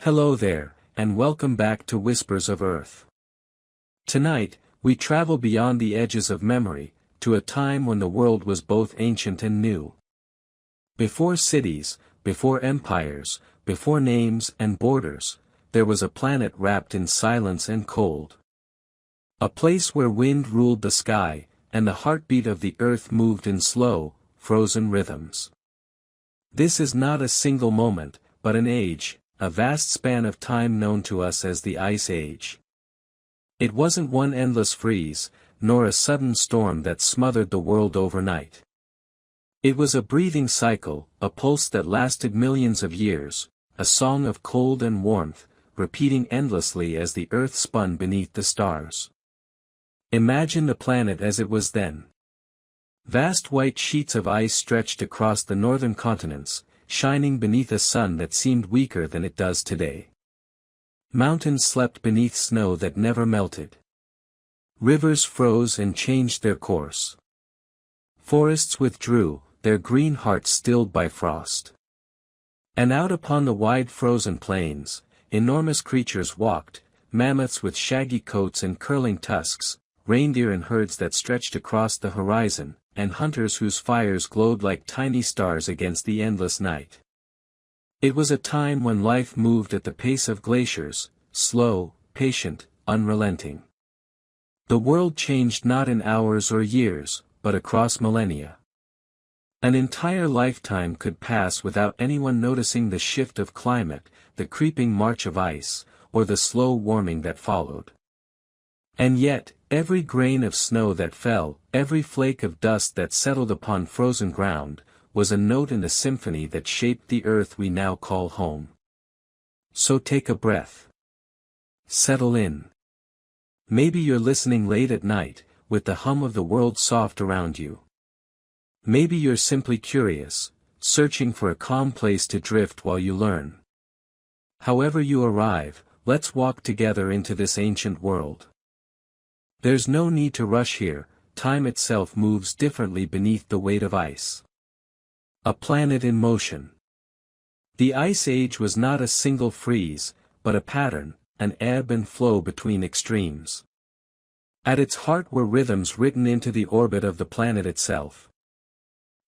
Hello there, and welcome back to Whispers of Earth. Tonight, we travel beyond the edges of memory, to a time when the world was both ancient and new. Before cities, before empires, before names and borders, there was a planet wrapped in silence and cold. A place where wind ruled the sky, and the heartbeat of the earth moved in slow, frozen rhythms. This is not a single moment, but an age, a vast span of time known to us as the Ice Age. It wasn't one endless freeze, nor a sudden storm that smothered the world overnight. It was a breathing cycle, a pulse that lasted millions of years, a song of cold and warmth, repeating endlessly as the earth spun beneath the stars. Imagine the planet as it was then. Vast white sheets of ice stretched across the northern continents, shining beneath a sun that seemed weaker than it does today. Mountains slept beneath snow that never melted. Rivers froze and changed their course. Forests withdrew, their green hearts stilled by frost. And out upon the wide frozen plains, enormous creatures walked, mammoths with shaggy coats and curling tusks, reindeer in herds that stretched across the horizon, and hunters whose fires glowed like tiny stars against the endless night. It was a time when life moved at the pace of glaciers, slow, patient, unrelenting. The world changed not in hours or years, but across millennia. An entire lifetime could pass without anyone noticing the shift of climate, the creeping march of ice, or the slow warming that followed. And yet, every grain of snow that fell, every flake of dust that settled upon frozen ground, was a note in the symphony that shaped the earth we now call home. So take a breath. Settle in. Maybe you're listening late at night, with the hum of the world soft around you. Maybe you're simply curious, searching for a calm place to drift while you learn. However you arrive, let's walk together into this ancient world. There's no need to rush here, time itself moves differently beneath the weight of ice. A planet in motion. The Ice Age was not a single freeze, but a pattern, an ebb and flow between extremes. At its heart were rhythms written into the orbit of the planet itself.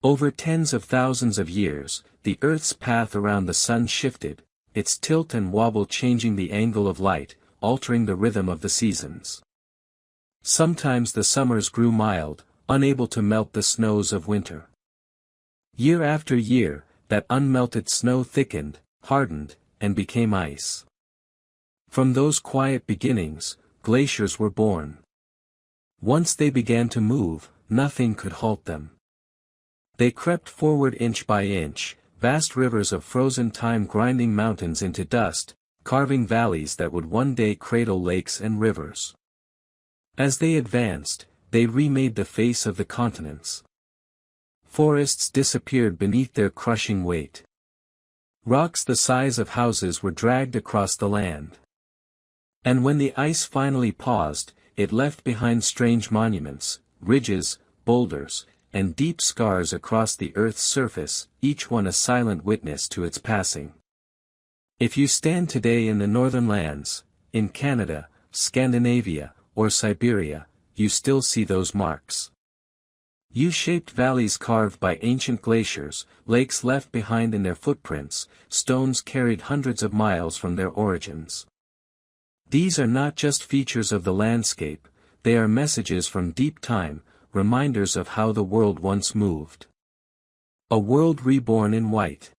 Over tens of thousands of years, the Earth's path around the Sun shifted, its tilt and wobble changing the angle of light, altering the rhythm of the seasons. Sometimes the summers grew mild, unable to melt the snows of winter. Year after year, that unmelted snow thickened, hardened, and became ice. From those quiet beginnings, glaciers were born. Once they began to move, nothing could halt them. They crept forward inch by inch, vast rivers of frozen time grinding mountains into dust, carving valleys that would one day cradle lakes and rivers. As they advanced, they remade the face of the continents. Forests disappeared beneath their crushing weight. Rocks the size of houses were dragged across the land. And when the ice finally paused, it left behind strange monuments, ridges, boulders, and deep scars across the Earth's surface, each one a silent witness to its passing. If you stand today in the northern lands, in Canada, Scandinavia, or Siberia, you still see those marks. U-shaped valleys carved by ancient glaciers, lakes left behind in their footprints, stones carried hundreds of miles from their origins. These are not just features of the landscape, they are messages from deep time, reminders of how the world once moved. A world reborn in white.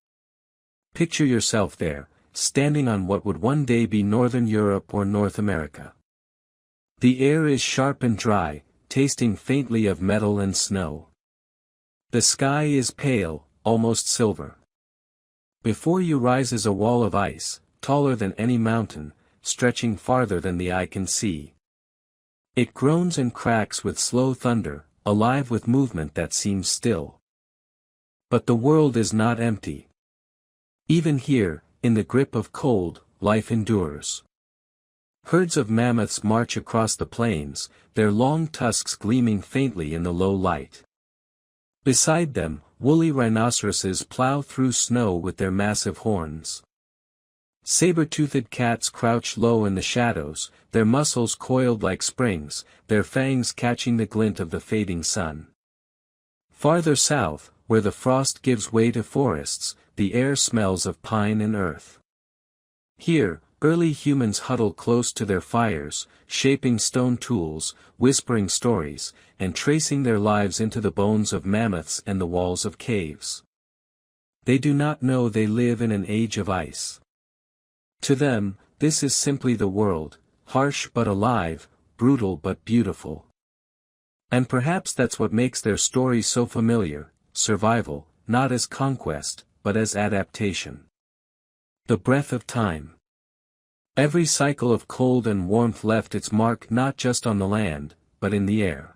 Picture yourself there, standing on what would one day be Northern Europe or North America. The air is sharp and dry, tasting faintly of metal and snow. The sky is pale, almost silver. Before you rises a wall of ice, taller than any mountain, stretching farther than the eye can see. It groans and cracks with slow thunder, alive with movement that seems still. But the world is not empty. Even here, in the grip of cold, life endures. Herds of mammoths march across the plains, their long tusks gleaming faintly in the low light. Beside them, woolly rhinoceroses plow through snow with their massive horns. Saber-toothed cats crouched low in the shadows, their muscles coiled like springs, their fangs catching the glint of the fading sun. Farther south, where the frost gives way to forests, the air smells of pine and earth. Here, early humans huddle close to their fires, shaping stone tools, whispering stories, and tracing their lives into the bones of mammoths and the walls of caves. They do not know they live in an age of ice. To them, this is simply the world, harsh but alive, brutal but beautiful. And perhaps that's what makes their story so familiar, survival, not as conquest, but as adaptation. The breath of time. Every cycle of cold and warmth left its mark not just on the land, but in the air.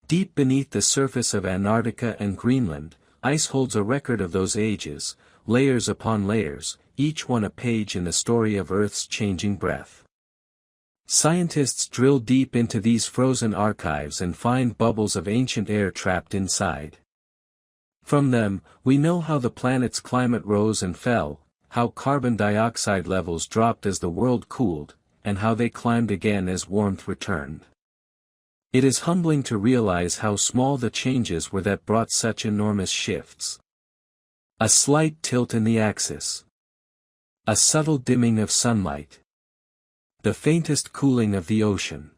Deep beneath the surface of Antarctica and Greenland, ice holds a record of those ages, layers upon layers, each one a page in the story of Earth's changing breath. Scientists drill deep into these frozen archives and find bubbles of ancient air trapped inside. From them, we know how the planet's climate rose and fell, how carbon dioxide levels dropped as the world cooled, and how they climbed again as warmth returned. It is humbling to realize how small the changes were that brought such enormous shifts. A slight tilt in the axis. A subtle dimming of sunlight. The faintest cooling of the ocean.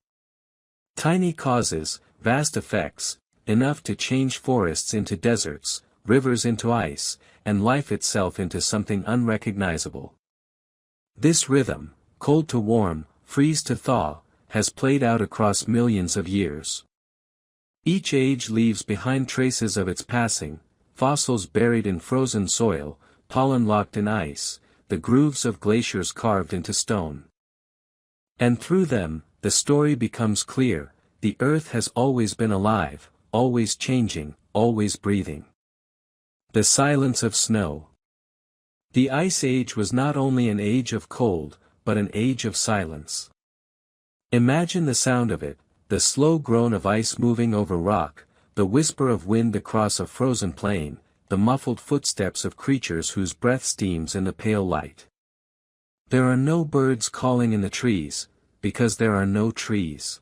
Tiny causes, vast effects, enough to change forests into deserts, rivers into ice, and life itself into something unrecognizable. This rhythm, cold to warm, freeze to thaw, has played out across millions of years. Each age leaves behind traces of its passing, fossils buried in frozen soil, pollen locked in ice, the grooves of glaciers carved into stone. And through them, the story becomes clear: the earth has always been alive, always changing, always breathing. The silence of snow. The Ice Age was not only an age of cold, but an age of silence. Imagine the sound of it, the slow groan of ice moving over rock, the whisper of wind across a frozen plain, the muffled footsteps of creatures whose breath steams in the pale light. There are no birds calling in the trees, because there are no trees.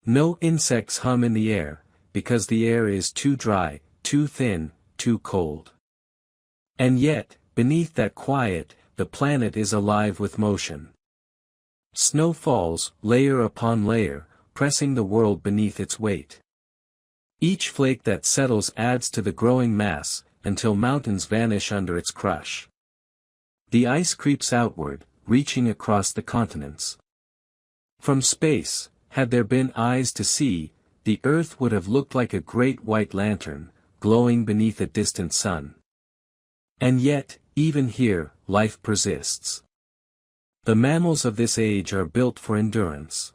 No insects hum in the air, because the air is too dry, too thin, too cold. And yet, beneath that quiet, the planet is alive with motion. Snow falls, layer upon layer, pressing the world beneath its weight. Each flake that settles adds to the growing mass, until mountains vanish under its crush. The ice creeps outward, reaching across the continents. From space, had there been eyes to see, the Earth would have looked like a great white lantern, glowing beneath a distant sun. And yet, even here, life persists. The mammals of this age are built for endurance.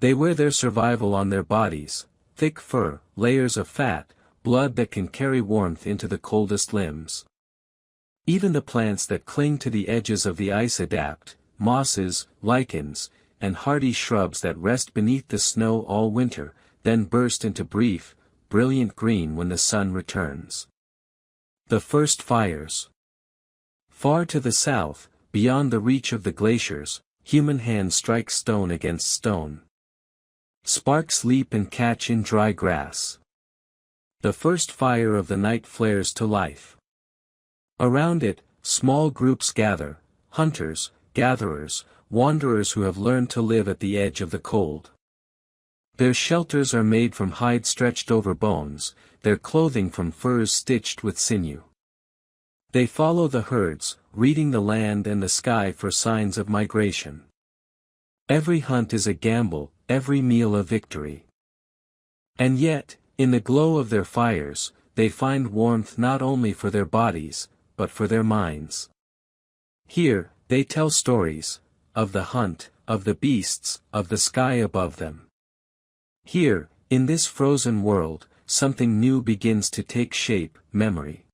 They wear their survival on their bodies, thick fur, layers of fat, blood that can carry warmth into the coldest limbs. Even the plants that cling to the edges of the ice adapt, mosses, lichens, and hardy shrubs that rest beneath the snow all winter, then burst into brief, brilliant green when the sun returns. The first fires. Far to the south, beyond the reach of the glaciers, human hands strike stone against stone. Sparks leap and catch in dry grass. The first fire of the night flares to life. Around it, small groups gather, hunters, gatherers, wanderers who have learned to live at the edge of the cold. Their shelters are made from hide stretched over bones, their clothing from furs stitched with sinew. They follow the herds, reading the land and the sky for signs of migration. Every hunt is a gamble, every meal a victory. And yet, in the glow of their fires, they find warmth not only for their bodies, but for their minds. Here, they tell stories, of the hunt, of the beasts, of the sky above them. Here, in this frozen world, something new begins to take shape: memory.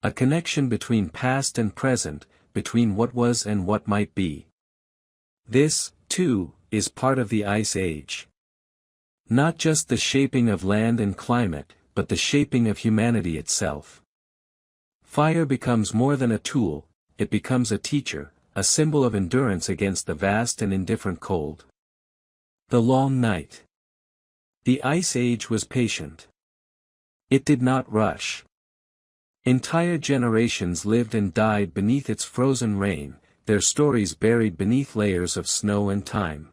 A connection between past and present, between what was and what might be. This, too, is part of the Ice Age. Not just the shaping of land and climate, but the shaping of humanity itself. Fire becomes more than a tool, it becomes a teacher, a symbol of endurance against the vast and indifferent cold. The long night. The Ice Age was patient. It did not rush. Entire generations lived and died beneath its frozen rain, their stories buried beneath layers of snow and time.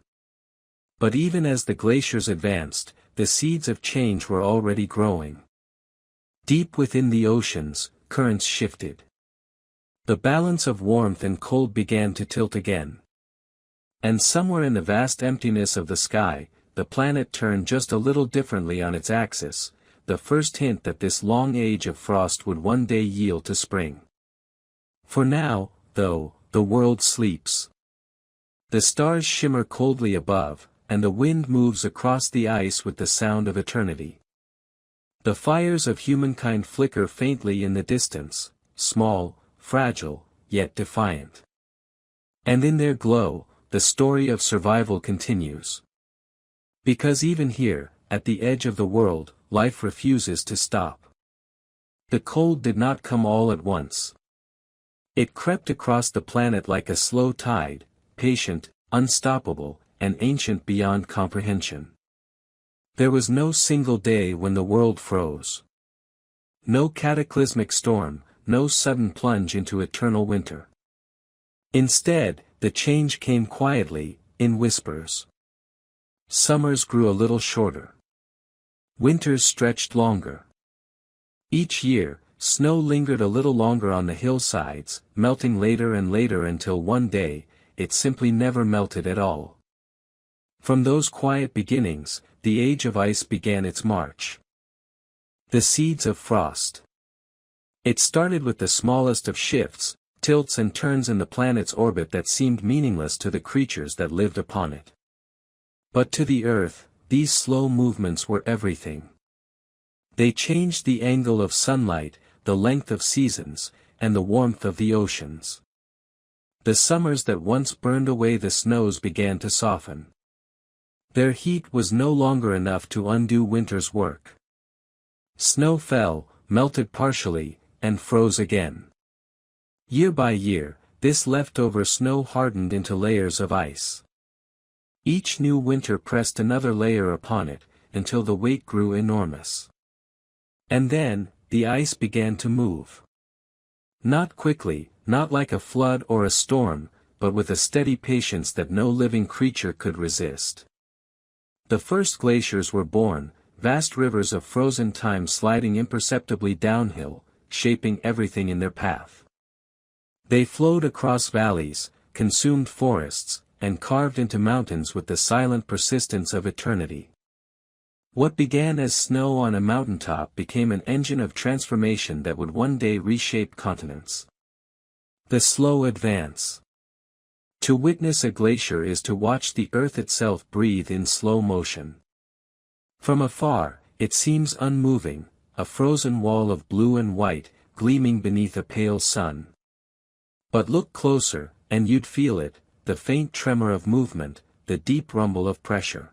But even as the glaciers advanced, the seeds of change were already growing. Deep within the oceans, currents shifted. The balance of warmth and cold began to tilt again. And somewhere in the vast emptiness of the sky, the planet turned just a little differently on its axis, the first hint that this long age of frost would one day yield to spring. For now, though, the world sleeps. The stars shimmer coldly above, and the wind moves across the ice with the sound of eternity. The fires of humankind flicker faintly in the distance, small, fragile, yet defiant. And in their glow, the story of survival continues. Because even here, at the edge of the world, life refuses to stop. The cold did not come all at once. It crept across the planet like a slow tide, patient, unstoppable, and ancient beyond comprehension. There was no single day when the world froze. No cataclysmic storm, no sudden plunge into eternal winter. Instead, the change came quietly, in whispers. Summers grew a little shorter. Winters stretched longer. Each year, snow lingered a little longer on the hillsides, melting later and later until one day, it simply never melted at all. From those quiet beginnings, the age of ice began its march. The seeds of frost. It started with the smallest of shifts, tilts and turns in the planet's orbit that seemed meaningless to the creatures that lived upon it. But to the Earth, these slow movements were everything. They changed the angle of sunlight, the length of seasons, and the warmth of the oceans. The summers that once burned away the snows began to soften. Their heat was no longer enough to undo winter's work. Snow fell, melted partially, and froze again. Year by year, this leftover snow hardened into layers of ice. Each new winter pressed another layer upon it, until the weight grew enormous. And then, the ice began to move. Not quickly, not like a flood or a storm, but with a steady patience that no living creature could resist. The first glaciers were born, vast rivers of frozen time sliding imperceptibly downhill, shaping everything in their path. They flowed across valleys, consumed forests, and carved into mountains with the silent persistence of eternity. What began as snow on a mountaintop became an engine of transformation that would one day reshape continents. The slow advance. To witness a glacier is to watch the earth itself breathe in slow motion. From afar, it seems unmoving, a frozen wall of blue and white, gleaming beneath a pale sun. But look closer, and you'd feel it, the faint tremor of movement, the deep rumble of pressure.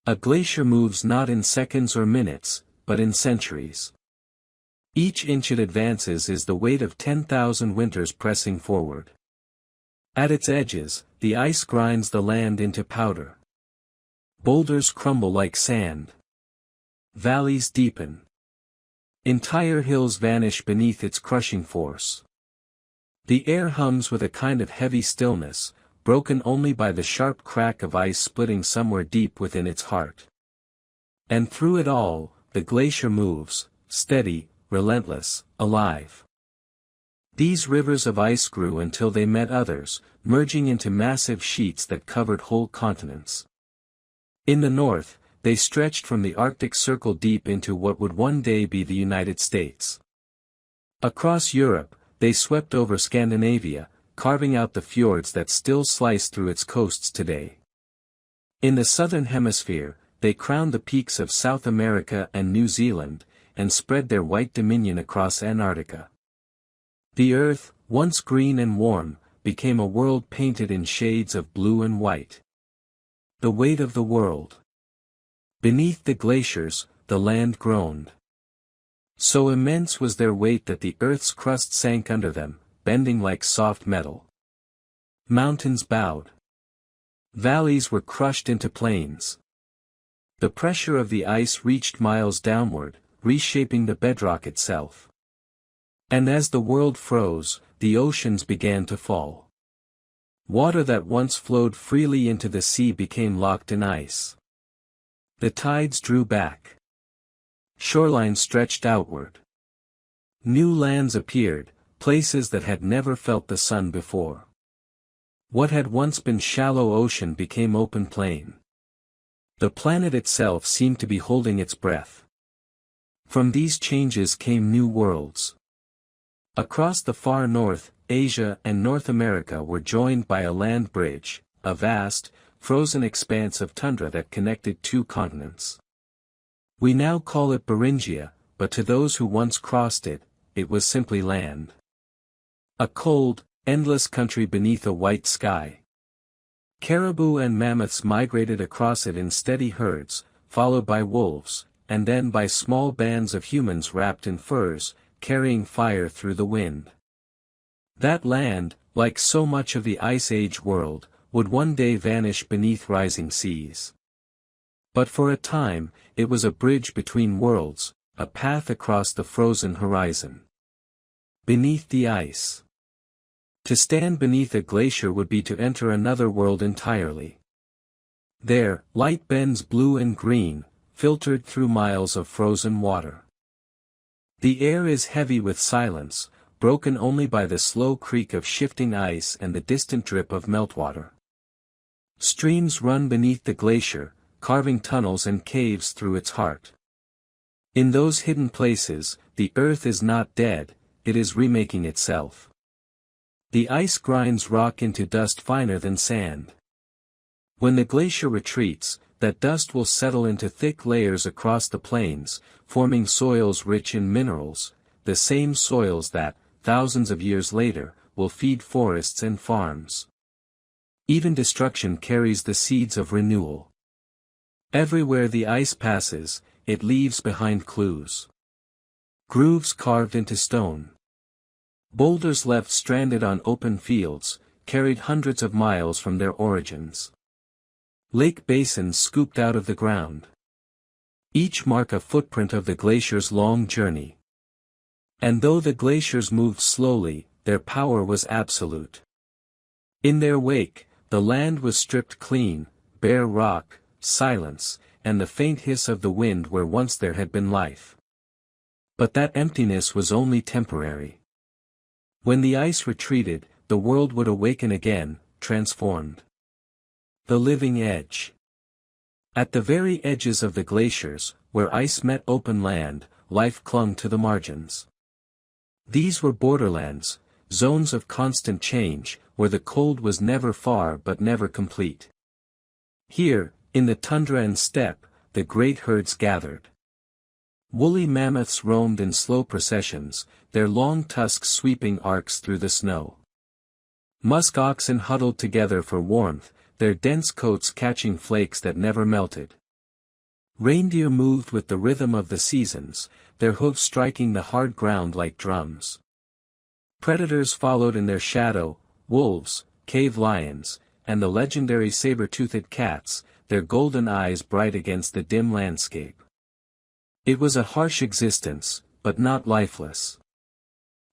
A glacier moves not in seconds or minutes, but in centuries. Each inch it advances is the weight of 10,000 winters pressing forward. At its edges, the ice grinds the land into powder. Boulders crumble like sand. Valleys deepen. Entire hills vanish beneath its crushing force. The air hums with a kind of heavy stillness, broken only by the sharp crack of ice splitting somewhere deep within its heart. And through it all, the glacier moves, steady, relentless, alive. These rivers of ice grew until they met others, merging into massive sheets that covered whole continents. In the north, they stretched from the Arctic Circle deep into what would one day be the United States. Across Europe, they swept over Scandinavia, carving out the fjords that still slice through its coasts today. In the southern hemisphere, they crowned the peaks of South America and New Zealand, and spread their white dominion across Antarctica. The earth, once green and warm, became a world painted in shades of blue and white. The weight of the world. Beneath the glaciers, the land groaned. So immense was their weight that the earth's crust sank under them, bending like soft metal. Mountains bowed. Valleys were crushed into plains. The pressure of the ice reached miles downward, reshaping the bedrock itself. And as the world froze, the oceans began to fall. Water that once flowed freely into the sea became locked in ice. The tides drew back. Shorelines stretched outward. New lands appeared, places that had never felt the sun before. What had once been shallow ocean became open plain. The planet itself seemed to be holding its breath. From these changes came new worlds. Across the far north, Asia and North America were joined by a land bridge, a vast, frozen expanse of tundra that connected two continents. We now call it Beringia, but to those who once crossed it, it was simply land. A cold, endless country beneath a white sky. Caribou and mammoths migrated across it in steady herds, followed by wolves, and then by small bands of humans wrapped in furs, carrying fire through the wind. That land, like so much of the Ice Age world, would one day vanish beneath rising seas. But for a time, it was a bridge between worlds, a path across the frozen horizon. Beneath the ice. To stand beneath a glacier would be to enter another world entirely. There, light bends blue and green, filtered through miles of frozen water. The air is heavy with silence, broken only by the slow creak of shifting ice and the distant drip of meltwater. Streams run beneath the glacier, carving tunnels and caves through its heart. In those hidden places, the earth is not dead, it is remaking itself. The ice grinds rock into dust finer than sand. When the glacier retreats, that dust will settle into thick layers across the plains, forming soils rich in minerals, the same soils that, thousands of years later, will feed forests and farms. Even destruction carries the seeds of renewal. Everywhere the ice passes, it leaves behind clues. Grooves carved into stone. Boulders left stranded on open fields, carried hundreds of miles from their origins. Lake basins scooped out of the ground. Each mark a footprint of the glacier's long journey. And though the glaciers moved slowly, their power was absolute. In their wake, the land was stripped clean, bare rock, silence, and the faint hiss of the wind where once there had been life. But that emptiness was only temporary. When the ice retreated, the world would awaken again, transformed. The living edge. At the very edges of the glaciers, where ice met open land, life clung to the margins. These were borderlands, zones of constant change, where the cold was never far but never complete. Here, in the tundra and steppe, the great herds gathered. Woolly mammoths roamed in slow processions, their long tusks sweeping arcs through the snow. Musk oxen huddled together for warmth, their dense coats catching flakes that never melted. Reindeer moved with the rhythm of the seasons, their hooves striking the hard ground like drums. Predators followed in their shadow, wolves, cave lions, and the legendary saber-toothed cats, their golden eyes bright against the dim landscape. It was a harsh existence, but not lifeless.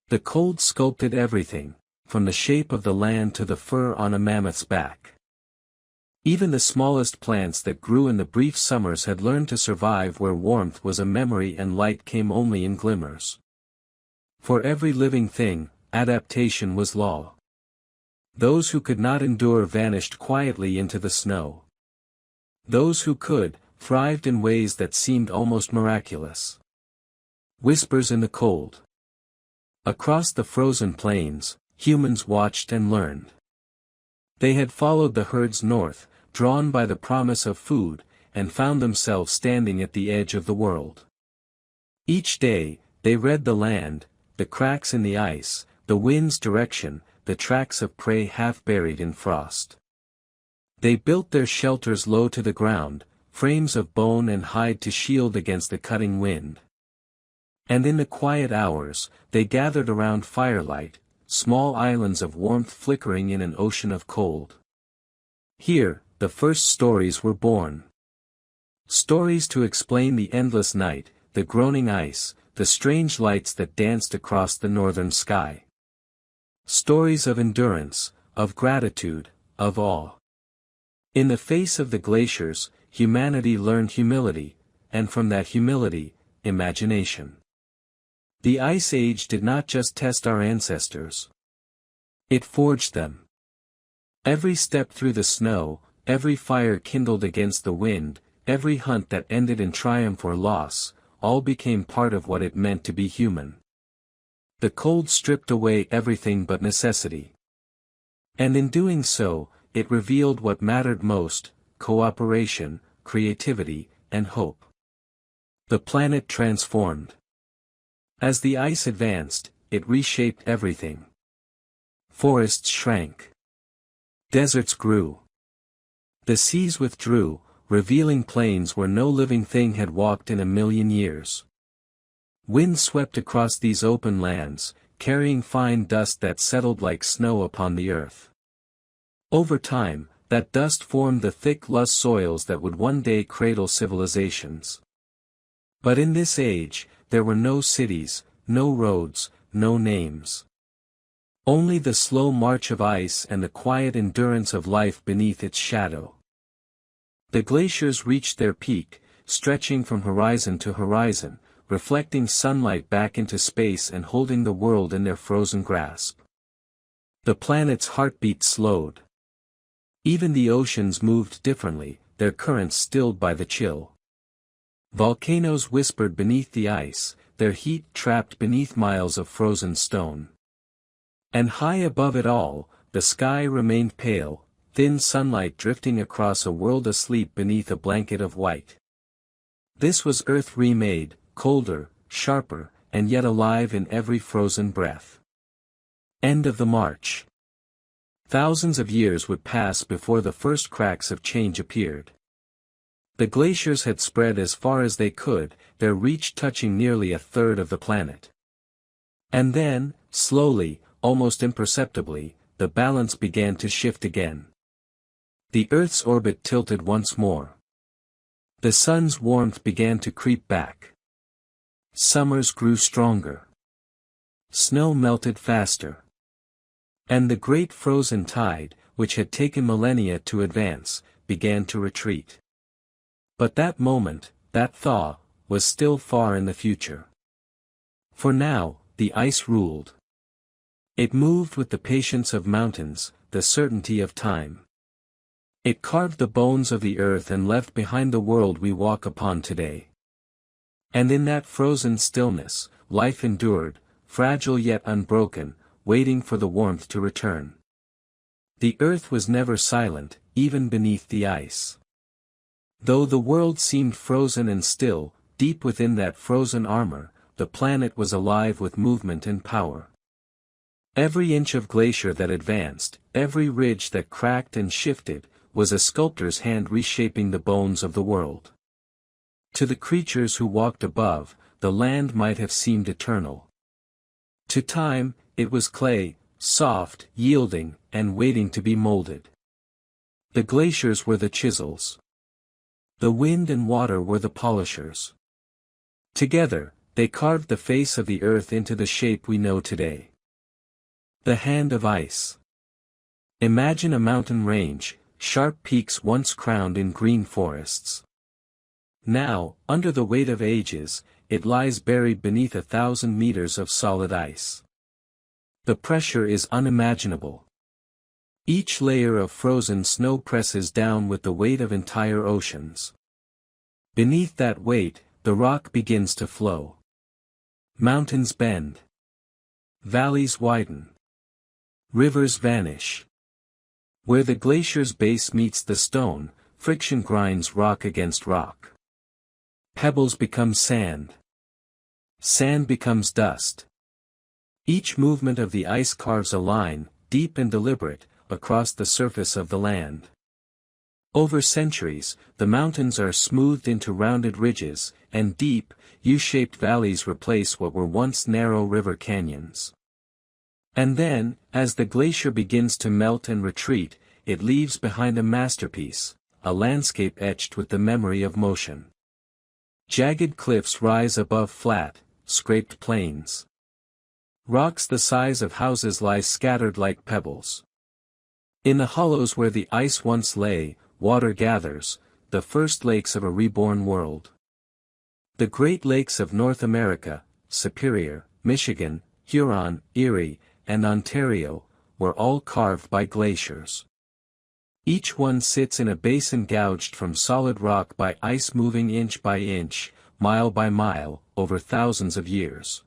The cold sculpted everything, from the shape of the land to the fur on a mammoth's back. Even the smallest plants that grew in the brief summers had learned to survive where warmth was a memory and light came only in glimmers. For every living thing, adaptation was law. Those who could not endure vanished quietly into the snow. Those who could, thrived in ways that seemed almost miraculous. Whispers in the cold. Across the frozen plains, humans watched and learned. They had followed the herds north, drawn by the promise of food, and found themselves standing at the edge of the world. Each day, they read the land, the cracks in the ice, the wind's direction, the tracks of prey half buried in frost. They built their shelters low to the ground, frames of bone and hide to shield against the cutting wind. And in the quiet hours, they gathered around firelight, small islands of warmth flickering in an ocean of cold. Here, the first stories were born. Stories to explain the endless night, the groaning ice, the strange lights that danced across the northern sky. Stories of endurance, of gratitude, of awe. In the face of the glaciers, humanity learned humility, and from that humility, imagination. The Ice Age did not just test our ancestors. It forged them. Every step through the snow, every fire kindled against the wind, every hunt that ended in triumph or loss, all became part of what it meant to be human. The cold stripped away everything but necessity. And in doing so, it revealed what mattered most: cooperation, creativity, and hope. The planet transformed. As the ice advanced, it reshaped everything. Forests shrank. Deserts grew. The seas withdrew, revealing plains where no living thing had walked in a million years. Winds swept across these open lands, carrying fine dust that settled like snow upon the earth. Over time, that dust formed the thick loess soils that would one day cradle civilizations. But in this age, there were no cities, no roads, no names. Only the slow march of ice and the quiet endurance of life beneath its shadow. The glaciers reached their peak, stretching from horizon to horizon, reflecting sunlight back into space and holding the world in their frozen grasp. The planet's heartbeat slowed. Even the oceans moved differently, their currents stilled by the chill. Volcanoes whispered beneath the ice, their heat trapped beneath miles of frozen stone. And high above it all, the sky remained pale, thin sunlight drifting across a world asleep beneath a blanket of white. This was Earth remade, colder, sharper, and yet alive in every frozen breath. End of the march. Thousands of years would pass before the first cracks of change appeared. The glaciers had spread as far as they could, their reach touching nearly a third of the planet. And then, slowly, almost imperceptibly, the balance began to shift again. The Earth's orbit tilted once more. The sun's warmth began to creep back. Summers grew stronger. Snow melted faster. And the great frozen tide, which had taken millennia to advance, began to retreat. But that moment, that thaw, was still far in the future. For now, the ice ruled. It moved with the patience of mountains, the certainty of time. It carved the bones of the earth and left behind the world we walk upon today. And in that frozen stillness, life endured, fragile yet unbroken, waiting for the warmth to return. The earth was never silent, even beneath the ice. Though the world seemed frozen and still, deep within that frozen armor, the planet was alive with movement and power. Every inch of glacier that advanced, every ridge that cracked and shifted, was a sculptor's hand reshaping the bones of the world. To the creatures who walked above, the land might have seemed eternal. To time, it was clay, soft, yielding, and waiting to be molded. The glaciers were the chisels. The wind and water were the polishers. Together, they carved the face of the earth into the shape we know today. The hand of ice. Imagine a mountain range, sharp peaks once crowned in green forests. Now, under the weight of ages, it lies buried beneath 1,000 meters of solid ice. The pressure is unimaginable. Each layer of frozen snow presses down with the weight of entire oceans. Beneath that weight, the rock begins to flow. Mountains bend. Valleys widen. Rivers vanish. Where the glacier's base meets the stone, friction grinds rock against rock. Pebbles become sand. Sand becomes dust. Each movement of the ice carves a line, deep and deliberate, across the surface of the land. Over centuries, the mountains are smoothed into rounded ridges, and deep, U-shaped valleys replace what were once narrow river canyons. And then, as the glacier begins to melt and retreat, it leaves behind a masterpiece, a landscape etched with the memory of motion. Jagged cliffs rise above flat, scraped plains. Rocks the size of houses lie scattered like pebbles. In the hollows where the ice once lay, water gathers, the first lakes of a reborn world. The Great Lakes of North America, Superior, Michigan, Huron, Erie, and Ontario, were all carved by glaciers. Each one sits in a basin gouged from solid rock by ice moving inch by inch, mile by mile, over thousands of years.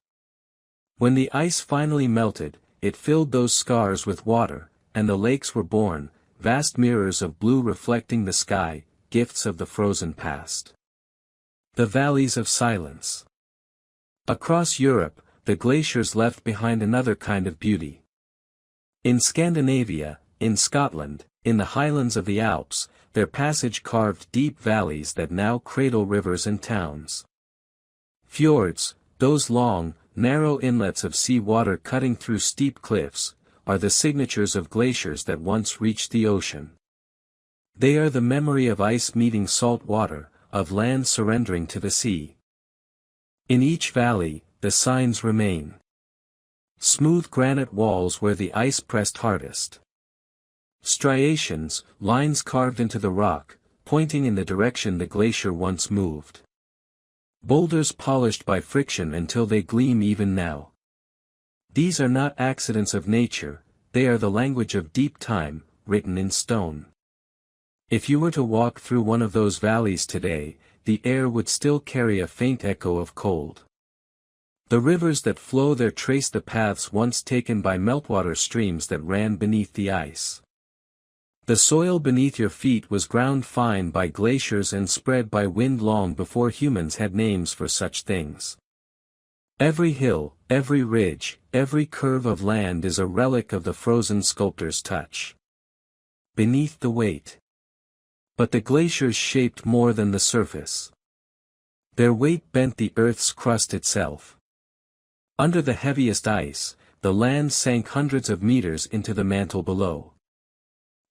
When the ice finally melted, it filled those scars with water, and the lakes were born, vast mirrors of blue reflecting the sky, gifts of the frozen past. The Valleys of Silence. Across Europe, the glaciers left behind another kind of beauty. In Scandinavia, in Scotland, in the highlands of the Alps, their passage carved deep valleys that now cradle rivers and towns. Fjords, those long, narrow inlets of sea water cutting through steep cliffs, are the signatures of glaciers that once reached the ocean. They are the memory of ice meeting salt water, of land surrendering to the sea. In each valley, the signs remain. Smooth granite walls where the ice pressed hardest. Striations, lines carved into the rock, pointing in the direction the glacier once moved. Boulders polished by friction until they gleam even now. These are not accidents of nature, they are the language of deep time, written in stone. If you were to walk through one of those valleys today, the air would still carry a faint echo of cold. The rivers that flow there trace the paths once taken by meltwater streams that ran beneath the ice. The soil beneath your feet was ground fine by glaciers and spread by wind long before humans had names for such things. Every hill, every ridge, every curve of land is a relic of the frozen sculptor's touch. Beneath the weight. But the glaciers shaped more than the surface. Their weight bent the Earth's crust itself. Under the heaviest ice, the land sank hundreds of meters into the mantle below.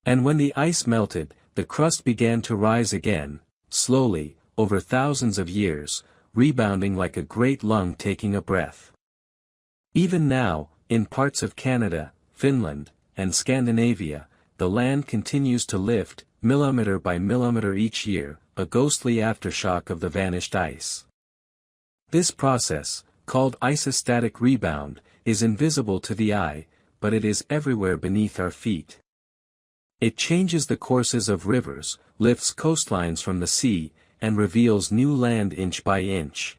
And when the ice melted, the crust began to rise again, slowly, over thousands of years, rebounding like a great lung taking a breath. Even now, in parts of Canada, Finland, and Scandinavia, the land continues to lift, millimeter by millimeter each year, a ghostly aftershock of the vanished ice. This process, called isostatic rebound, is invisible to the eye, but it is everywhere beneath our feet. It changes the courses of rivers, lifts coastlines from the sea, and reveals new land inch by inch.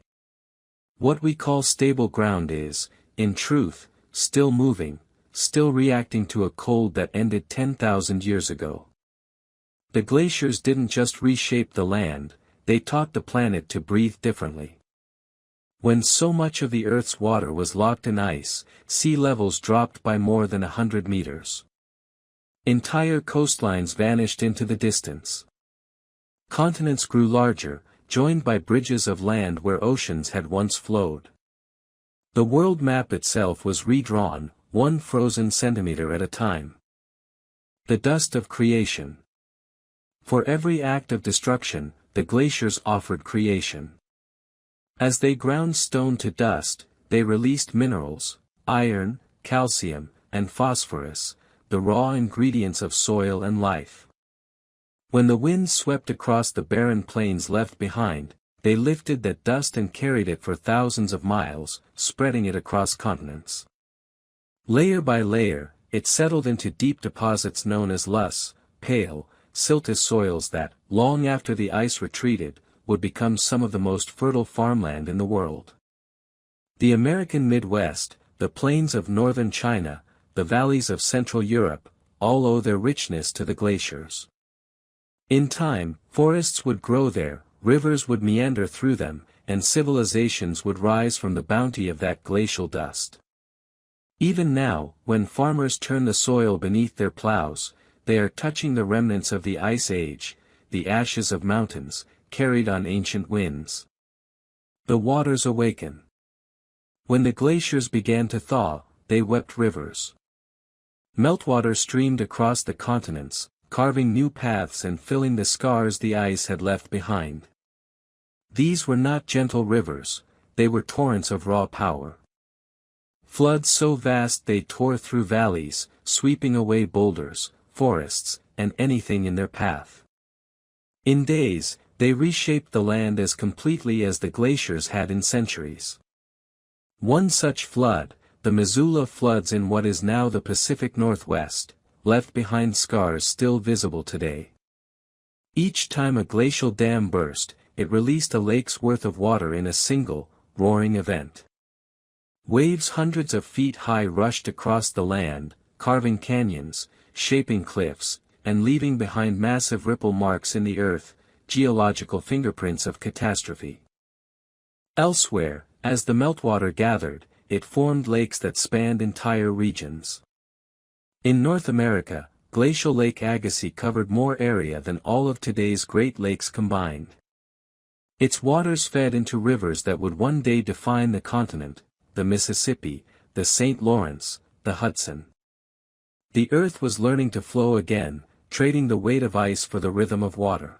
What we call stable ground is, in truth, still moving, still reacting to a cold that ended 10,000 years ago. The glaciers didn't just reshape the land, they taught the planet to breathe differently. When so much of the Earth's water was locked in ice, sea levels dropped by more than 100 meters. Entire coastlines vanished into the distance. Continents grew larger, joined by bridges of land where oceans had once flowed. The world map itself was redrawn, one frozen centimeter at a time. The dust of creation. For every act of destruction, the glaciers offered creation. As they ground stone to dust, they released minerals, iron, calcium, and phosphorus, the raw ingredients of soil and life. When the wind swept across the barren plains left behind, they lifted that dust and carried it for thousands of miles, spreading it across continents. Layer by layer, it settled into deep deposits known as loess, pale, siltous soils that, long after the ice retreated, would become some of the most fertile farmland in the world. The American Midwest, the plains of northern China, the valleys of Central Europe, all owe their richness to the glaciers. In time, forests would grow there, rivers would meander through them, and civilizations would rise from the bounty of that glacial dust. Even now, when farmers turn the soil beneath their plows, they are touching the remnants of the Ice Age, the ashes of mountains, carried on ancient winds. The waters awaken. When the glaciers began to thaw, they wept rivers. Meltwater streamed across the continents, carving new paths and filling the scars the ice had left behind. These were not gentle rivers, they were torrents of raw power. Floods so vast they tore through valleys, sweeping away boulders, forests, and anything in their path. In days, they reshaped the land as completely as the glaciers had in centuries. One such flood, the Missoula floods in what is now the Pacific Northwest, left behind scars still visible today. Each time a glacial dam burst, it released a lake's worth of water in a single, roaring event. Waves hundreds of feet high rushed across the land, carving canyons, shaping cliffs, and leaving behind massive ripple marks in the earth, geological fingerprints of catastrophe. Elsewhere, as the meltwater gathered, it formed lakes that spanned entire regions. In North America, glacial Lake Agassiz covered more area than all of today's Great Lakes combined. Its waters fed into rivers that would one day define the continent, the Mississippi, the St. Lawrence, the Hudson. The earth was learning to flow again, trading the weight of ice for the rhythm of water.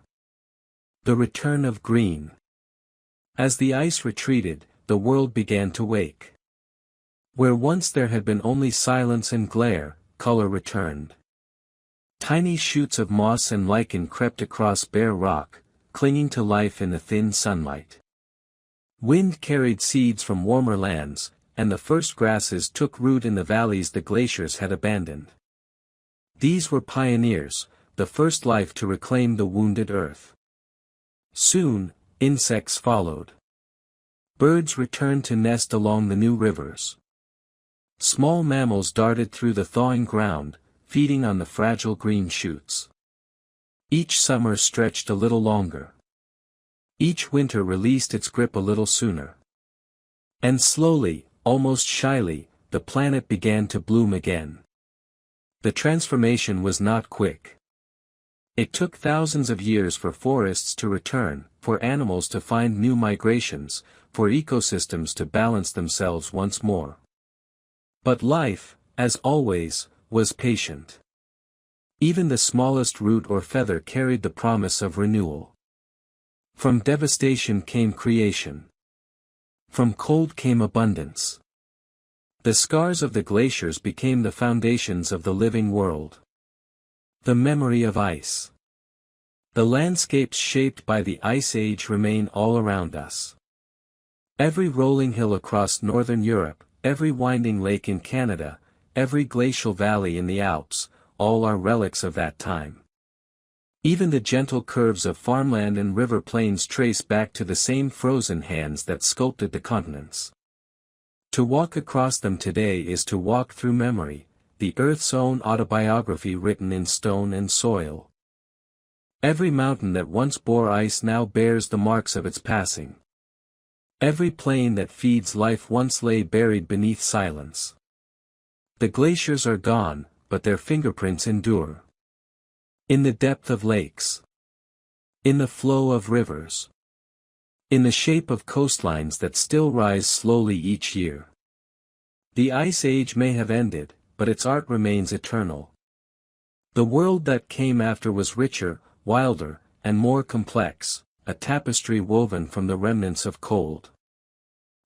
The return of green. As the ice retreated, the world began to wake. Where once there had been only silence and glare, color returned. Tiny shoots of moss and lichen crept across bare rock, clinging to life in the thin sunlight. Wind carried seeds from warmer lands, and the first grasses took root in the valleys the glaciers had abandoned. These were pioneers, the first life to reclaim the wounded earth. Soon, insects followed. Birds returned to nest along the new rivers. Small mammals darted through the thawing ground, feeding on the fragile green shoots. Each summer stretched a little longer. Each winter released its grip a little sooner. And slowly, almost shyly, the planet began to bloom again. The transformation was not quick. It took thousands of years for forests to return, for animals to find new migrations, for ecosystems to balance themselves once more. But life, as always, was patient. Even the smallest root or feather carried the promise of renewal. From devastation came creation. From cold came abundance. The scars of the glaciers became the foundations of the living world. The memory of ice. The landscapes shaped by the Ice Age remain all around us. Every rolling hill across northern Europe, every winding lake in Canada, every glacial valley in the Alps, all are relics of that time. Even the gentle curves of farmland and river plains trace back to the same frozen hands that sculpted the continents. To walk across them today is to walk through memory, the Earth's own autobiography written in stone and soil. Every mountain that once bore ice now bears the marks of its passing. Every plain that feeds life once lay buried beneath silence. The glaciers are gone, but their fingerprints endure. In the depth of lakes. In the flow of rivers. In the shape of coastlines that still rise slowly each year. The Ice Age may have ended, but its art remains eternal. The world that came after was richer, wilder, and more complex, a tapestry woven from the remnants of cold.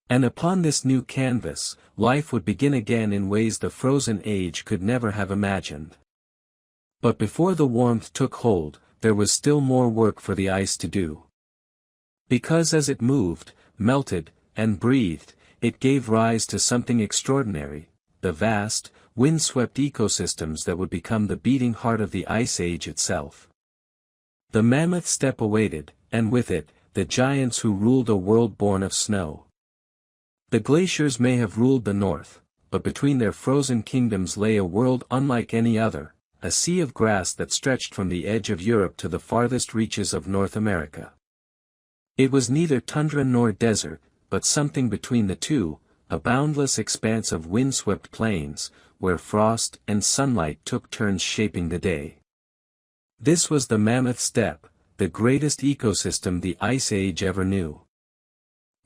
And upon this new canvas, life would begin again in ways the frozen age could never have imagined. But before the warmth took hold, there was still more work for the ice to do. Because as it moved, melted, and breathed, it gave rise to something extraordinary, the vast, wind-swept ecosystems that would become the beating heart of the Ice Age itself. The mammoth steppe awaited, and with it, the giants who ruled a world born of snow. The glaciers may have ruled the north, but between their frozen kingdoms lay a world unlike any other, a sea of grass that stretched from the edge of Europe to the farthest reaches of North America. It was neither tundra nor desert, but something between the two, a boundless expanse of windswept plains, where frost and sunlight took turns shaping the day. This was the Mammoth Steppe, the greatest ecosystem the Ice Age ever knew.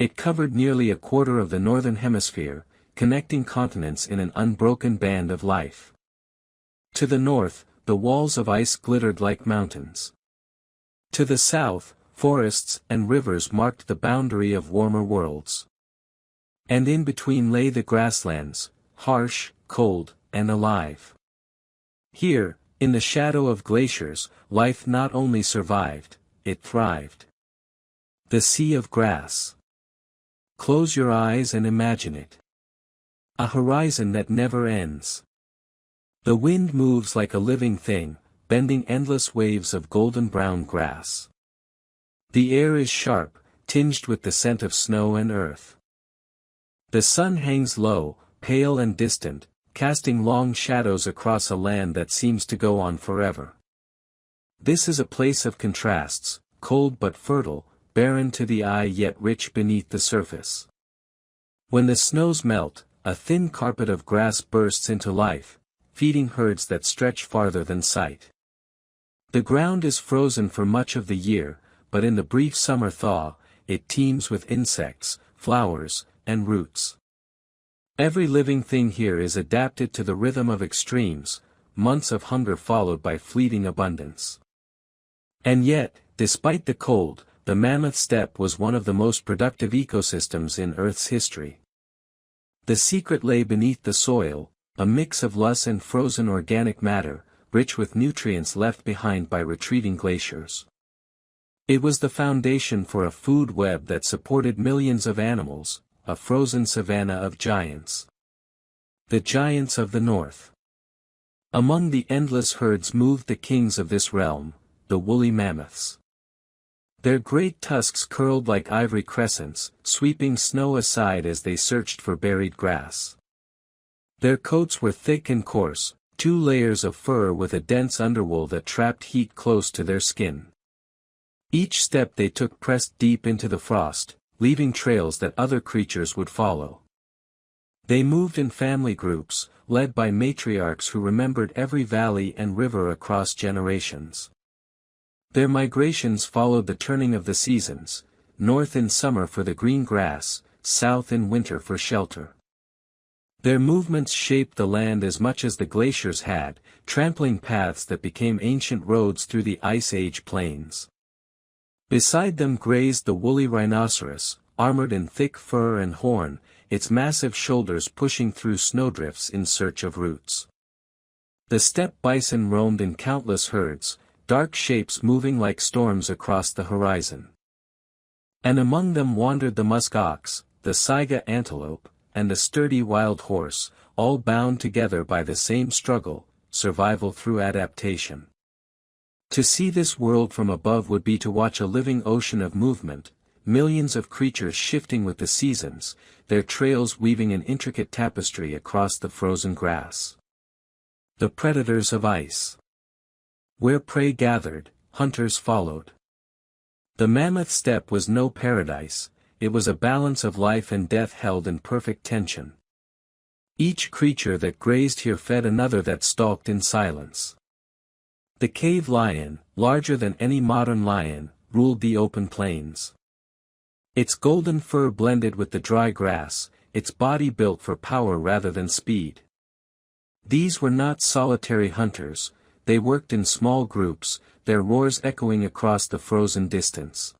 It covered nearly a quarter of the northern hemisphere, connecting continents in an unbroken band of life. To the north, the walls of ice glittered like mountains. To the south, forests and rivers marked the boundary of warmer worlds. And in between lay the grasslands, harsh, cold, and alive. Here, in the shadow of glaciers, life not only survived, it thrived. The sea of grass. Close your eyes and imagine it. A horizon that never ends. The wind moves like a living thing, bending endless waves of golden brown grass. The air is sharp, tinged with the scent of snow and earth. The sun hangs low, pale and distant, casting long shadows across a land that seems to go on forever. This is a place of contrasts, cold but fertile, barren to the eye yet rich beneath the surface. When the snows melt, a thin carpet of grass bursts into life, feeding herds that stretch farther than sight. The ground is frozen for much of the year, but in the brief summer thaw, it teems with insects, flowers, and roots. Every living thing here is adapted to the rhythm of extremes, months of hunger followed by fleeting abundance. And yet, despite the cold, the mammoth steppe was one of the most productive ecosystems in Earth's history. The secret lay beneath the soil, a mix of loess and frozen organic matter, rich with nutrients left behind by retreating glaciers. It was the foundation for a food web that supported millions of animals, a frozen savanna of giants. The giants of the north. Among the endless herds moved the kings of this realm, the woolly mammoths. Their great tusks curled like ivory crescents, sweeping snow aside as they searched for buried grass. Their coats were thick and coarse, 2 layers of fur with a dense underwool that trapped heat close to their skin. Each step they took pressed deep into the frost, leaving trails that other creatures would follow. They moved in family groups, led by matriarchs who remembered every valley and river across generations. Their migrations followed the turning of the seasons, north in summer for the green grass, south in winter for shelter. Their movements shaped the land as much as the glaciers had, trampling paths that became ancient roads through the Ice Age plains. Beside them grazed the woolly rhinoceros, armored in thick fur and horn, its massive shoulders pushing through snowdrifts in search of roots. The steppe bison roamed in countless herds, dark shapes moving like storms across the horizon. And among them wandered the musk ox, the saiga antelope, and the sturdy wild horse, all bound together by the same struggle, survival through adaptation. To see this world from above would be to watch a living ocean of movement, millions of creatures shifting with the seasons, their trails weaving an intricate tapestry across the frozen grass. The predators of ice. Where prey gathered, hunters followed. The mammoth steppe was no paradise, it was a balance of life and death held in perfect tension. Each creature that grazed here fed another that stalked in silence. The cave lion, larger than any modern lion, ruled the open plains. Its golden fur blended with the dry grass, its body built for power rather than speed. These were not solitary hunters, they worked in small groups, their roars echoing across the frozen distance.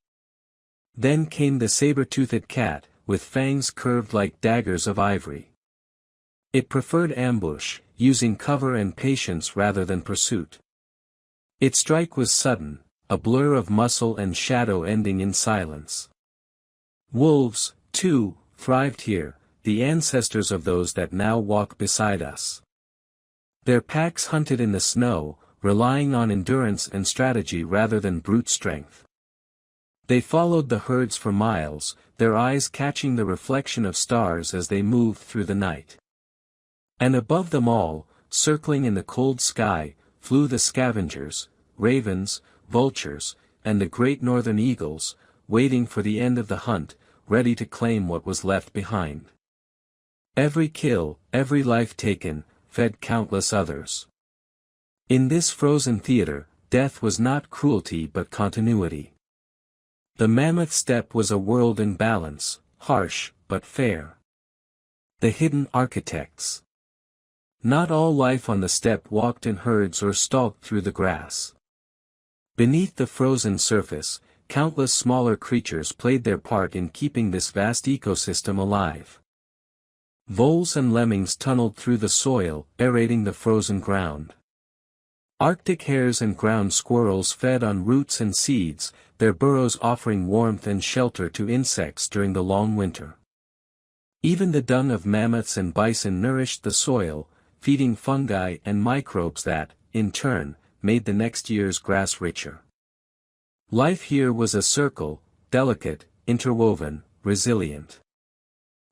Then came the saber-toothed cat, with fangs curved like daggers of ivory. It preferred ambush, using cover and patience rather than pursuit. Its strike was sudden, a blur of muscle and shadow ending in silence. Wolves, too, thrived here, the ancestors of those that now walk beside us. Their packs hunted in the snow, relying on endurance and strategy rather than brute strength. They followed the herds for miles, their eyes catching the reflection of stars as they moved through the night. And above them all, circling in the cold sky, flew the scavengers, ravens, vultures, and the great northern eagles, waiting for the end of the hunt, ready to claim what was left behind. Every kill, every life taken, fed countless others. In this frozen theater, death was not cruelty but continuity. The mammoth steppe was a world in balance, harsh, but fair. The hidden architects. Not all life on the steppe walked in herds or stalked through the grass. Beneath the frozen surface, countless smaller creatures played their part in keeping this vast ecosystem alive. Voles and lemmings tunneled through the soil, aerating the frozen ground. Arctic hares and ground squirrels fed on roots and seeds, their burrows offering warmth and shelter to insects during the long winter. Even the dung of mammoths and bison nourished the soil, feeding fungi and microbes that, in turn, made the next year's grass richer. Life here was a circle, delicate, interwoven, resilient.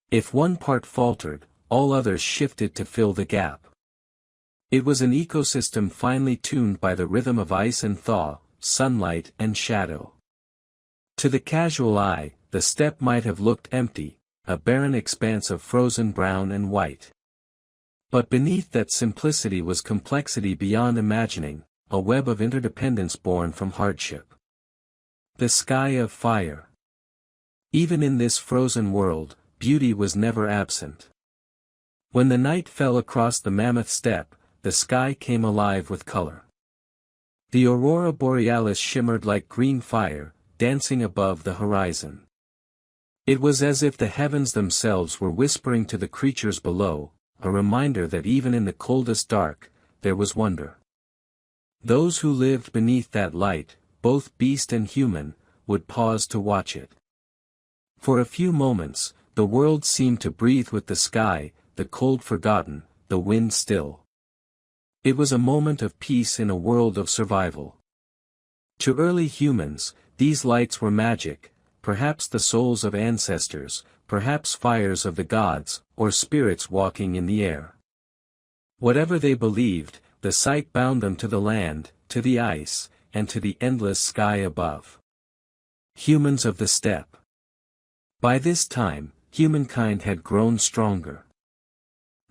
If one part faltered, all others shifted to fill the gap. It was an ecosystem finely tuned by the rhythm of ice and thaw, sunlight and shadow. To the casual eye, the steppe might have looked empty, a barren expanse of frozen brown and white. But beneath that simplicity was complexity beyond imagining, a web of interdependence born from hardship. The sky of fire. Even in this frozen world, beauty was never absent. When the night fell across the mammoth steppe, the sky came alive with color. The aurora borealis shimmered like green fire, dancing above the horizon. It was as if the heavens themselves were whispering to the creatures below, a reminder that even in the coldest dark, there was wonder. Those who lived beneath that light, both beast and human, would pause to watch it. For a few moments, the world seemed to breathe with the sky, the cold forgotten, the wind still. It was a moment of peace in a world of survival. To early humans, these lights were magic, perhaps the souls of ancestors, perhaps fires of the gods, or spirits walking in the air. Whatever they believed, the sight bound them to the land, to the ice, and to the endless sky above. Humans of the steppe. By this time, humankind had grown stronger.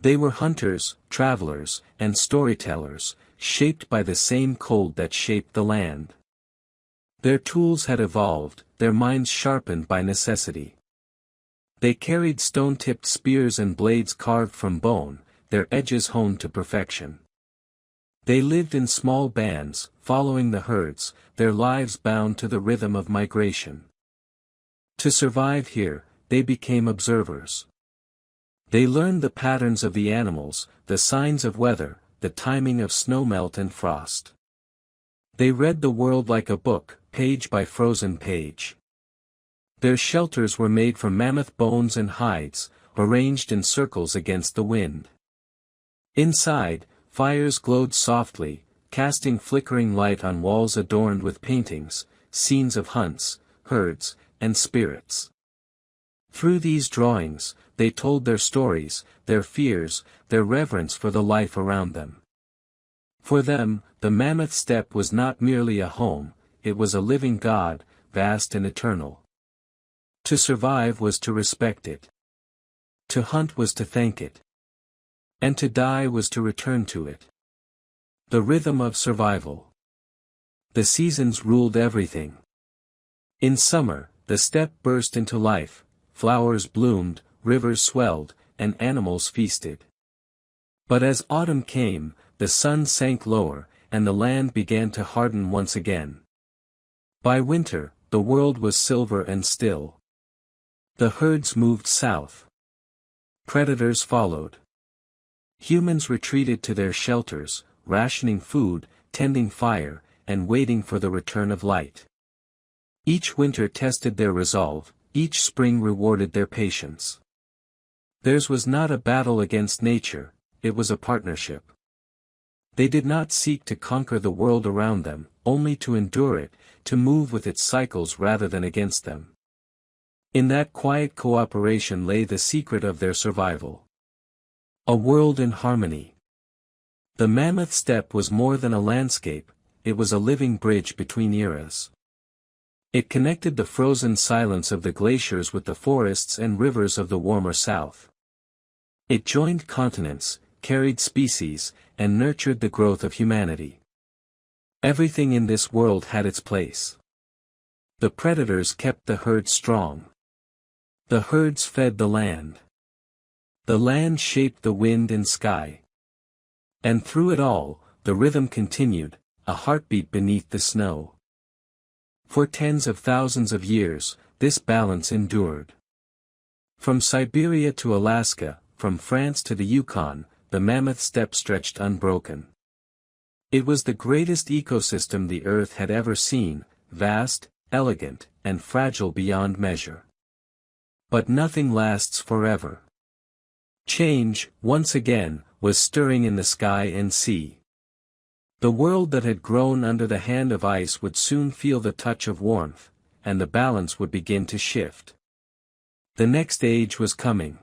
They were hunters, travelers, and storytellers, shaped by the same cold that shaped the land. Their tools had evolved, their minds sharpened by necessity. They carried stone-tipped spears and blades carved from bone, their edges honed to perfection. They lived in small bands, following the herds, their lives bound to the rhythm of migration. To survive here, they became observers. They learned the patterns of the animals, the signs of weather, the timing of snowmelt and frost. They read the world like a book, page by frozen page. Their shelters were made from mammoth bones and hides, arranged in circles against the wind. Inside, fires glowed softly, casting flickering light on walls adorned with paintings, scenes of hunts, herds, and spirits. Through these drawings, they told their stories, their fears, their reverence for the life around them. For them, the mammoth steppe was not merely a home, it was a living god, vast and eternal. To survive was to respect it. To hunt was to thank it. And to die was to return to it. The rhythm of survival. The seasons ruled everything. In summer, the steppe burst into life, flowers bloomed, rivers swelled, and animals feasted. But as autumn came, the sun sank lower, and the land began to harden once again. By winter, the world was silver and still. The herds moved south. Predators followed. Humans retreated to their shelters, rationing food, tending fire, and waiting for the return of light. Each winter tested their resolve, each spring rewarded their patience. Theirs was not a battle against nature, it was a partnership. They did not seek to conquer the world around them, only to endure it, to move with its cycles rather than against them. In that quiet cooperation lay the secret of their survival. A world in harmony. The mammoth steppe was more than a landscape, it was a living bridge between eras. It connected the frozen silence of the glaciers with the forests and rivers of the warmer south. It joined continents, carried species, and nurtured the growth of humanity. Everything in this world had its place. The predators kept the herd strong. The herds fed the land. The land shaped the wind and sky. And through it all, the rhythm continued, a heartbeat beneath the snow. For tens of thousands of years, this balance endured. From Siberia to Alaska, from France to the Yukon, the mammoth steppe stretched unbroken. It was the greatest ecosystem the Earth had ever seen, vast, elegant, and fragile beyond measure. But nothing lasts forever. Change, once again, was stirring in the sky and sea. The world that had grown under the hand of ice would soon feel the touch of warmth, and the balance would begin to shift. The next age was coming.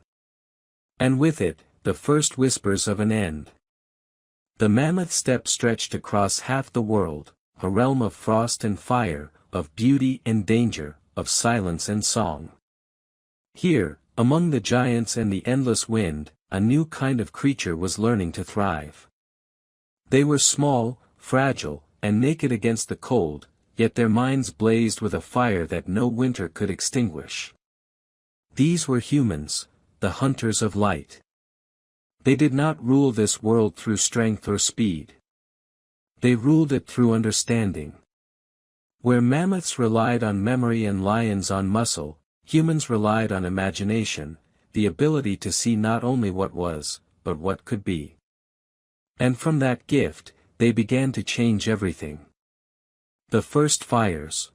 And with it, the first whispers of an end. The mammoth steppe stretched across half the world, a realm of frost and fire, of beauty and danger, of silence and song. Here, among the giants and the endless wind, a new kind of creature was learning to thrive. They were small, fragile, and naked against the cold, yet their minds blazed with a fire that no winter could extinguish. These were humans, the hunters of light. They did not rule this world through strength or speed. They ruled it through understanding. Where mammoths relied on memory and lions on muscle, humans relied on imagination, the ability to see not only what was, but what could be. And from that gift, they began to change everything. The first fires.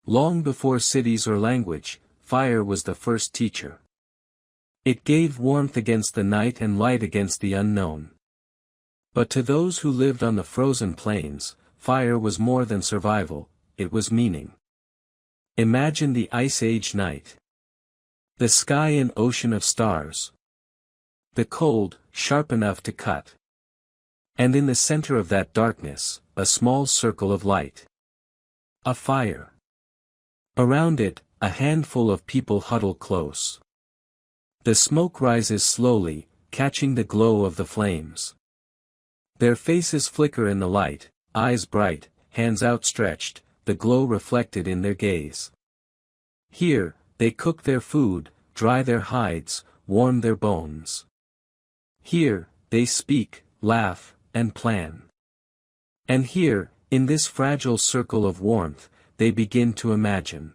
Long before cities or language, fire was the first teacher. It gave warmth against the night and light against the unknown. But to those who lived on the frozen plains, fire was more than survival, it was meaning. Imagine the Ice Age night. The sky an ocean of stars. The cold, sharp enough to cut. And in the center of that darkness, a small circle of light. A fire. Around it, a handful of people huddle close. The smoke rises slowly, catching the glow of the flames. Their faces flicker in the light, eyes bright, hands outstretched, the glow reflected in their gaze. Here, they cook their food, dry their hides, warm their bones. Here, they speak, laugh, and plan. And here, in this fragile circle of warmth, they begin to imagine.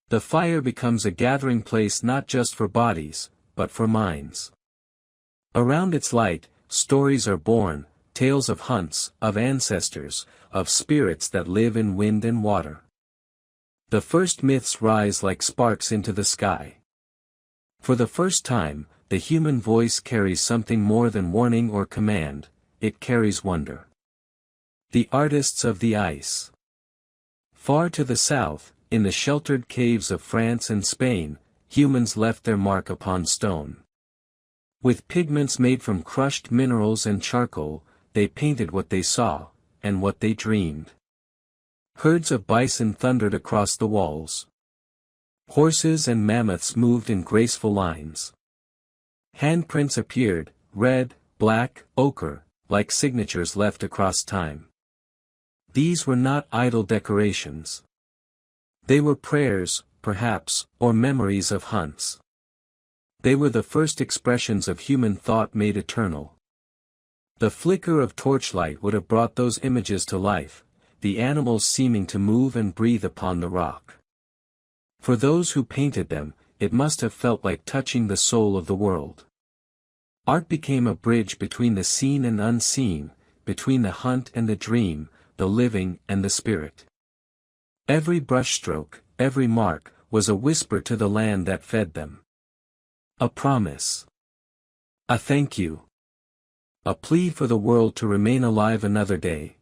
The fire becomes a gathering place not just for bodies, but for minds. Around its light, stories are born, tales of hunts, of ancestors, of spirits that live in wind and water. The first myths rise like sparks into the sky. For the first time, the human voice carries something more than warning or command, it carries wonder. The artists of the ice. Far to the south, in the sheltered caves of France and Spain, humans left their mark upon stone. With pigments made from crushed minerals and charcoal, they painted what they saw, and what they dreamed. Herds of bison thundered across the walls. Horses and mammoths moved in graceful lines. Handprints appeared, red, black, ochre, like signatures left across time. These were not idle decorations. They were prayers, perhaps, or memories of hunts. They were the first expressions of human thought made eternal. The flicker of torchlight would have brought those images to life, the animals seeming to move and breathe upon the rock. For those who painted them, it must have felt like touching the soul of the world. Art became a bridge between the seen and unseen, between the hunt and the dream, the living and the spirit. Every brushstroke, every mark, was a whisper to the land that fed them. A promise. A thank you. A plea for the world to remain alive another day.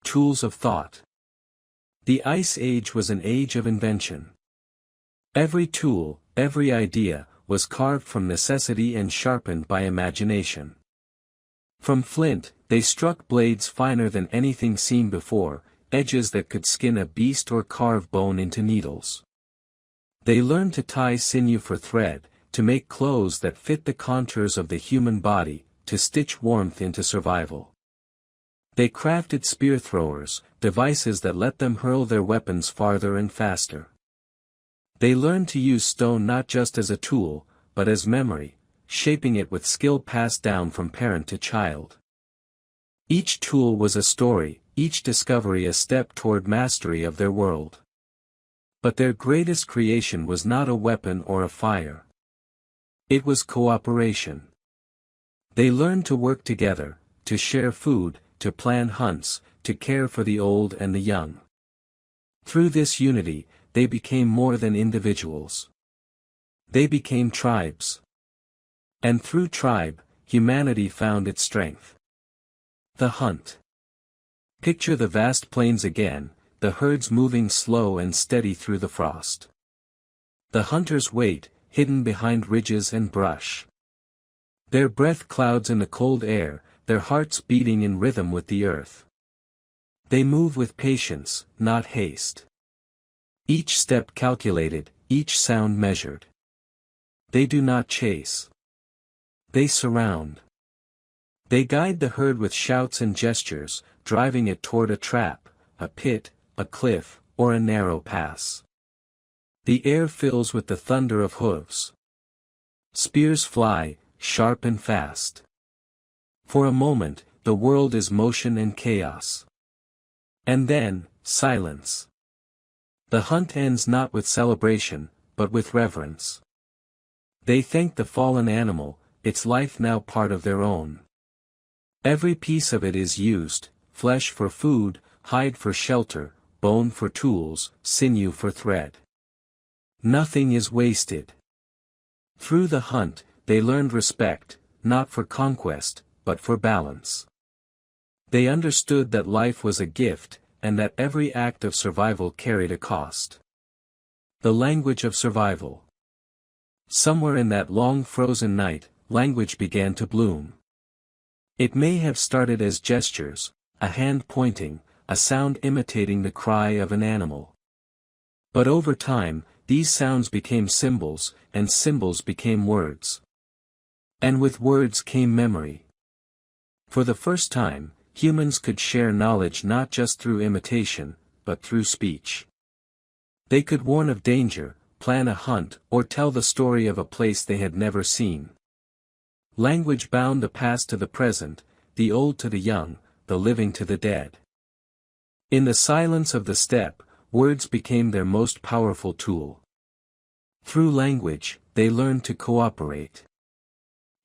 Tools of thought. The Ice Age was an age of invention. Every tool, every idea, was carved from necessity and sharpened by imagination. From flint, they struck blades finer than anything seen before, edges that could skin a beast or carve bone into needles. They learned to tie sinew for thread, to make clothes that fit the contours of the human body, to stitch warmth into survival. They crafted spear throwers, devices that let them hurl their weapons farther and faster. They learned to use stone not just as a tool, but as memory, shaping it with skill passed down from parent to child. Each tool was a story, each discovery a step toward mastery of their world. But their greatest creation was not a weapon or a fire. It was cooperation. They learned to work together, to share food, to plan hunts, to care for the old and the young. Through this unity, they became more than individuals. They became tribes. And through tribe, humanity found its strength. The hunt. Picture the vast plains again, the herds moving slow and steady through the frost. The hunters wait, hidden behind ridges and brush. Their breath clouds in the cold air, their hearts beating in rhythm with the earth. They move with patience, not haste. Each step calculated, each sound measured. They do not chase. They surround. They guide the herd with shouts and gestures, driving it toward a trap, a pit, a cliff, or a narrow pass. The air fills with the thunder of hooves. Spears fly, sharp and fast. For a moment, the world is motion and chaos. And then, silence. The hunt ends not with celebration, but with reverence. They thank the fallen animal, its life now part of their own. Every piece of it is used, flesh for food, hide for shelter, bone for tools, sinew for thread. Nothing is wasted. Through the hunt, they learned respect, not for conquest, but for balance. They understood that life was a gift, and that every act of survival carried a cost. The language of survival. Somewhere in that long frozen night, language began to bloom. It may have started as gestures, a hand pointing, a sound imitating the cry of an animal. But over time, these sounds became symbols, and symbols became words. And with words came memory. For the first time, humans could share knowledge not just through imitation, but through speech. They could warn of danger, plan a hunt, or tell the story of a place they had never seen. Language bound the past to the present, the old to the young, the living to the dead. In the silence of the steppe, words became their most powerful tool. Through language, they learned to cooperate.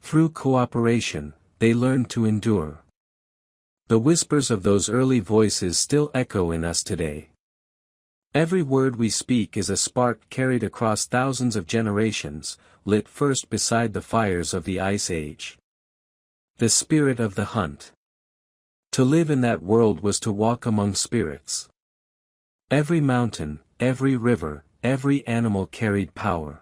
Through cooperation, they learned to endure. The whispers of those early voices still echo in us today. Every word we speak is a spark carried across thousands of generations, lit first beside the fires of the Ice Age. The spirit of the hunt. To live in that world was to walk among spirits. Every mountain, every river, every animal carried power.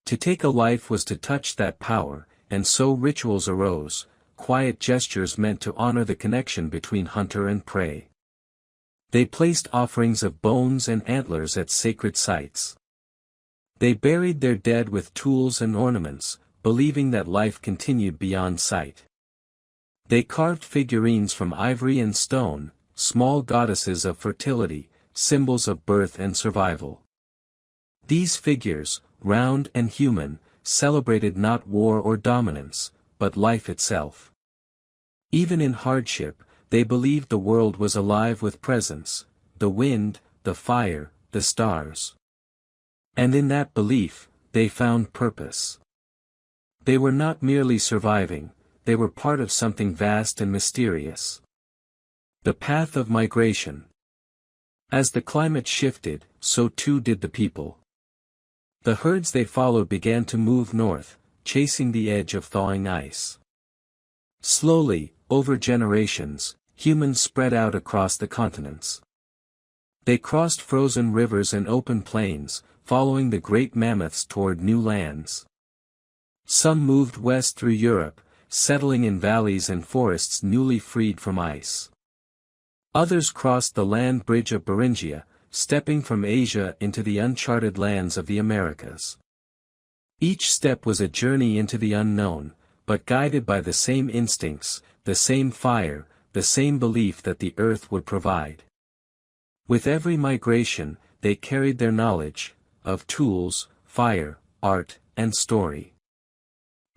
To take a life was to touch that power, and so rituals arose, quiet gestures meant to honor the connection between hunter and prey. They placed offerings of bones and antlers at sacred sites. They buried their dead with tools and ornaments, believing that life continued beyond sight. They carved figurines from ivory and stone, small goddesses of fertility, symbols of birth and survival. These figures, round and human, celebrated not war or dominance, but life itself. Even in hardship, they believed the world was alive with presence, the wind, the fire, the stars. And in that belief, they found purpose. They were not merely surviving, they were part of something vast and mysterious. The path of migration. As the climate shifted, so too did the people. The herds they followed began to move north, chasing the edge of thawing ice. Slowly, over generations, humans spread out across the continents. They crossed frozen rivers and open plains, following the great mammoths toward new lands. Some moved west through Europe, settling in valleys and forests newly freed from ice. Others crossed the land bridge of Beringia, stepping from Asia into the uncharted lands of the Americas. Each step was a journey into the unknown, but guided by the same instincts, the same fire, the same belief that the earth would provide. With every migration, they carried their knowledge, of tools, fire, art, and story.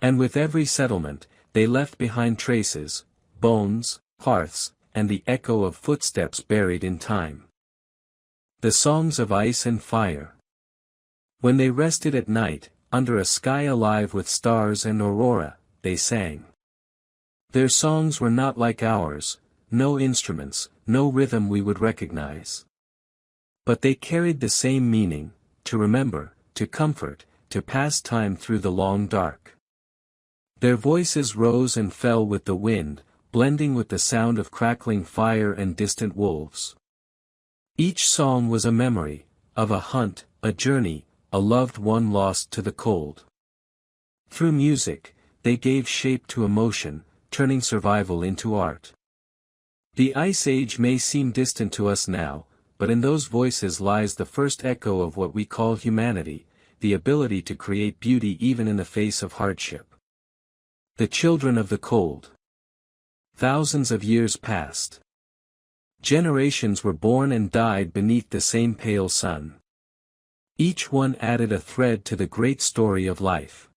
And with every settlement, they left behind traces, bones, hearths, and the echo of footsteps buried in time. The songs of ice and fire. When they rested at night, under a sky alive with stars and aurora, they sang. Their songs were not like ours, no instruments, no rhythm we would recognize. But they carried the same meaning, to remember, to comfort, to pass time through the long dark. Their voices rose and fell with the wind, blending with the sound of crackling fire and distant wolves. Each song was a memory, of a hunt, a journey, a loved one lost to the cold. Through music, they gave shape to emotion, turning survival into art. The Ice Age may seem distant to us now, but in those voices lies the first echo of what we call humanity, the ability to create beauty even in the face of hardship. The children of the cold. Thousands of years passed. Generations were born and died beneath the same pale sun. Each one added a thread to the great story of life.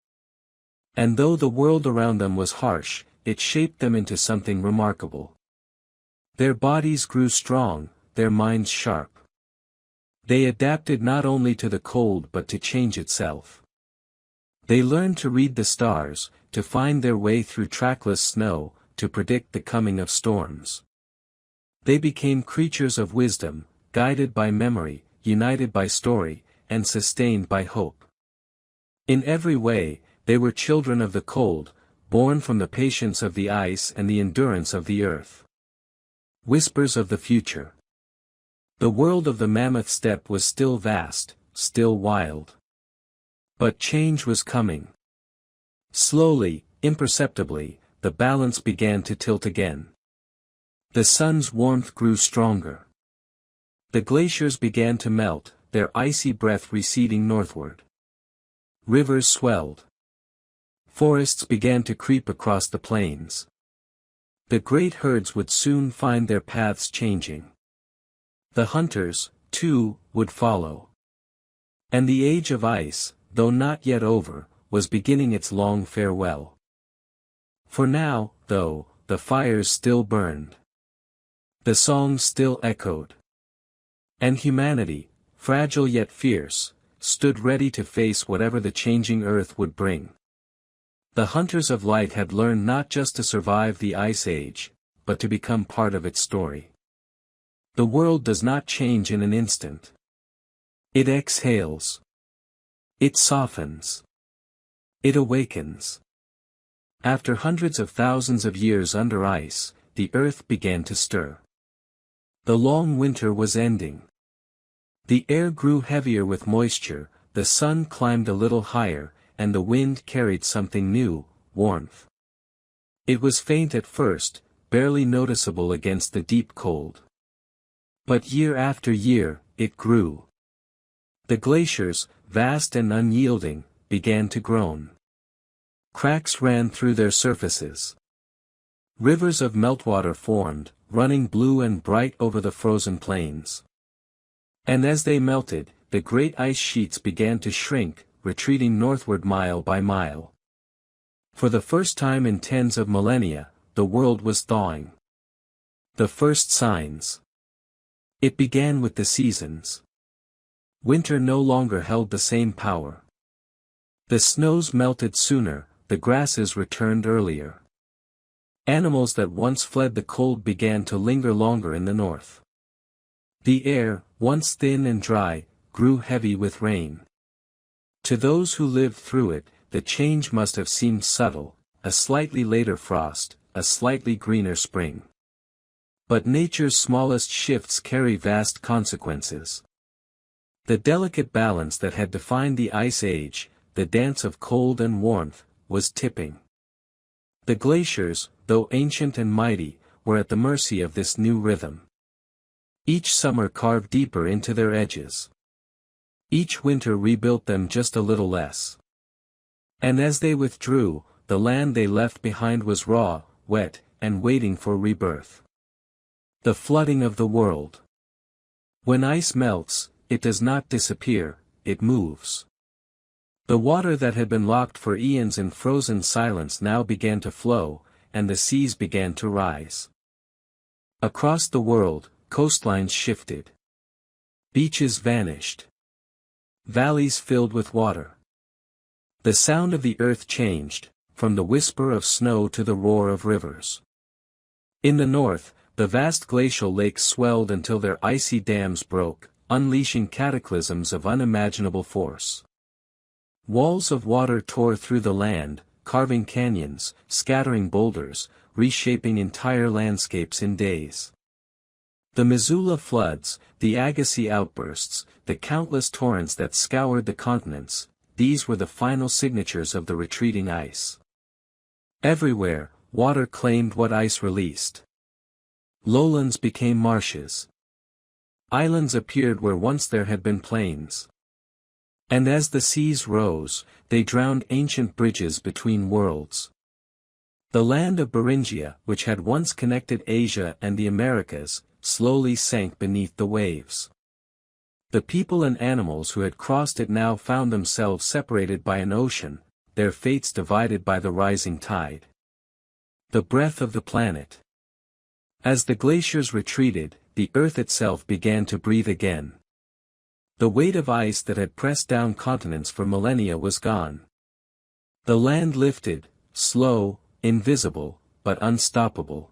And though the world around them was harsh, it shaped them into something remarkable. Their bodies grew strong, their minds sharp. They adapted not only to the cold but to change itself. They learned to read the stars, to find their way through trackless snow, to predict the coming of storms. They became creatures of wisdom, guided by memory, united by story, and sustained by hope. In every way, they were children of the cold, born from the patience of the ice and the endurance of the earth. Whispers of the future. The world of the mammoth steppe was still vast, still wild. But change was coming. Slowly, imperceptibly, the balance began to tilt again. The sun's warmth grew stronger. The glaciers began to melt, their icy breath receding northward. Rivers swelled. Forests began to creep across the plains. The great herds would soon find their paths changing. The hunters, too, would follow. And the age of ice, though not yet over, was beginning its long farewell. For now, though, the fires still burned. The songs still echoed. And humanity, fragile yet fierce, stood ready to face whatever the changing earth would bring. The hunters of light had learned not just to survive the Ice Age, but to become part of its story. The world does not change in an instant. It exhales. It softens. It awakens. After hundreds of thousands of years under ice, the earth began to stir. The long winter was ending. The air grew heavier with moisture, the sun climbed a little higher, and the wind carried something new, warmth. It was faint at first, barely noticeable against the deep cold. But year after year, it grew. The glaciers, vast and unyielding, began to groan. Cracks ran through their surfaces. Rivers of meltwater formed, running blue and bright over the frozen plains. And as they melted, the great ice sheets began to shrink, retreating northward mile by mile. For the first time in tens of millennia, the world was thawing. The first signs. It began with the seasons. Winter no longer held the same power. The snows melted sooner, the grasses returned earlier. Animals that once fled the cold began to linger longer in the north. The air, once thin and dry, grew heavy with rain. To those who lived through it, the change must have seemed subtle, a slightly later frost, a slightly greener spring. But nature's smallest shifts carry vast consequences. The delicate balance that had defined the Ice Age, the dance of cold and warmth, was tipping. The glaciers, though ancient and mighty, were at the mercy of this new rhythm. Each summer carved deeper into their edges. Each winter rebuilt them just a little less. And as they withdrew, the land they left behind was raw, wet, and waiting for rebirth. The flooding of the world. When ice melts, it does not disappear, it moves. The water that had been locked for eons in frozen silence now began to flow, and the seas began to rise. Across the world, coastlines shifted. Beaches vanished. Valleys filled with water. The sound of the earth changed, from the whisper of snow to the roar of rivers. In the north, the vast glacial lakes swelled until their icy dams broke, unleashing cataclysms of unimaginable force. Walls of water tore through the land, carving canyons, scattering boulders, reshaping entire landscapes in days. The Missoula floods, the Agassiz outbursts, the countless torrents that scoured the continents, these were the final signatures of the retreating ice. Everywhere, water claimed what ice released. Lowlands became marshes. Islands appeared where once there had been plains. And as the seas rose, they drowned ancient bridges between worlds. The land of Beringia, which had once connected Asia and the Americas, slowly sank beneath the waves. The people and animals who had crossed it now found themselves separated by an ocean, their fates divided by the rising tide. The breath of the planet. As the glaciers retreated, the earth itself began to breathe again. The weight of ice that had pressed down continents for millennia was gone. The land lifted, slow, invisible, but unstoppable.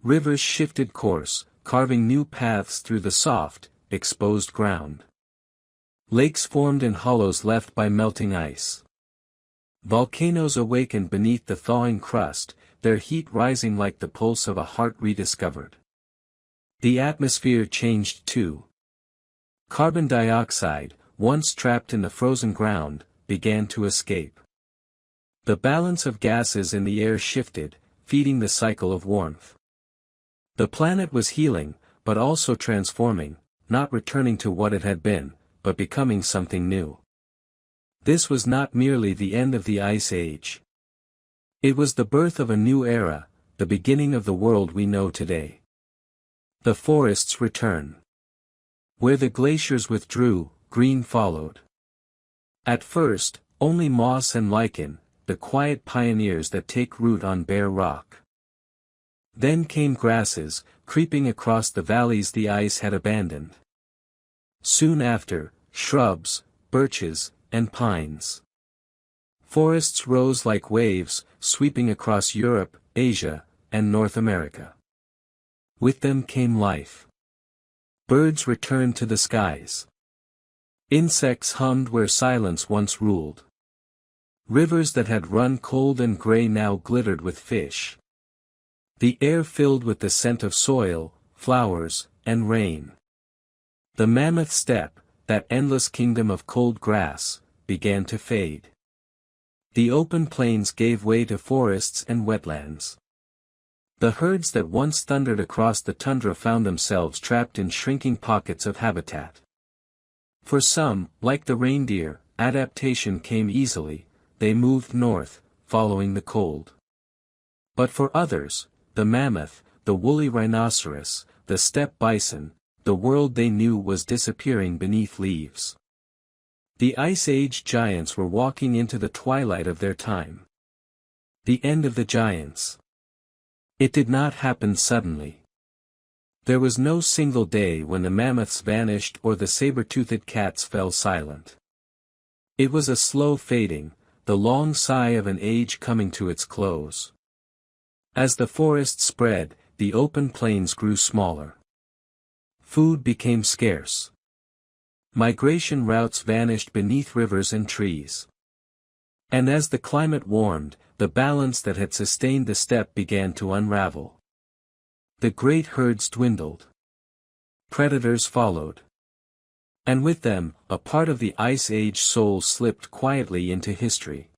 Rivers shifted course, carving new paths through the soft, exposed ground. Lakes formed in hollows left by melting ice. Volcanoes awakened beneath the thawing crust, their heat rising like the pulse of a heart rediscovered. The atmosphere changed too. Carbon dioxide, once trapped in the frozen ground, began to escape. The balance of gases in the air shifted, feeding the cycle of warmth. The planet was healing, but also transforming, not returning to what it had been, but becoming something new. This was not merely the end of the Ice Age. It was the birth of a new era, the beginning of the world we know today. The forests return. Where the glaciers withdrew, green followed. At first, only moss and lichen, the quiet pioneers that take root on bare rock. Then came grasses, creeping across the valleys the ice had abandoned. Soon after, shrubs, birches, and pines. Forests rose like waves, sweeping across Europe, Asia, and North America. With them came life. Birds returned to the skies. Insects hummed where silence once ruled. Rivers that had run cold and gray now glittered with fish. The air filled with the scent of soil, flowers, and rain. The mammoth steppe, that endless kingdom of cold grass, began to fade. The open plains gave way to forests and wetlands. The herds that once thundered across the tundra found themselves trapped in shrinking pockets of habitat. For some, like the reindeer, adaptation came easily, they moved north, following the cold. But for others, the mammoth, the woolly rhinoceros, the steppe bison, the world they knew was disappearing beneath leaves. The Ice Age giants were walking into the twilight of their time. The end of the giants. It did not happen suddenly. There was no single day when the mammoths vanished or the saber-toothed cats fell silent. It was a slow fading, the long sigh of an age coming to its close. As the forest spread, the open plains grew smaller. Food became scarce. Migration routes vanished beneath rivers and trees. And as the climate warmed, the balance that had sustained the steppe began to unravel. The great herds dwindled. Predators followed. And with them, a part of the Ice Age soul slipped quietly into history.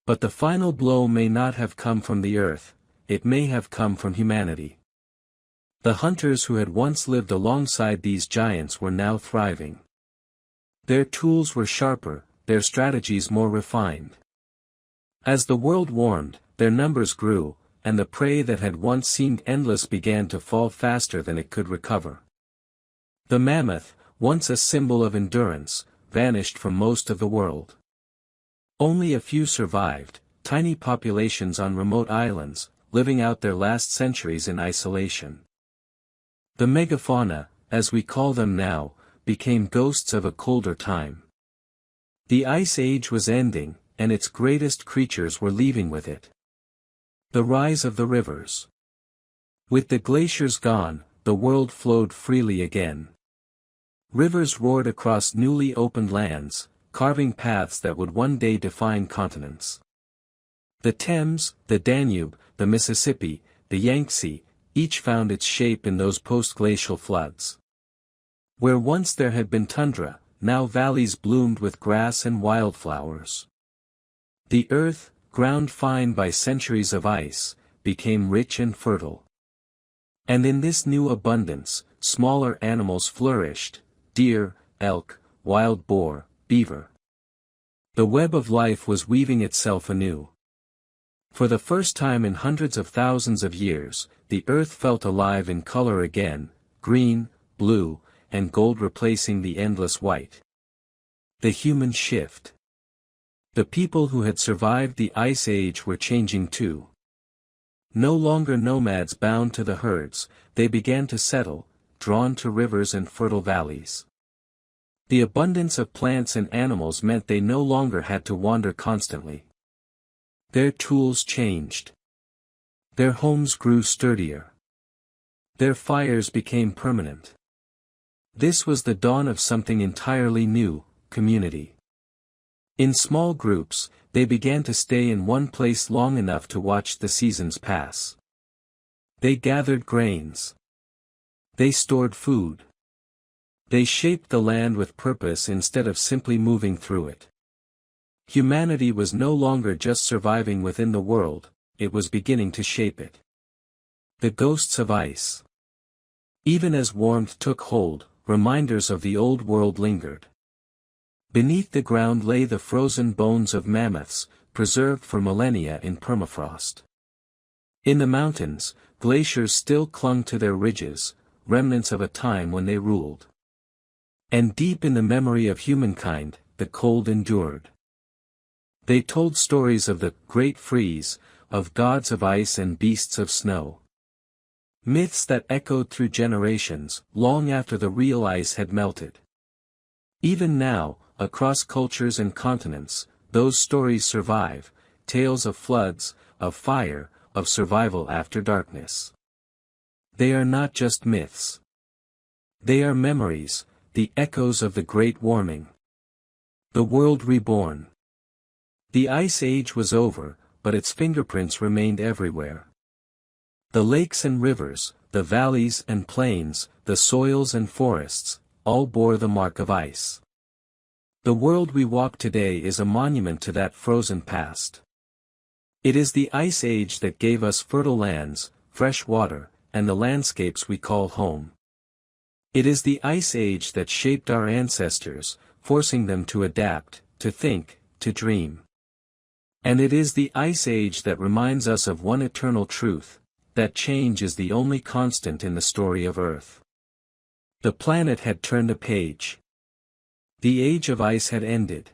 But the final blow may not have come from the earth, it may have come from humanity. The hunters who had once lived alongside these giants were now thriving. Their tools were sharper, their strategies more refined. As the world warmed, their numbers grew, and the prey that had once seemed endless began to fall faster than it could recover. The mammoth, once a symbol of endurance, vanished from most of the world. Only a few survived, tiny populations on remote islands, living out their last centuries in isolation. The megafauna, as we call them now, became ghosts of a colder time. The Ice Age was ending, and its greatest creatures were leaving with it. The rise of the rivers. With the glaciers gone, the world flowed freely again. Rivers roared across newly opened lands, carving paths that would one day define continents. The Thames, the Danube, the Mississippi, the Yangtze, each found its shape in those post-glacial floods. Where once there had been tundra, now valleys bloomed with grass and wildflowers. The earth, ground fine by centuries of ice, became rich and fertile. And in this new abundance, smaller animals flourished: deer, elk, wild boar, beaver. The web of life was weaving itself anew. For the first time in hundreds of thousands of years, the earth felt alive in color again, green, blue, and gold replacing the endless white. The human shift. The people who had survived the Ice Age were changing too. No longer nomads bound to the herds, they began to settle, drawn to rivers and fertile valleys. The abundance of plants and animals meant they no longer had to wander constantly. Their tools changed. Their homes grew sturdier. Their fires became permanent. This was the dawn of something entirely new: community. In small groups, they began to stay in one place long enough to watch the seasons pass. They gathered grains. They stored food. They shaped the land with purpose instead of simply moving through it. Humanity was no longer just surviving within the world, it was beginning to shape it. The ghosts of ice. Even as warmth took hold, reminders of the old world lingered. Beneath the ground lay the frozen bones of mammoths, preserved for millennia in permafrost. In the mountains, glaciers still clung to their ridges, remnants of a time when they ruled. And deep in the memory of humankind, the cold endured. They told stories of the Great Freeze, of gods of ice and beasts of snow. Myths that echoed through generations, long after the real ice had melted. Even now, across cultures and continents, those stories survive, tales of floods, of fire, of survival after darkness. They are not just myths. They are memories, the echoes of the Great Warming. The world reborn. The Ice Age was over, but its fingerprints remained everywhere. The lakes and rivers, the valleys and plains, the soils and forests, all bore the mark of ice. The world we walk today is a monument to that frozen past. It is the Ice Age that gave us fertile lands, fresh water, and the landscapes we call home. It is the Ice Age that shaped our ancestors, forcing them to adapt, to think, to dream. And it is the Ice Age that reminds us of one eternal truth, that change is the only constant in the story of Earth. The planet had turned a page. The age of ice had ended.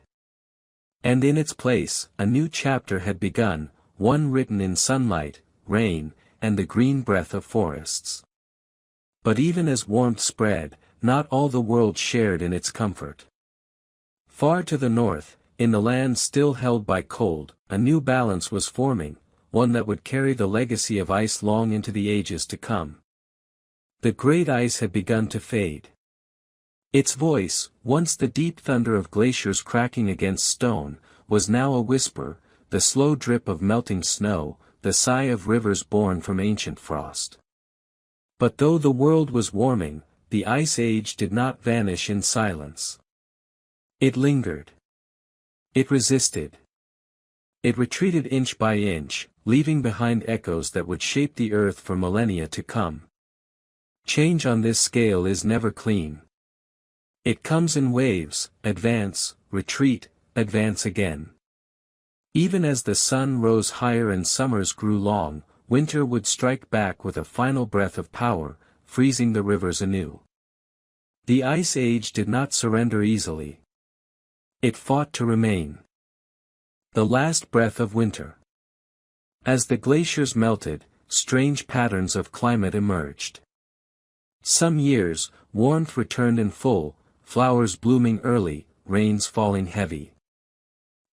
And in its place, a new chapter had begun, one written in sunlight, rain, and the green breath of forests. But even as warmth spread, not all the world shared in its comfort. Far to the north, in the land still held by cold, a new balance was forming, one that would carry the legacy of ice long into the ages to come. The great ice had begun to fade. Its voice, once the deep thunder of glaciers cracking against stone, was now a whisper, the slow drip of melting snow, the sigh of rivers born from ancient frost. But though the world was warming, the Ice Age did not vanish in silence. It lingered. It resisted. It retreated inch by inch, leaving behind echoes that would shape the earth for millennia to come. Change on this scale is never clean. It comes in waves: advance, retreat, advance again. Even as the sun rose higher and summers grew long, winter would strike back with a final breath of power, freezing the rivers anew. The Ice Age did not surrender easily. It fought to remain. The last breath of winter. As the glaciers melted, strange patterns of climate emerged. Some years, warmth returned in full, flowers blooming early, rains falling heavy.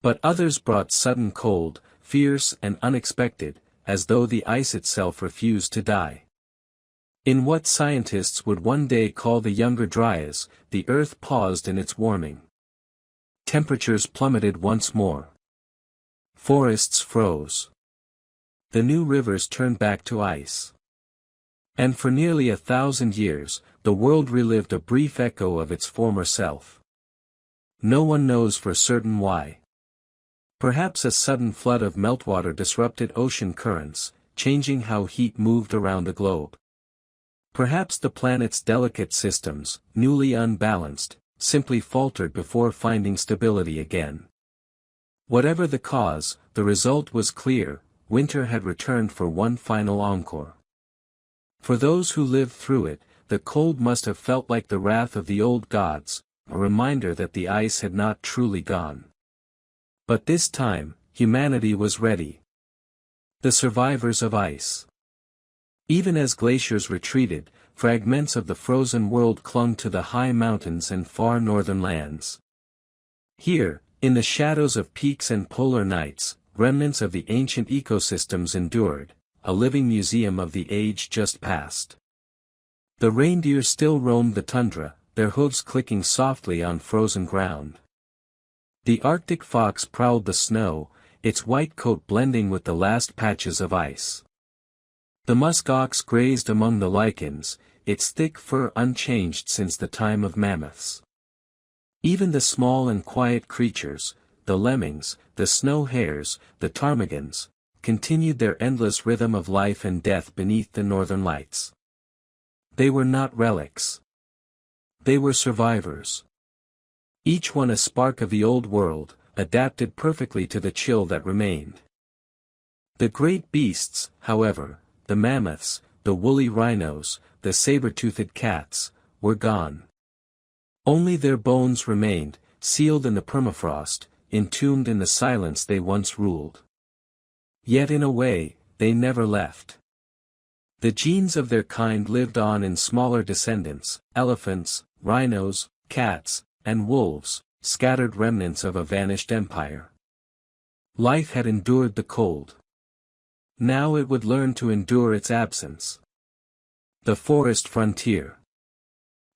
But others brought sudden cold, fierce and unexpected, as though the ice itself refused to die. In what scientists would one day call the Younger Dryas, the earth paused in its warming. Temperatures plummeted once more. Forests froze. The new rivers turned back to ice. And for nearly 1,000 years, the world relived a brief echo of its former self. No one knows for certain why. Perhaps a sudden flood of meltwater disrupted ocean currents, changing how heat moved around the globe. Perhaps the planet's delicate systems, newly unbalanced, simply faltered before finding stability again. Whatever the cause, the result was clear: winter had returned for one final encore. For those who lived through it, the cold must have felt like the wrath of the old gods, a reminder that the ice had not truly gone. But this time, humanity was ready. The survivors of ice. Even as glaciers retreated, fragments of the frozen world clung to the high mountains and far northern lands. Here, in the shadows of peaks and polar nights, remnants of the ancient ecosystems endured, a living museum of the age just past. The reindeer still roamed the tundra, their hooves clicking softly on frozen ground. The Arctic fox prowled the snow, its white coat blending with the last patches of ice. The musk ox grazed among the lichens, its thick fur unchanged since the time of mammoths. Even the small and quiet creatures, the lemmings, the snow hares, the ptarmigans, continued their endless rhythm of life and death beneath the northern lights. They were not relics. They were survivors. Each one a spark of the old world, adapted perfectly to the chill that remained. The great beasts, however, the mammoths, the woolly rhinos, the saber-toothed cats, were gone. Only their bones remained, sealed in the permafrost, entombed in the silence they once ruled. Yet in a way, they never left. The genes of their kind lived on in smaller descendants, elephants, rhinos, cats, and wolves, scattered remnants of a vanished empire. Life had endured the cold. Now it would learn to endure its absence. The forest frontier.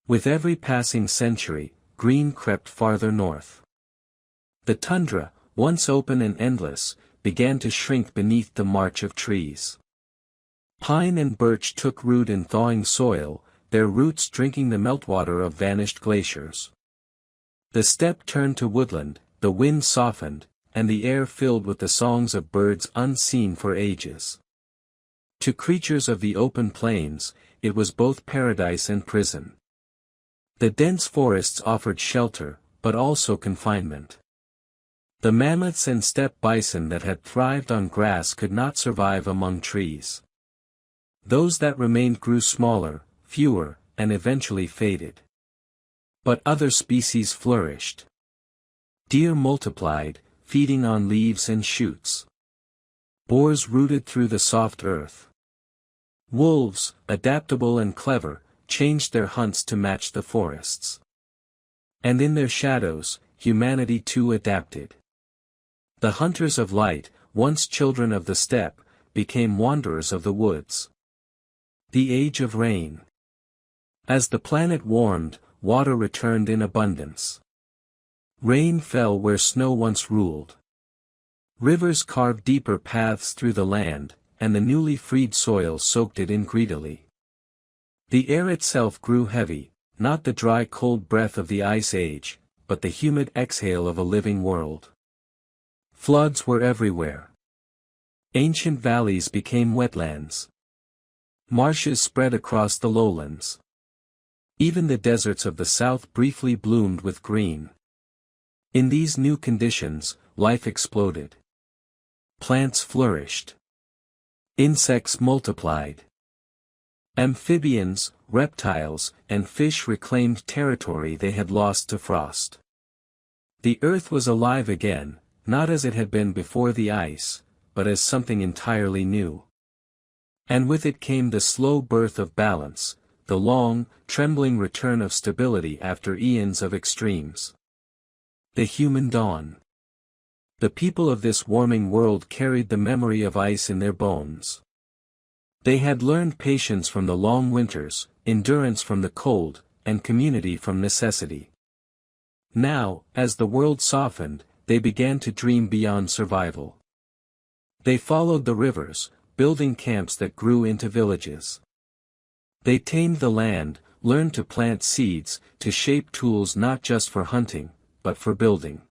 With every passing century, green crept farther north. The tundra, once open and endless, began to shrink beneath the march of trees. Pine and birch took root in thawing soil, their roots drinking the meltwater of vanished glaciers. The steppe turned to woodland, the wind softened, and the air filled with the songs of birds unseen for ages. To creatures of the open plains, it was both paradise and prison. The dense forests offered shelter, but also confinement. The mammoths and steppe bison that had thrived on grass could not survive among trees. Those that remained grew smaller, fewer, and eventually faded. But other species flourished. Deer multiplied, feeding on leaves and shoots. Boars rooted through the soft earth. Wolves, adaptable and clever, changed their hunts to match the forests. And in their shadows, humanity too adapted. The hunters of light, once children of the steppe, became wanderers of the woods. The age of rain. As the planet warmed, water returned in abundance. Rain fell where snow once ruled. Rivers carved deeper paths through the land, and the newly freed soil soaked it in greedily. The air itself grew heavy, not the dry cold breath of the ice age, but the humid exhale of a living world. Floods were everywhere. Ancient valleys became wetlands. Marshes spread across the lowlands. Even the deserts of the south briefly bloomed with green. In these new conditions, life exploded. Plants flourished. Insects multiplied. Amphibians, reptiles, and fish reclaimed territory they had lost to frost. The earth was alive again, not as it had been before the ice, but as something entirely new. And with it came the slow birth of balance, the long, trembling return of stability after eons of extremes. The human dawn. The people of this warming world carried the memory of ice in their bones. They had learned patience from the long winters, endurance from the cold, and community from necessity. Now, as the world softened, they began to dream beyond survival. They followed the rivers, building camps that grew into villages. They tamed the land, learned to plant seeds, to shape tools not just for hunting, but for building.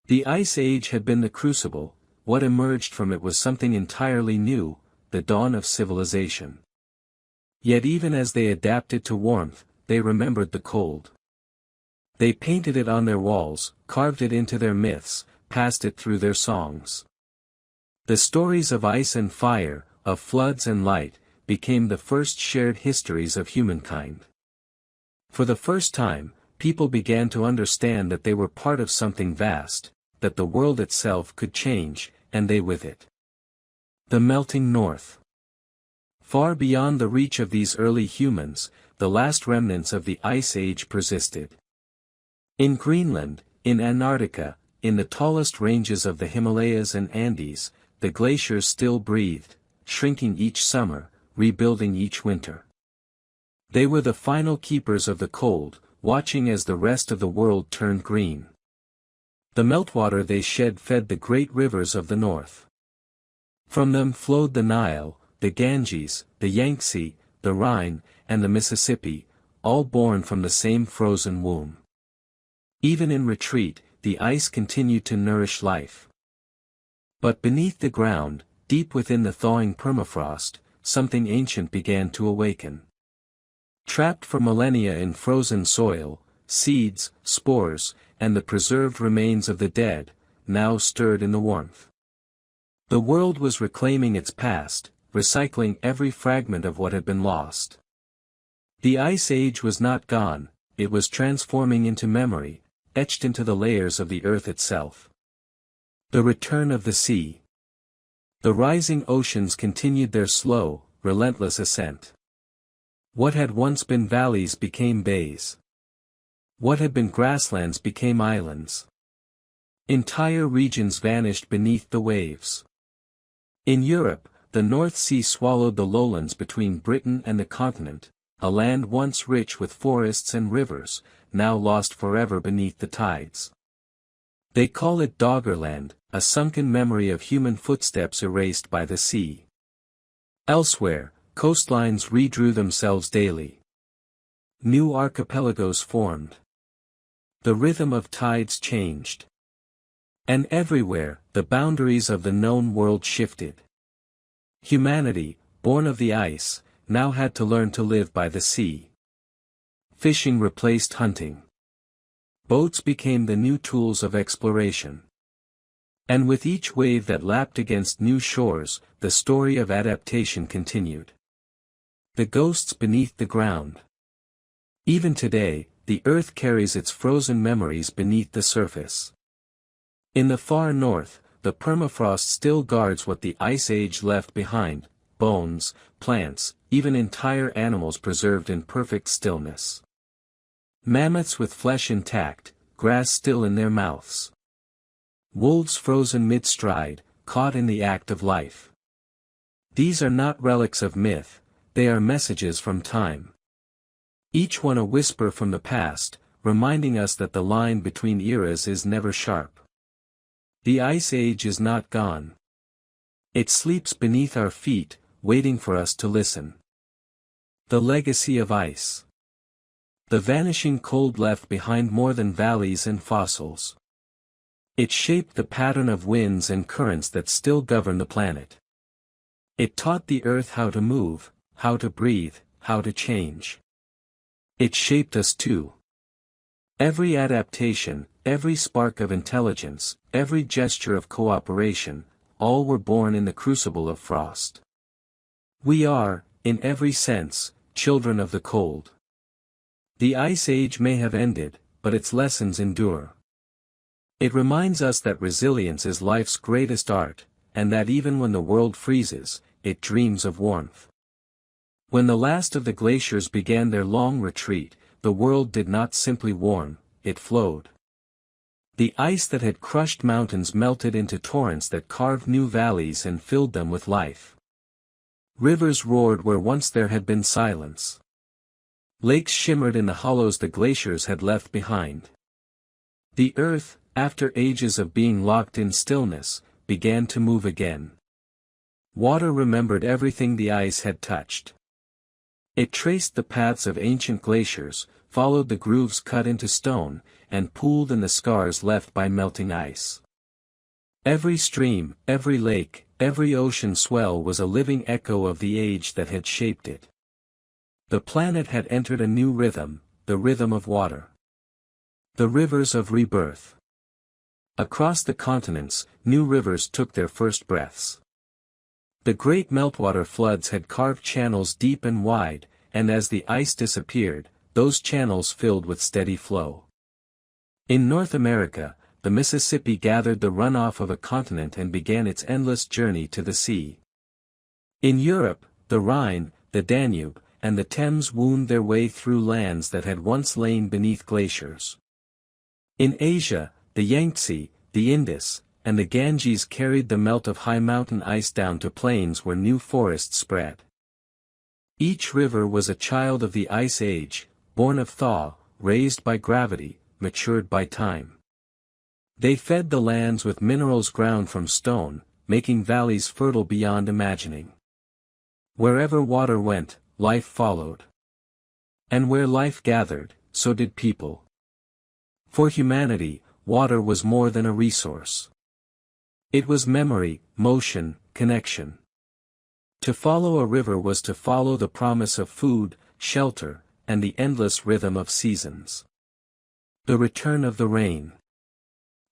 The Ice Age had been the crucible. What emerged from it was something entirely new, the dawn of civilization. Yet even as they adapted to warmth, they remembered the cold. They painted it on their walls, carved it into their myths, passed it through their songs. The stories of ice and fire, of floods and light, became the first shared histories of humankind. For the first time, people began to understand that they were part of something vast, that the world itself could change, and they with it. The melting north. Far beyond the reach of these early humans, the last remnants of the Ice Age persisted. In Greenland, in Antarctica, in the tallest ranges of the Himalayas and Andes, the glaciers still breathed, shrinking each summer, rebuilding each winter. They were the final keepers of the cold, watching as the rest of the world turned green. The meltwater they shed fed the great rivers of the north. From them flowed the Nile, the Ganges, the Yangtze, the Rhine, and the Mississippi, all born from the same frozen womb. Even in retreat, the ice continued to nourish life. But beneath the ground, deep within the thawing permafrost, something ancient began to awaken. Trapped for millennia in frozen soil, seeds, spores, and the preserved remains of the dead, now stirred in the warmth. The world was reclaiming its past, recycling every fragment of what had been lost. The Ice Age was not gone, it was transforming into memory, etched into the layers of the earth itself. The return of the sea. The rising oceans continued their slow, relentless ascent. What had once been valleys became bays. What had been grasslands became islands. Entire regions vanished beneath the waves. In Europe, the North Sea swallowed the lowlands between Britain and the continent, a land once rich with forests and rivers, now lost forever beneath the tides. They call it Doggerland, a sunken memory of human footsteps erased by the sea. Elsewhere, coastlines redrew themselves daily. New archipelagos formed. The rhythm of tides changed. And everywhere, the boundaries of the known world shifted. Humanity, born of the ice, now had to learn to live by the sea. Fishing replaced hunting. Boats became the new tools of exploration. And with each wave that lapped against new shores, the story of adaptation continued. The ghosts beneath the ground. Even today, the earth carries its frozen memories beneath the surface. In the far north, the permafrost still guards what the Ice Age left behind, bones, plants, even entire animals preserved in perfect stillness. Mammoths with flesh intact, grass still in their mouths. Wolves frozen mid-stride, caught in the act of life. These are not relics of myth, they are messages from time. Each one a whisper from the past, reminding us that the line between eras is never sharp. The Ice Age is not gone. It sleeps beneath our feet, waiting for us to listen. The legacy of ice. The vanishing cold left behind more than valleys and fossils. It shaped the pattern of winds and currents that still govern the planet. It taught the earth how to move, how to breathe, how to change. It shaped us too. Every adaptation, every spark of intelligence, every gesture of cooperation, all were born in the crucible of frost. We are, in every sense, children of the cold. The Ice Age may have ended, but its lessons endure. It reminds us that resilience is life's greatest art, and that even when the world freezes, it dreams of warmth. When the last of the glaciers began their long retreat, the world did not simply warm, it flowed. The ice that had crushed mountains melted into torrents that carved new valleys and filled them with life. Rivers roared where once there had been silence. Lakes shimmered in the hollows the glaciers had left behind. The earth, after ages of being locked in stillness, began to move again. Water remembered everything the ice had touched. It traced the paths of ancient glaciers, followed the grooves cut into stone, and pooled in the scars left by melting ice. Every stream, every lake, every ocean swell was a living echo of the age that had shaped it. The planet had entered a new rhythm, the rhythm of water. The rivers of rebirth. Across the continents, new rivers took their first breaths. The great meltwater floods had carved channels deep and wide, and as the ice disappeared, those channels filled with steady flow. In North America, the Mississippi gathered the runoff of a continent and began its endless journey to the sea. In Europe, the Rhine, the Danube, and the Thames wound their way through lands that had once lain beneath glaciers. In Asia, the Yangtze, the Indus, and the Ganges carried the melt of high mountain ice down to plains where new forests spread. Each river was a child of the Ice Age, born of thaw, raised by gravity, matured by time. They fed the lands with minerals ground from stone, making valleys fertile beyond imagining. Wherever water went, life followed. And where life gathered, so did people. For humanity, water was more than a resource. It was memory, motion, connection. To follow a river was to follow the promise of food, shelter, and the endless rhythm of seasons. The return of the rain.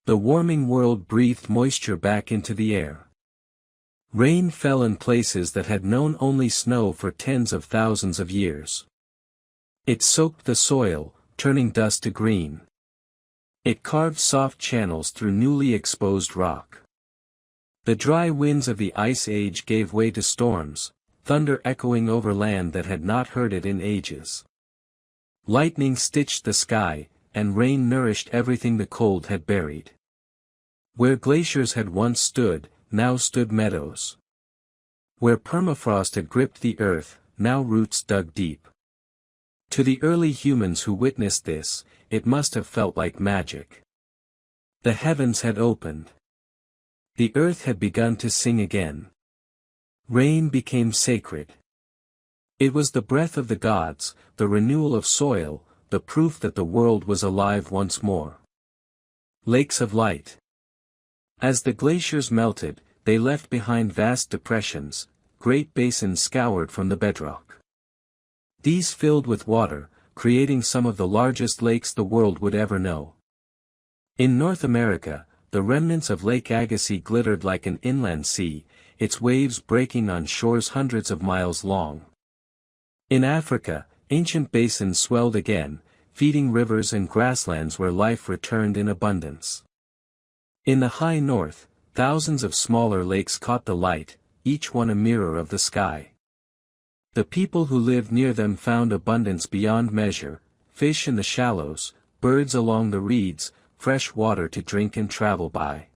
The warming world breathed moisture back into the air. Rain fell in places that had known only snow for tens of thousands of years. It soaked the soil, turning dust to green. It carved soft channels through newly exposed rock. The dry winds of the Ice Age gave way to storms, thunder echoing over land that had not heard it in ages. Lightning stitched the sky, and rain nourished everything the cold had buried. Where glaciers had once stood, now stood meadows. Where permafrost had gripped the earth, now roots dug deep. To the early humans who witnessed this, it must have felt like magic. The heavens had opened. The earth had begun to sing again. Rain became sacred. It was the breath of the gods, the renewal of soil, the proof that the world was alive once more. Lakes of light. As the glaciers melted, they left behind vast depressions, great basins scoured from the bedrock. These filled with water, creating some of the largest lakes the world would ever know. In North America, the remnants of Lake Agassiz glittered like an inland sea, its waves breaking on shores hundreds of miles long. In Africa, ancient basins swelled again, feeding rivers and grasslands where life returned in abundance. In the high north, thousands of smaller lakes caught the light, each one a mirror of the sky. The people who lived near them found abundance beyond measure, fish in the shallows, birds along the reeds, fresh water to drink and travel by.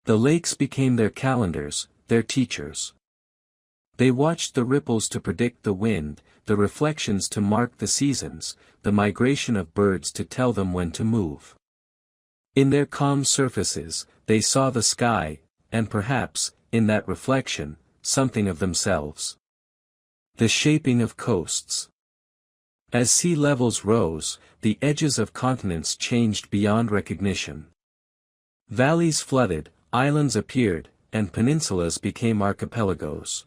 The lakes became their calendars, their teachers. They watched the ripples to predict the wind, the reflections to mark the seasons, the migration of birds to tell them when to move. In their calm surfaces, they saw the sky, and perhaps, in that reflection, something of themselves. The shaping of coasts. As sea levels rose, the edges of continents changed beyond recognition. Valleys flooded, islands appeared, and peninsulas became archipelagos.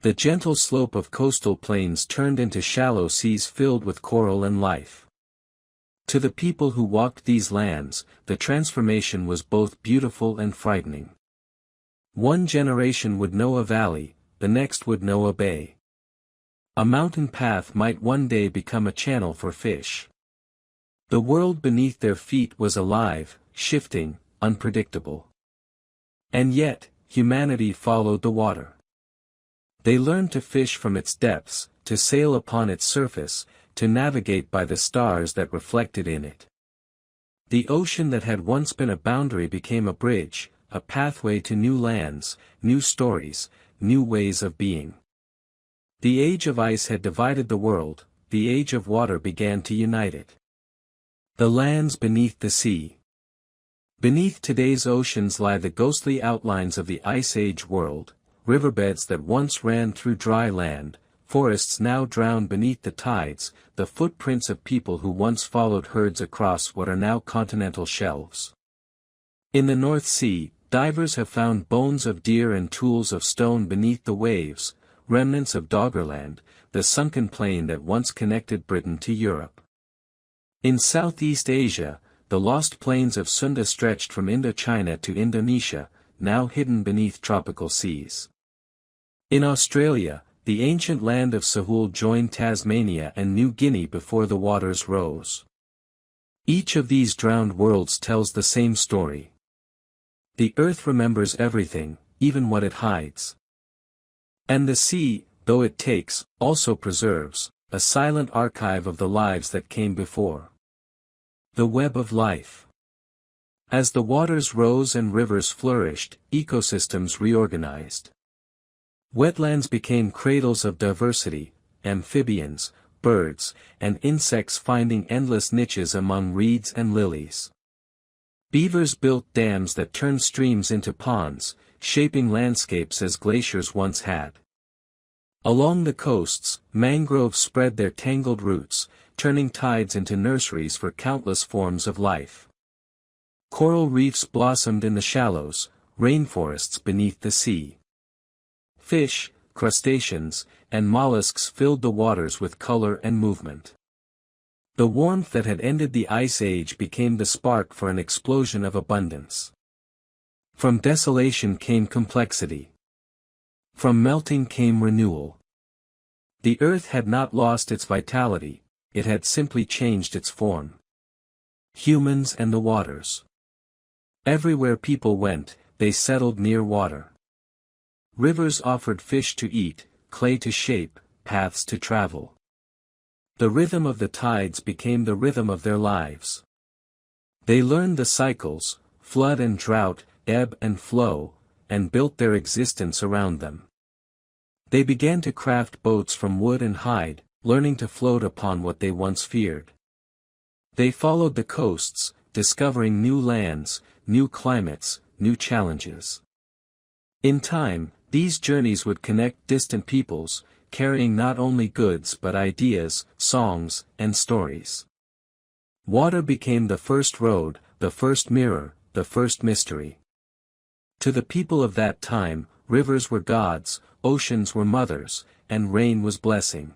The gentle slope of coastal plains turned into shallow seas filled with coral and life. To the people who walked these lands, the transformation was both beautiful and frightening. One generation would know a valley, the next would know a bay. A mountain path might one day become a channel for fish. The world beneath their feet was alive, shifting, unpredictable. And yet, humanity followed the water. They learned to fish from its depths, to sail upon its surface, to navigate by the stars that reflected in it. The ocean that had once been a boundary became a bridge, a pathway to new lands, new stories, new ways of being. The age of ice had divided the world, the age of water began to unite it. The lands beneath the sea. Beneath today's oceans lie the ghostly outlines of the Ice Age world, riverbeds that once ran through dry land, forests now drowned beneath the tides, the footprints of people who once followed herds across what are now continental shelves. In the North Sea, divers have found bones of deer and tools of stone beneath the waves, remnants of Doggerland, the sunken plain that once connected Britain to Europe. In Southeast Asia, the lost plains of Sunda stretched from Indochina to Indonesia, now hidden beneath tropical seas. In Australia, the ancient land of Sahul joined Tasmania and New Guinea before the waters rose. Each of these drowned worlds tells the same story. The earth remembers everything, even what it hides. And the sea, though it takes, also preserves, a silent archive of the lives that came before. The web of life. As the waters rose and rivers flourished, ecosystems reorganized. Wetlands became cradles of diversity, amphibians, birds, and insects finding endless niches among reeds and lilies. Beavers built dams that turned streams into ponds, shaping landscapes as glaciers once had. Along the coasts, mangroves spread their tangled roots, turning tides into nurseries for countless forms of life. Coral reefs blossomed in the shallows, rainforests beneath the sea. Fish, crustaceans, and mollusks filled the waters with color and movement. The warmth that had ended the Ice Age became the spark for an explosion of abundance. From desolation came complexity. From melting came renewal. The earth had not lost its vitality, it had simply changed its form. Humans and the waters. Everywhere people went, they settled near water. Rivers offered fish to eat, clay to shape, paths to travel. The rhythm of the tides became the rhythm of their lives. They learned the cycles, flood and drought, ebb and flow, and built their existence around them. They began to craft boats from wood and hide, learning to float upon what they once feared. They followed the coasts, discovering new lands, new climates, new challenges. In time, these journeys would connect distant peoples, carrying not only goods but ideas, songs, and stories. Water became the first road, the first mirror, the first mystery. To the people of that time, rivers were gods, oceans were mothers, and rain was blessing.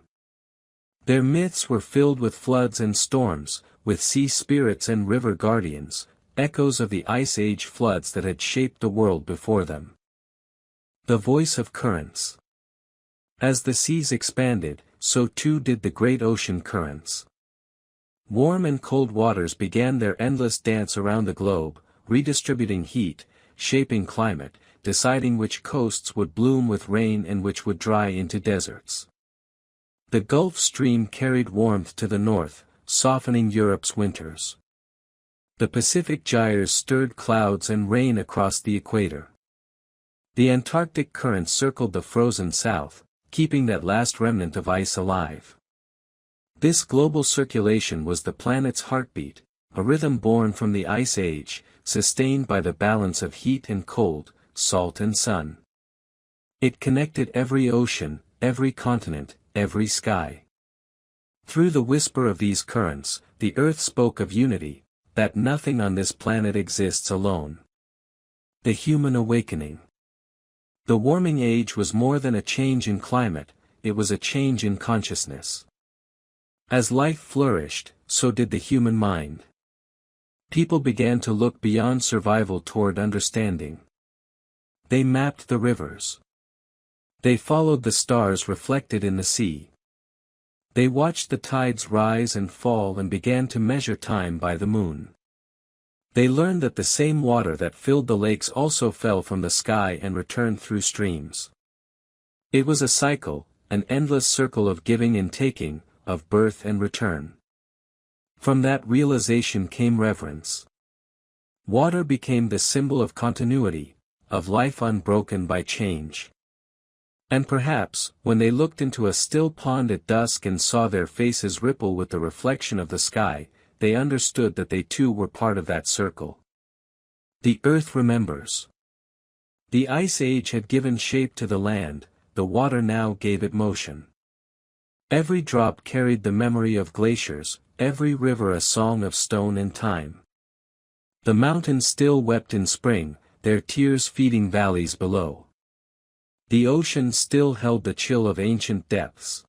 Their myths were filled with floods and storms, with sea spirits and river guardians, echoes of the Ice Age floods that had shaped the world before them. The voice of currents. As the seas expanded, so too did the great ocean currents. Warm and cold waters began their endless dance around the globe, redistributing heat, shaping climate, deciding which coasts would bloom with rain and which would dry into deserts. The Gulf Stream carried warmth to the north, softening Europe's winters. The Pacific gyres stirred clouds and rain across the equator. The Antarctic currents circled the frozen south, keeping that last remnant of ice alive. This global circulation was the planet's heartbeat, a rhythm born from the Ice Age, sustained by the balance of heat and cold, salt and sun. It connected every ocean, every continent, every sky. Through the whisper of these currents, the earth spoke of unity, that nothing on this planet exists alone. The human awakening. The warming age was more than a change in climate, it was a change in consciousness. As life flourished, so did the human mind. People began to look beyond survival toward understanding. They mapped the rivers. They followed the stars reflected in the sea. They watched the tides rise and fall and began to measure time by the moon. They learned that the same water that filled the lakes also fell from the sky and returned through streams. It was a cycle, an endless circle of giving and taking, of birth and return. From that realization came reverence. Water became the symbol of continuity, of life unbroken by change. And perhaps, when they looked into a still pond at dusk and saw their faces ripple with the reflection of the sky, they understood that they too were part of that circle. The earth remembers. The ice age had given shape to the land, the water now gave it motion. Every drop carried the memory of glaciers, every river a song of stone and time. The mountains still wept in spring, their tears feeding valleys below. The ocean still held the chill of ancient depths.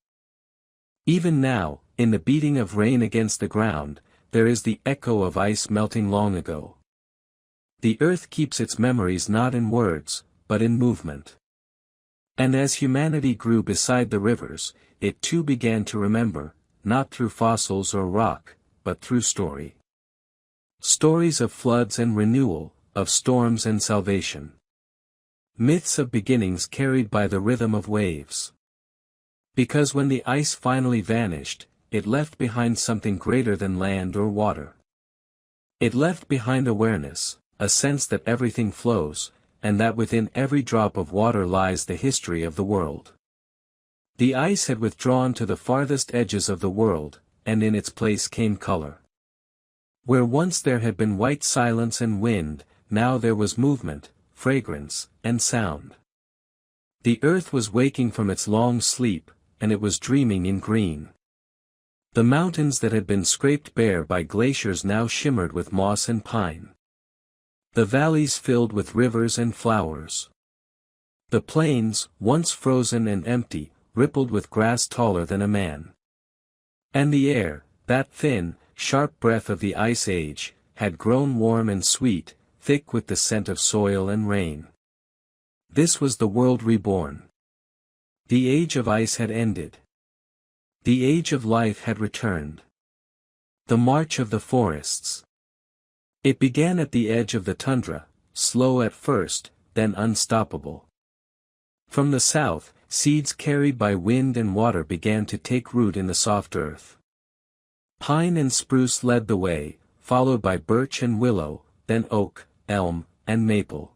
Even now, in the beating of rain against the ground, there is the echo of ice melting long ago. The earth keeps its memories not in words, but in movement. And as humanity grew beside the rivers, it too began to remember, not through fossils or rock, but through story. Stories of floods and renewal, of storms and salvation. Myths of beginnings carried by the rhythm of waves. Because when the ice finally vanished, it left behind something greater than land or water. It left behind awareness, a sense that everything flows, and that within every drop of water lies the history of the world. The ice had withdrawn to the farthest edges of the world, and in its place came color. Where once there had been white silence and wind, now there was movement, fragrance, and sound. The earth was waking from its long sleep, and it was dreaming in green. The mountains that had been scraped bare by glaciers now shimmered with moss and pine. The valleys filled with rivers and flowers. The plains, once frozen and empty, rippled with grass taller than a man. And the air, that thin, sharp breath of the ice age, had grown warm and sweet, thick with the scent of soil and rain. This was the world reborn. The age of ice had ended. The age of life had returned. The march of the forests. It began at the edge of the tundra, slow at first, then unstoppable. From the south, seeds carried by wind and water began to take root in the soft earth. Pine and spruce led the way, followed by birch and willow, then oak, elm, and maple.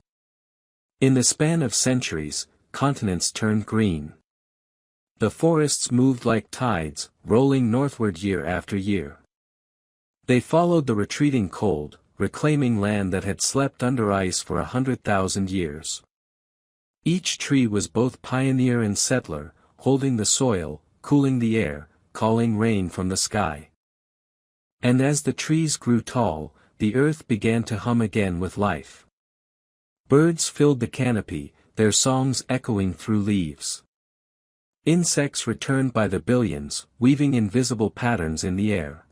In the span of centuries, continents turned green. The forests moved like tides, rolling northward year after year. They followed the retreating cold, reclaiming land that had slept under ice for 100,000 years. Each tree was both pioneer and settler, holding the soil, cooling the air, calling rain from the sky. And as the trees grew tall, the earth began to hum again with life. Birds filled the canopy, their songs echoing through leaves. Insects returned by the billions, weaving invisible patterns in the air.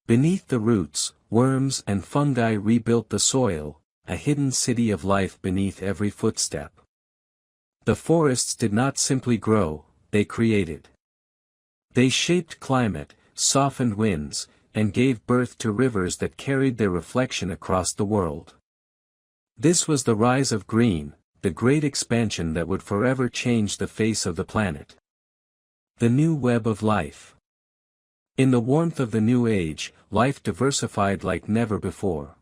Beneath the roots, worms and fungi rebuilt the soil, a hidden city of life beneath every footstep. The forests did not simply grow, they created. They shaped climate, softened winds, and gave birth to rivers that carried their reflection across the world. This was the rise of green, the great expansion that would forever change the face of the planet. The new web of life. In the warmth of the new age, life diversified like never before.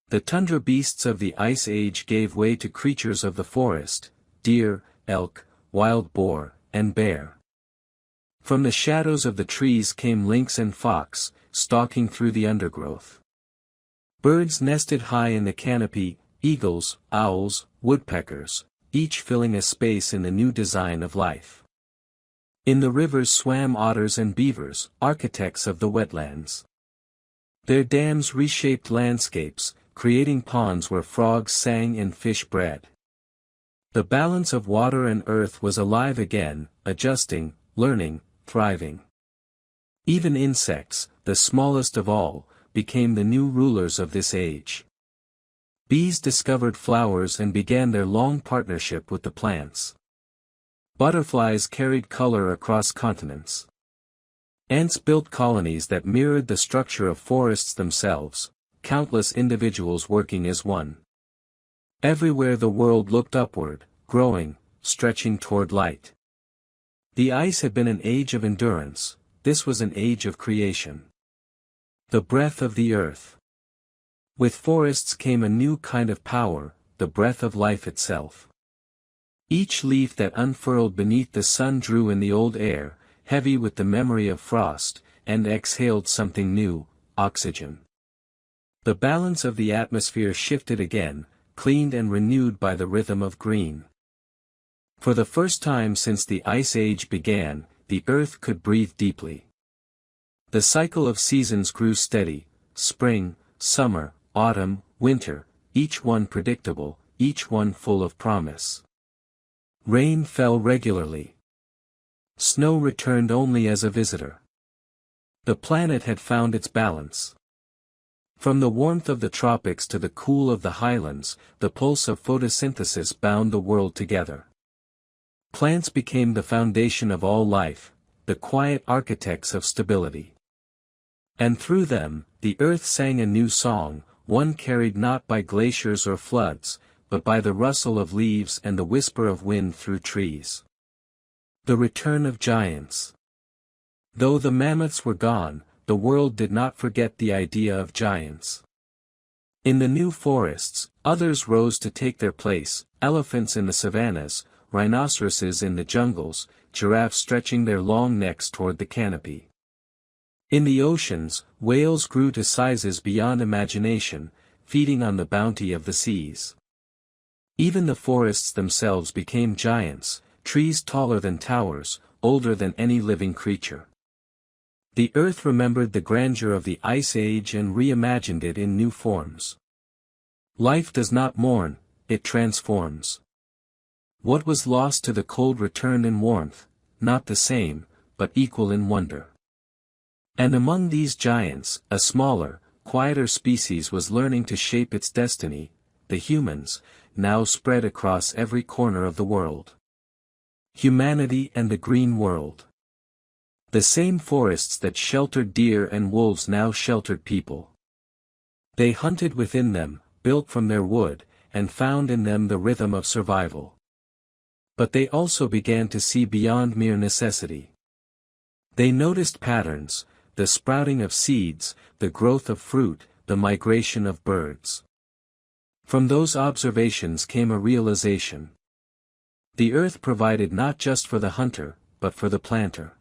The tundra beasts of the ice age gave way to creatures of the forest, deer, elk, wild boar, and bear. From the shadows of the trees came lynx and fox, stalking through the undergrowth. Birds nested high in the canopy, eagles, owls, woodpeckers, each filling a space in the new design of life. In the rivers swam otters and beavers, architects of the wetlands. Their dams reshaped landscapes, creating ponds where frogs sang and fish bred. The balance of water and earth was alive again, adjusting, learning, thriving. Even insects, the smallest of all, became the new rulers of this age. Bees discovered flowers and began their long partnership with the plants. Butterflies carried color across continents. Ants built colonies that mirrored the structure of forests themselves, countless individuals working as one. Everywhere the world looked upward, growing, stretching toward light. The ice had been an age of endurance, this was an age of creation. The breath of the earth. With forests came a new kind of power, the breath of life itself. Each leaf that unfurled beneath the sun drew in the old air, heavy with the memory of frost, and exhaled something new, oxygen. The balance of the atmosphere shifted again, cleaned and renewed by the rhythm of green. For the first time since the Ice Age began, the earth could breathe deeply. The cycle of seasons grew steady, spring, summer, autumn, winter, each one predictable, each one full of promise. Rain fell regularly. Snow returned only as a visitor. The planet had found its balance. From the warmth of the tropics to the cool of the highlands, the pulse of photosynthesis bound the world together. Plants became the foundation of all life, the quiet architects of stability. And through them, the earth sang a new song, one carried not by glaciers or floods, but by the rustle of leaves and the whisper of wind through trees. The return of giants. Though the mammoths were gone, the world did not forget the idea of giants. In the new forests, others rose to take their place, elephants in the savannas, rhinoceroses in the jungles, giraffes stretching their long necks toward the canopy. In the oceans, whales grew to sizes beyond imagination, feeding on the bounty of the seas. Even the forests themselves became giants, trees taller than towers, older than any living creature. The earth remembered the grandeur of the Ice Age and reimagined it in new forms. Life does not mourn, it transforms. What was lost to the cold returned in warmth, not the same, but equal in wonder. And among these giants, a smaller, quieter species was learning to shape its destiny, the humans, now spread across every corner of the world. Humanity and the green world. The same forests that sheltered deer and wolves now sheltered people. They hunted within them, built from their wood, and found in them the rhythm of survival. But they also began to see beyond mere necessity. They noticed patterns, the sprouting of seeds, the growth of fruit, the migration of birds. From those observations came a realization. The earth provided not just for the hunter, but for the planter.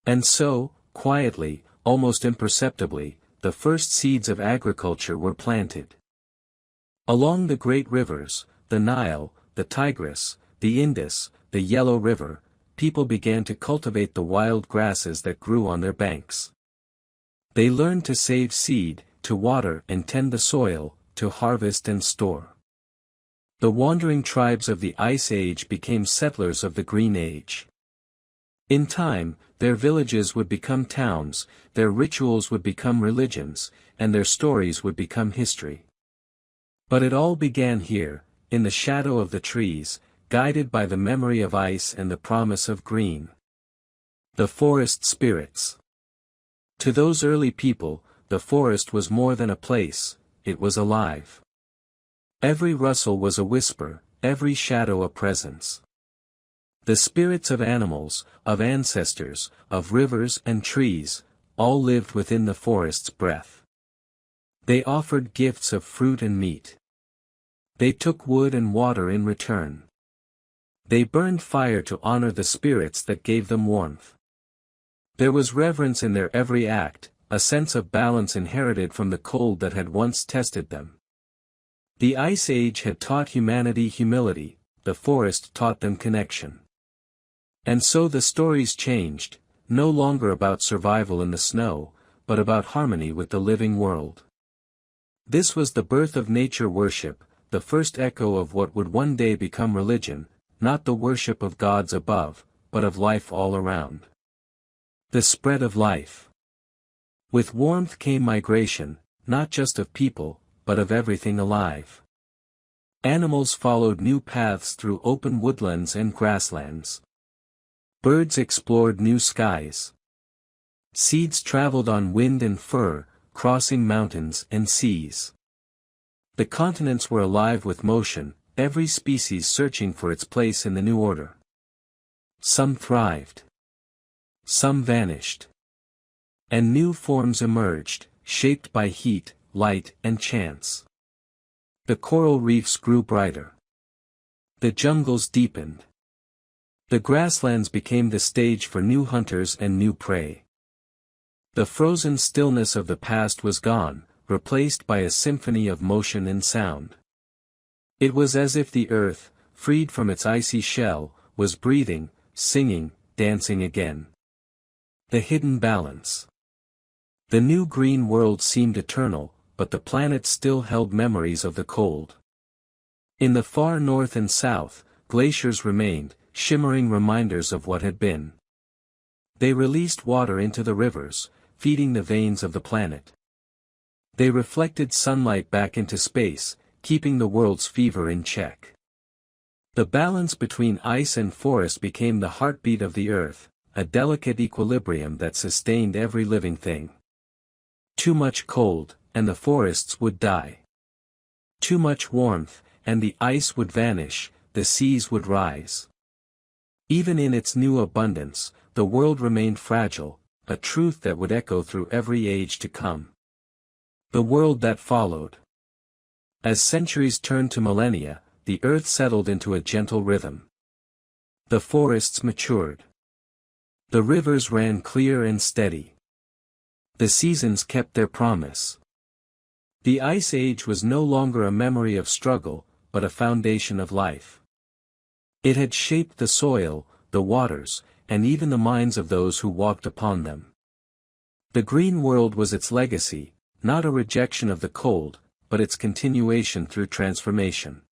And so, quietly, almost imperceptibly, the first seeds of agriculture were planted. Along the great rivers, the Nile, the Tigris, the Indus, the Yellow River, people began to cultivate the wild grasses that grew on their banks. They learned to save seed, to water and tend the soil, to harvest and store. The wandering tribes of the Ice Age became settlers of the Green Age. In time, their villages would become towns, their rituals would become religions, and their stories would become history. But it all began here, in the shadow of the trees, guided by the memory of ice and the promise of green. The forest spirits. To those early people, the forest was more than a place, it was alive. Every rustle was a whisper, every shadow a presence. The spirits of animals, of ancestors, of rivers and trees, all lived within the forest's breath. They offered gifts of fruit and meat. They took wood and water in return. They burned fire to honor the spirits that gave them warmth. There was reverence in their every act, a sense of balance inherited from the cold that had once tested them. The Ice Age had taught humanity humility, the forest taught them connection. And so the stories changed, no longer about survival in the snow, but about harmony with the living world. This was the birth of nature worship, the first echo of what would one day become religion, not the worship of gods above, but of life all around. The spread of life. With warmth came migration, not just of people, but of everything alive. Animals followed new paths through open woodlands and grasslands. Birds explored new skies. Seeds traveled on wind and fur, crossing mountains and seas. The continents were alive with motion, every species searching for its place in the new order. Some thrived. Some vanished. And new forms emerged, shaped by heat, light, and chance. The coral reefs grew brighter. The jungles deepened. The grasslands became the stage for new hunters and new prey. The frozen stillness of the past was gone, replaced by a symphony of motion and sound. It was as if the earth, freed from its icy shell, was breathing, singing, dancing again. The hidden balance. The new green world seemed eternal, but the planet still held memories of the cold. In the far north and south, glaciers remained, shimmering reminders of what had been. They released water into the rivers, feeding the veins of the planet. They reflected sunlight back into space, keeping the world's fever in check. The balance between ice and forest became the heartbeat of the earth, a delicate equilibrium that sustained every living thing. Too much cold, and the forests would die. Too much warmth, and the ice would vanish, the seas would rise. Even in its new abundance, the world remained fragile, a truth that would echo through every age to come. The world that followed. As centuries turned to millennia, the earth settled into a gentle rhythm. The forests matured. The rivers ran clear and steady. The seasons kept their promise. The Ice Age was no longer a memory of struggle, but a foundation of life. It had shaped the soil, the waters, and even the minds of those who walked upon them. The green world was its legacy, not a rejection of the cold, but its continuation through transformation.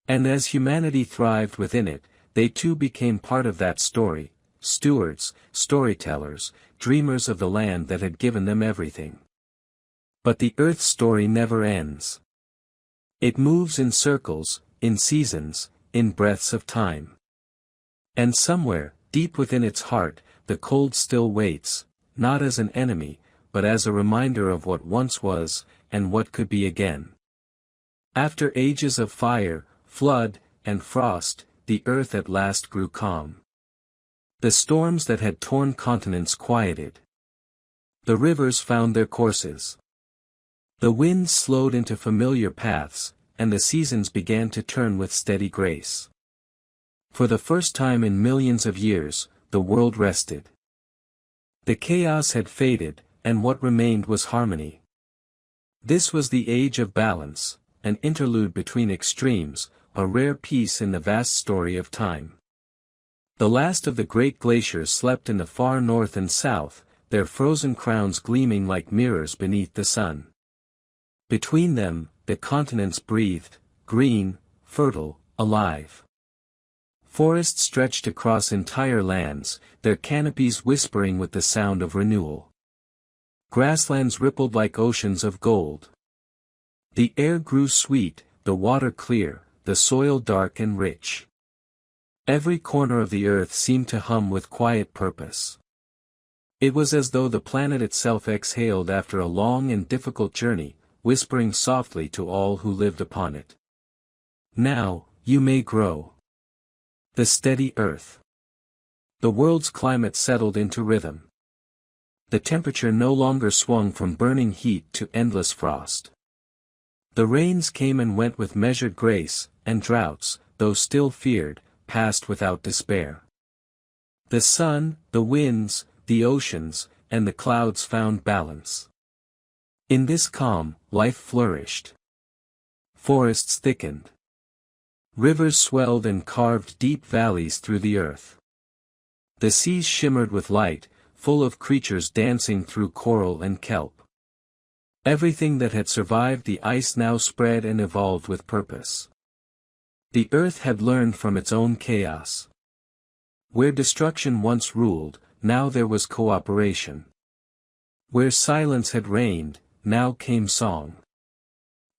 And as humanity thrived within it, they too became part of that story, stewards, storytellers, dreamers of the land that had given them everything. But the Earth's story never ends. It moves in circles, in seasons, in breaths of time. And somewhere, deep within its heart, the cold still waits, not as an enemy, but as a reminder of what once was, and what could be again. After ages of fire, flood, and frost, the earth at last grew calm. The storms that had torn continents quieted. The rivers found their courses. The winds slowed into familiar paths, and the seasons began to turn with steady grace. For the first time in millions of years, the world rested. The chaos had faded, and what remained was harmony. This was the age of balance, an interlude between extremes, a rare piece in the vast story of time. The last of the great glaciers slept in the far north and south, their frozen crowns gleaming like mirrors beneath the sun. Between them, the continents breathed, green, fertile, alive. Forests stretched across entire lands, their canopies whispering with the sound of renewal. Grasslands rippled like oceans of gold. The air grew sweet, the water clear, the soil dark and rich. Every corner of the earth seemed to hum with quiet purpose. It was as though the planet itself exhaled after a long and difficult journey, whispering softly to all who lived upon it. Now, you may grow. The steady earth. The world's climate settled into rhythm. The temperature no longer swung from burning heat to endless frost. The rains came and went with measured grace, and droughts, though still feared, passed without despair. The sun, the winds, the oceans, and the clouds found balance. In this calm, life flourished. Forests thickened. Rivers swelled and carved deep valleys through the earth. The seas shimmered with light, full of creatures dancing through coral and kelp. Everything that had survived the ice now spread and evolved with purpose. The earth had learned from its own chaos. Where destruction once ruled, now there was cooperation. Where silence had reigned, now came song.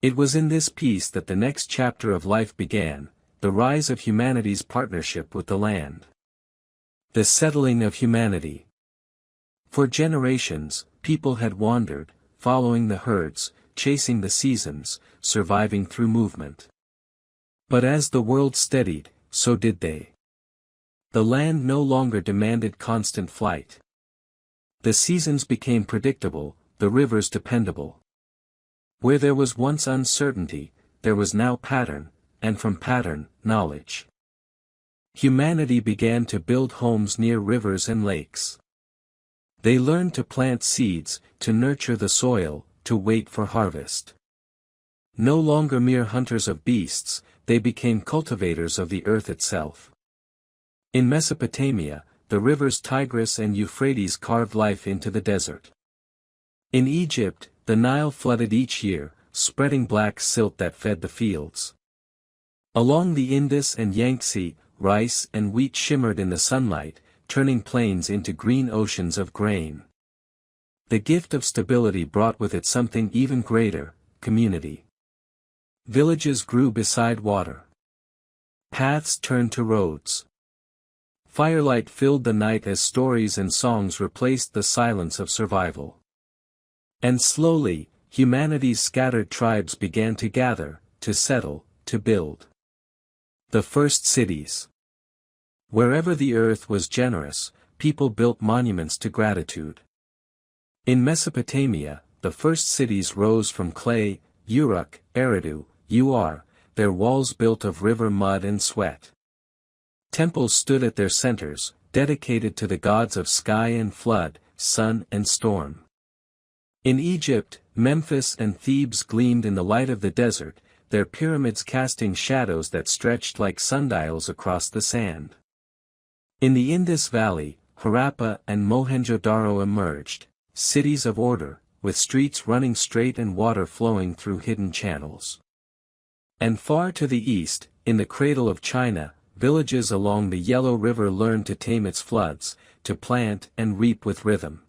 It was in this peace that the next chapter of life began, the rise of humanity's partnership with the land. The settling of humanity. For generations, people had wandered, following the herds, chasing the seasons, surviving through movement. But as the world steadied, so did they. The land no longer demanded constant flight. The seasons became predictable, the rivers dependable. Where there was once uncertainty, there was now pattern, and from pattern, knowledge. Humanity began to build homes near rivers and lakes. They learned to plant seeds, to nurture the soil, to wait for harvest. No longer mere hunters of beasts, they became cultivators of the earth itself. In Mesopotamia, the rivers Tigris and Euphrates carved life into the desert. In Egypt, the Nile flooded each year, spreading black silt that fed the fields. Along the Indus and Yangtze, rice and wheat shimmered in the sunlight, turning plains into green oceans of grain. The gift of stability brought with it something even greater, community. Villages grew beside water. Paths turned to roads. Firelight filled the night as stories and songs replaced the silence of survival. And slowly, humanity's scattered tribes began to gather, to settle, to build. The first cities. Wherever the earth was generous, people built monuments to gratitude. In Mesopotamia, the first cities rose from clay, Uruk, Eridu, Ur, their walls built of river mud and sweat. Temples stood at their centers, dedicated to the gods of sky and flood, sun and storm. In Egypt, Memphis and Thebes gleamed in the light of the desert, their pyramids casting shadows that stretched like sundials across the sand. In the Indus Valley, Harappa and Mohenjo-daro emerged, cities of order, with streets running straight and water flowing through hidden channels. And far to the east, in the cradle of China, villages along the Yellow River learned to tame its floods, to plant and reap with rhythm.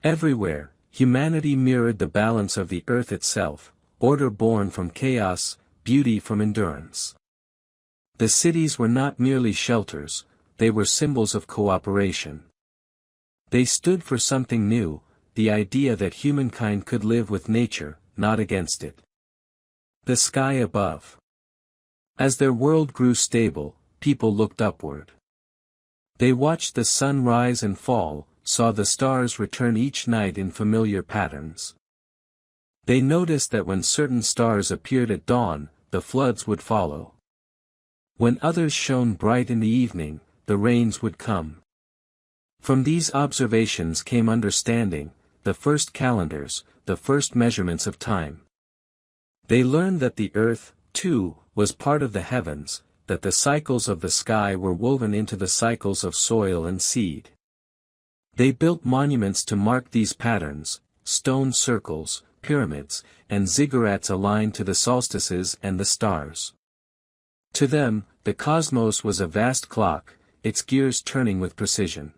Everywhere, humanity mirrored the balance of the earth itself, order born from chaos, beauty from endurance. The cities were not merely shelters, they were symbols of cooperation. They stood for something new, the idea that humankind could live with nature, not against it. The sky above. As their world grew stable, people looked upward. They watched the sun rise and fall, saw the stars return each night in familiar patterns. They noticed that when certain stars appeared at dawn, the floods would follow. When others shone bright in the evening, the rains would come. From these observations came understanding, the first calendars, the first measurements of time. They learned that the earth, too, was part of the heavens, that the cycles of the sky were woven into the cycles of soil and seed. They built monuments to mark these patterns, stone circles, pyramids, and ziggurats aligned to the solstices and the stars. To them, the cosmos was a vast clock, its gears turning with precision.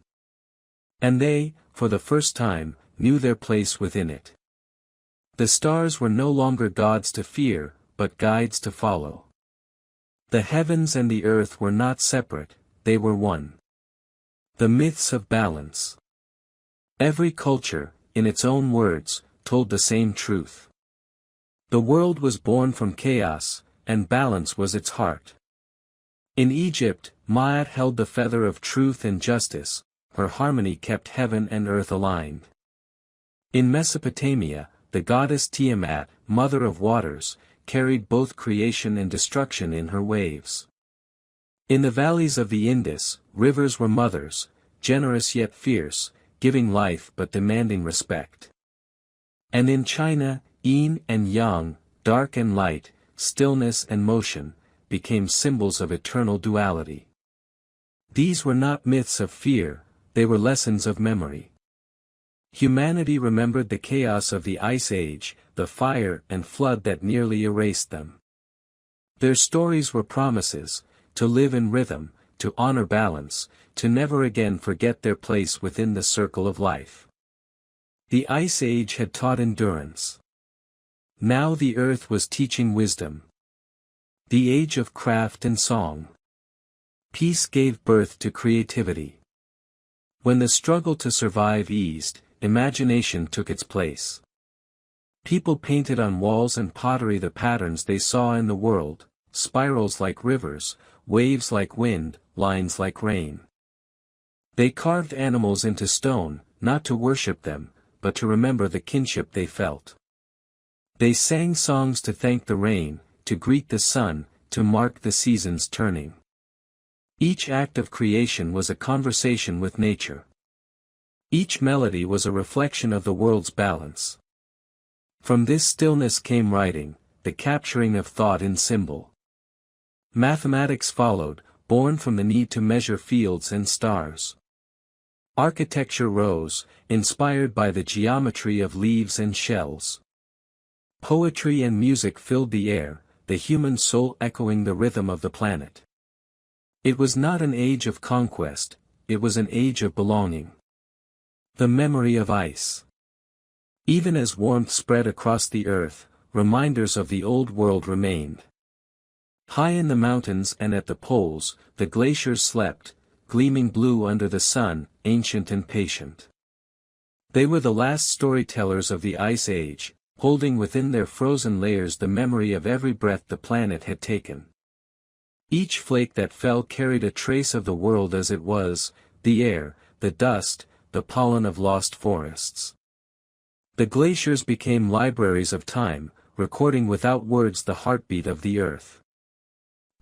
And they, for the first time, knew their place within it. The stars were no longer gods to fear, but guides to follow. The heavens and the earth were not separate, they were one. The myths of balance. Every culture, in its own words, told the same truth. The world was born from chaos, and balance was its heart. In Egypt, Maat held the feather of truth and justice, her harmony kept heaven and earth aligned. In Mesopotamia, the goddess Tiamat, mother of waters, carried both creation and destruction in her waves. In the valleys of the Indus, rivers were mothers, generous yet fierce, giving life but demanding respect. And in China, yin and yang, dark and light, stillness and motion, became symbols of eternal duality. These were not myths of fear, they were lessons of memory. Humanity remembered the chaos of the Ice Age, the fire and flood that nearly erased them. Their stories were promises, to live in rhythm, to honor balance, to never again forget their place within the circle of life. The Ice Age had taught endurance. Now the earth was teaching wisdom. The age of craft and song. Peace gave birth to creativity. When the struggle to survive eased, imagination took its place. People painted on walls and pottery the patterns they saw in the world, spirals like rivers, waves like wind, lines like rain. They carved animals into stone, not to worship them, but to remember the kinship they felt. They sang songs to thank the rain, to greet the sun, to mark the seasons turning. Each act of creation was a conversation with nature. Each melody was a reflection of the world's balance. From this stillness came writing, the capturing of thought in symbol. Mathematics followed, born from the need to measure fields and stars. Architecture rose, inspired by the geometry of leaves and shells. Poetry and music filled the air, the human soul echoing the rhythm of the planet. It was not an age of conquest, it was an age of belonging. The memory of ice. Even as warmth spread across the earth, reminders of the old world remained. High in the mountains and at the poles, the glaciers slept, gleaming blue under the sun, ancient and patient. They were the last storytellers of the Ice Age, holding within their frozen layers the memory of every breath the planet had taken. Each flake that fell carried a trace of the world as it was, the air, the dust, the pollen of lost forests. The glaciers became libraries of time, recording without words the heartbeat of the earth.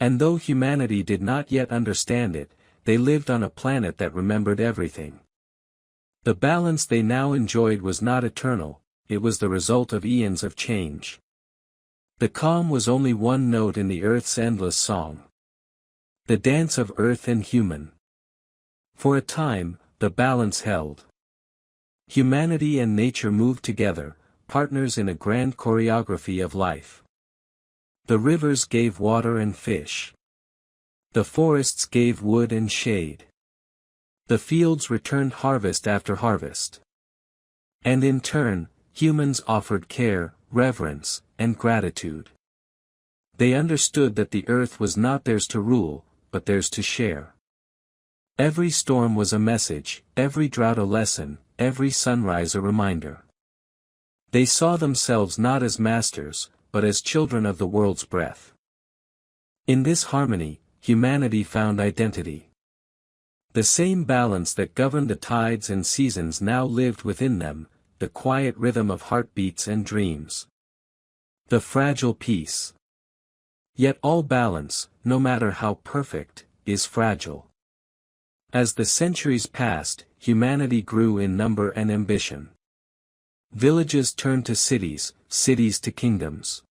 And though humanity did not yet understand it, they lived on a planet that remembered everything. The balance they now enjoyed was not eternal, it was the result of eons of change. The calm was only one note in the earth's endless song. The dance of earth and human. For a time, the balance held. Humanity and nature moved together, partners in a grand choreography of life. The rivers gave water and fish. The forests gave wood and shade. The fields returned harvest after harvest. And in turn, humans offered care, reverence, and gratitude. They understood that the earth was not theirs to rule, but theirs to share. Every storm was a message, every drought a lesson, every sunrise a reminder. They saw themselves not as masters, but as children of the world's breath. In this harmony, humanity found identity. The same balance that governed the tides and seasons now lived within them, the quiet rhythm of heartbeats and dreams. The fragile peace. Yet all balance, no matter how perfect, is fragile. As the centuries passed, humanity grew in number and ambition. Villages turned to cities, cities to kingdoms.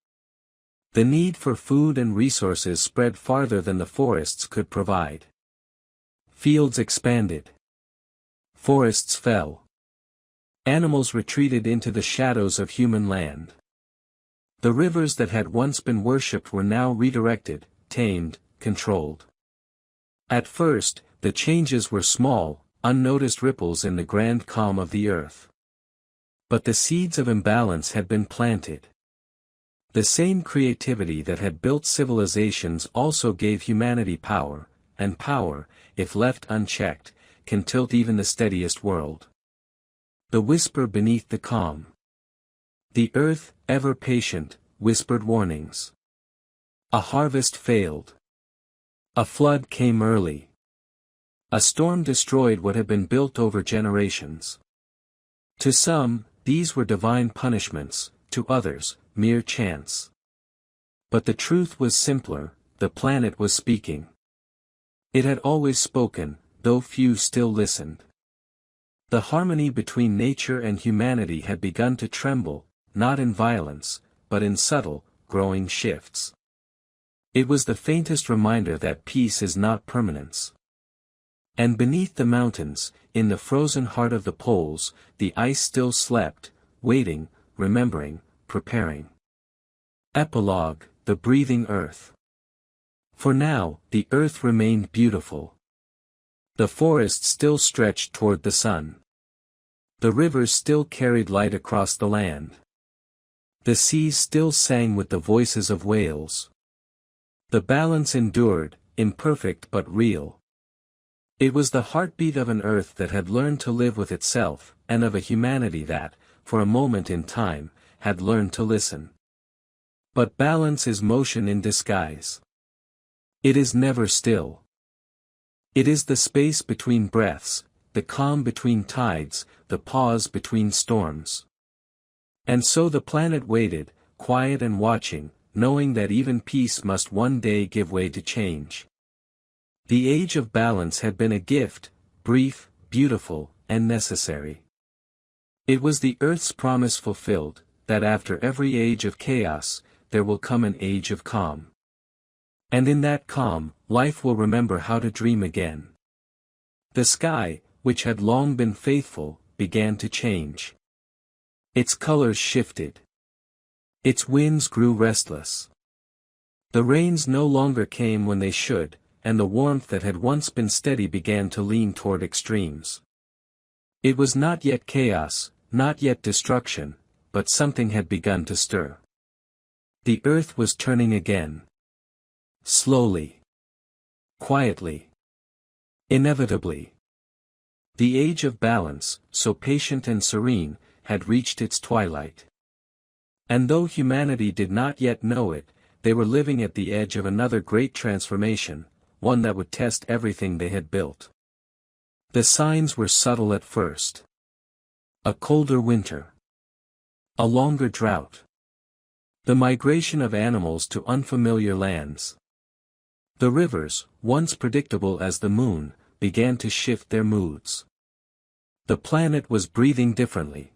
The need for food and resources spread farther than the forests could provide. Fields expanded. Forests fell. Animals retreated into the shadows of human land. The rivers that had once been worshipped were now redirected, tamed, controlled. At first, the changes were small, unnoticed ripples in the grand calm of the earth. But the seeds of imbalance had been planted. The same creativity that had built civilizations also gave humanity power, and power, if left unchecked, can tilt even the steadiest world. The whisper beneath the calm. The earth, ever patient, whispered warnings. A harvest failed. A flood came early. A storm destroyed what had been built over generations. To some, these were divine punishments, to others, mere chance. But the truth was simpler, the planet was speaking. It had always spoken, though few still listened. The harmony between nature and humanity had begun to tremble, not in violence, but in subtle, growing shifts. It was the faintest reminder that peace is not permanence. And beneath the mountains, in the frozen heart of the poles, the ice still slept, waiting, remembering, preparing. Epilogue, the breathing earth. For now, the earth remained beautiful. The forest still stretched toward the sun. The rivers still carried light across the land. The seas still sang with the voices of whales. The balance endured, imperfect but real. It was the heartbeat of an earth that had learned to live with itself, and of a humanity that, for a moment in time, had learned to listen. But balance is motion in disguise. It is never still. It is the space between breaths, the calm between tides, the pause between storms. And so the planet waited, quiet and watching, knowing that even peace must one day give way to change. The age of balance had been a gift, brief, beautiful, and necessary. It was the Earth's promise fulfilled, that after every age of chaos, there will come an age of calm. And in that calm, life will remember how to dream again. The sky, which had long been faithful, began to change. Its colors shifted. Its winds grew restless. The rains no longer came when they should, and the warmth that had once been steady began to lean toward extremes. It was not yet chaos, not yet destruction, but something had begun to stir. The earth was turning again. Slowly. Quietly. Inevitably. The age of balance, so patient and serene, had reached its twilight. And though humanity did not yet know it, they were living at the edge of another great transformation, one that would test everything they had built. The signs were subtle at first. A colder winter. A longer drought. The migration of animals to unfamiliar lands. The rivers, once predictable as the moon, began to shift their moods. The planet was breathing differently.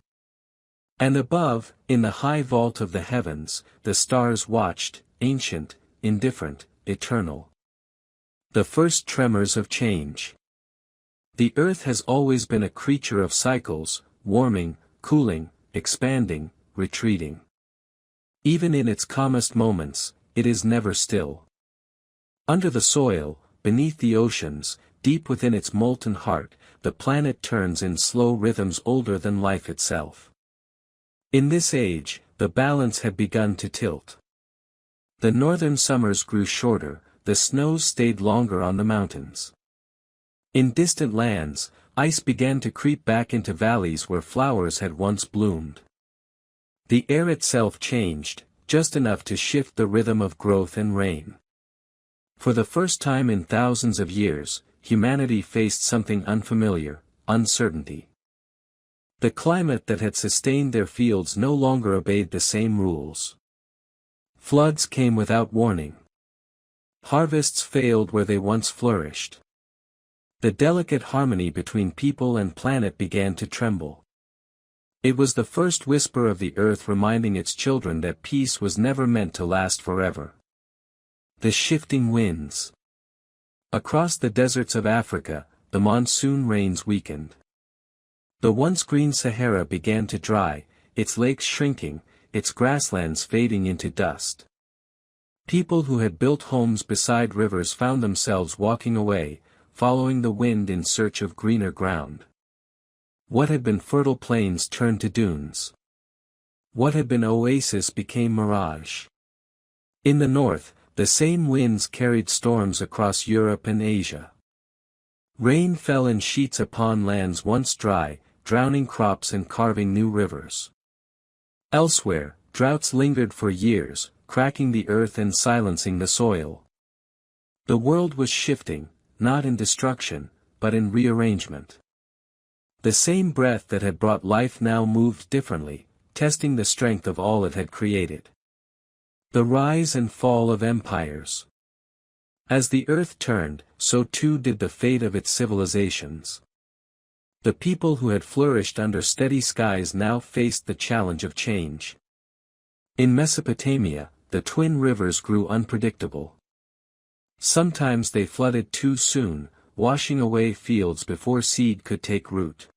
And above, in the high vault of the heavens, the stars watched, ancient, indifferent, eternal. The first tremors of change. The earth has always been a creature of cycles, warming, cooling, expanding, retreating. Even in its calmest moments, it is never still. Under the soil, beneath the oceans, deep within its molten heart, the planet turns in slow rhythms older than life itself. In this age, the balance had begun to tilt. The northern summers grew shorter, the snows stayed longer on the mountains. In distant lands, ice began to creep back into valleys where flowers had once bloomed. The air itself changed, just enough to shift the rhythm of growth and rain. For the first time in thousands of years, humanity faced something unfamiliar, uncertainty. The climate that had sustained their fields no longer obeyed the same rules. Floods came without warning. Harvests failed where they once flourished. The delicate harmony between people and planet began to tremble. It was the first whisper of the earth reminding its children that peace was never meant to last forever. The shifting winds. Across the deserts of Africa, the monsoon rains weakened. The once green Sahara began to dry, its lakes shrinking, its grasslands fading into dust. People who had built homes beside rivers found themselves walking away, following the wind in search of greener ground. What had been fertile plains turned to dunes. What had been oasis became mirage. In the north, the same winds carried storms across Europe and Asia. Rain fell in sheets upon lands once dry, drowning crops and carving new rivers. Elsewhere, droughts lingered for years, cracking the earth and silencing the soil. The world was shifting, not in destruction, but in rearrangement. The same breath that had brought life now moved differently, testing the strength of all it had created. The rise and fall of empires. As the earth turned, so too did the fate of its civilizations. The people who had flourished under steady skies now faced the challenge of change. In Mesopotamia, the twin rivers grew unpredictable. Sometimes they flooded too soon, washing away fields before seed could take root.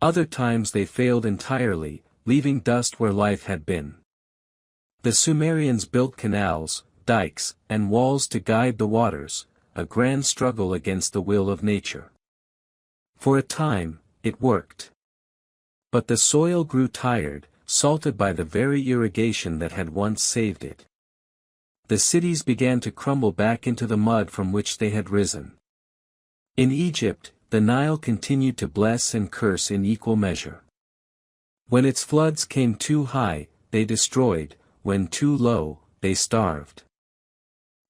Other times they failed entirely, leaving dust where life had been. The Sumerians built canals, dikes, and walls to guide the waters, a grand struggle against the will of nature. For a time, it worked. But the soil grew tired, salted by the very irrigation that had once saved it. The cities began to crumble back into the mud from which they had risen. In Egypt, the Nile continued to bless and curse in equal measure. When its floods came too high, they destroyed; when too low, they starved.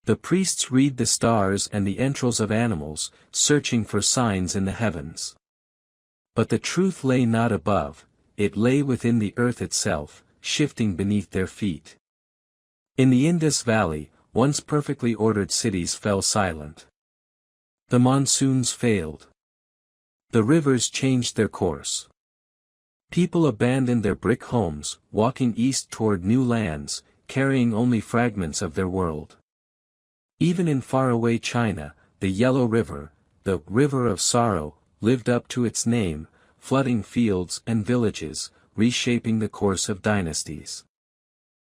The priests read the stars and the entrails of animals, searching for signs in the heavens. But the truth lay not above, it lay within the earth itself, shifting beneath their feet. In the Indus Valley, once perfectly ordered cities fell silent. The monsoons failed. The rivers changed their course. People abandoned their brick homes, walking east toward new lands, carrying only fragments of their world. Even in faraway China, the Yellow River, the River of Sorrow, lived up to its name, flooding fields and villages, reshaping the course of dynasties.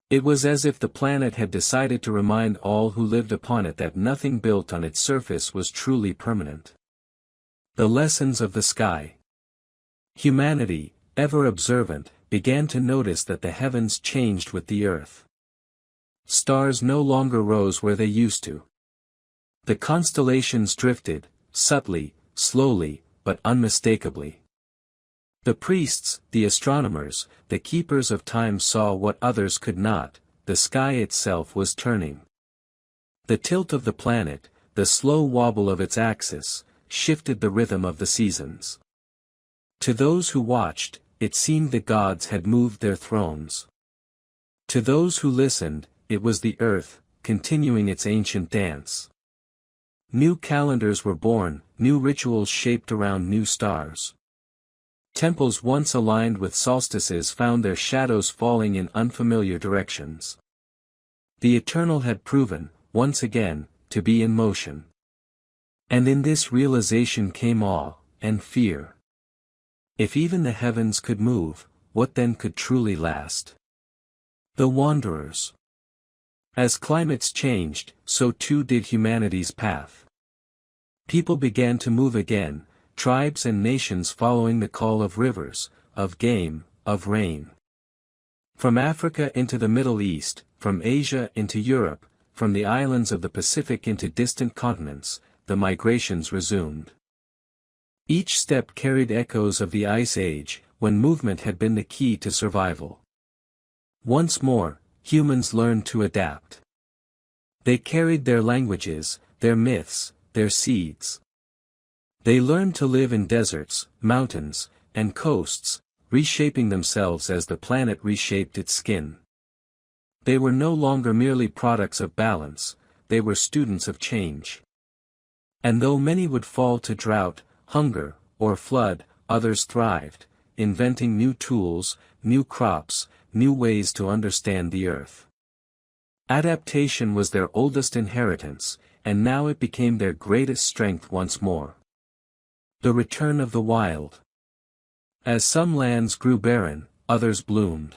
It was as if the planet had decided to remind all who lived upon it that nothing built on its surface was truly permanent. The lessons of the sky. Humanity, ever observant, began to notice that the heavens changed with the earth. Stars no longer rose where they used to. The constellations drifted, subtly, slowly, but unmistakably. The priests, the astronomers, the keepers of time saw what others could not: the sky itself was turning. The tilt of the planet, the slow wobble of its axis, shifted the rhythm of the seasons. To those who watched, it seemed the gods had moved their thrones. To those who listened, it was the earth, continuing its ancient dance. New calendars were born, new rituals shaped around new stars. Temples once aligned with solstices found their shadows falling in unfamiliar directions. The eternal had proven, once again, to be in motion. And in this realization came awe, and fear. If even the heavens could move, what then could truly last? The wanderers. As climates changed, so too did humanity's path. People began to move again, tribes and nations following the call of rivers, of game, of rain. From Africa into the Middle East, from Asia into Europe, from the islands of the Pacific into distant continents, the migrations resumed. Each step carried echoes of the Ice Age, when movement had been the key to survival. Once more, humans learned to adapt. They carried their languages, their myths, their seeds. They learned to live in deserts, mountains, and coasts, reshaping themselves as the planet reshaped its skin. They were no longer merely products of balance, they were students of change. And though many would fall to drought, hunger, or flood, others thrived, inventing new tools, new crops, new ways to understand the earth. Adaptation was their oldest inheritance, and now it became their greatest strength once more. The return of the wild. As some lands grew barren, others bloomed.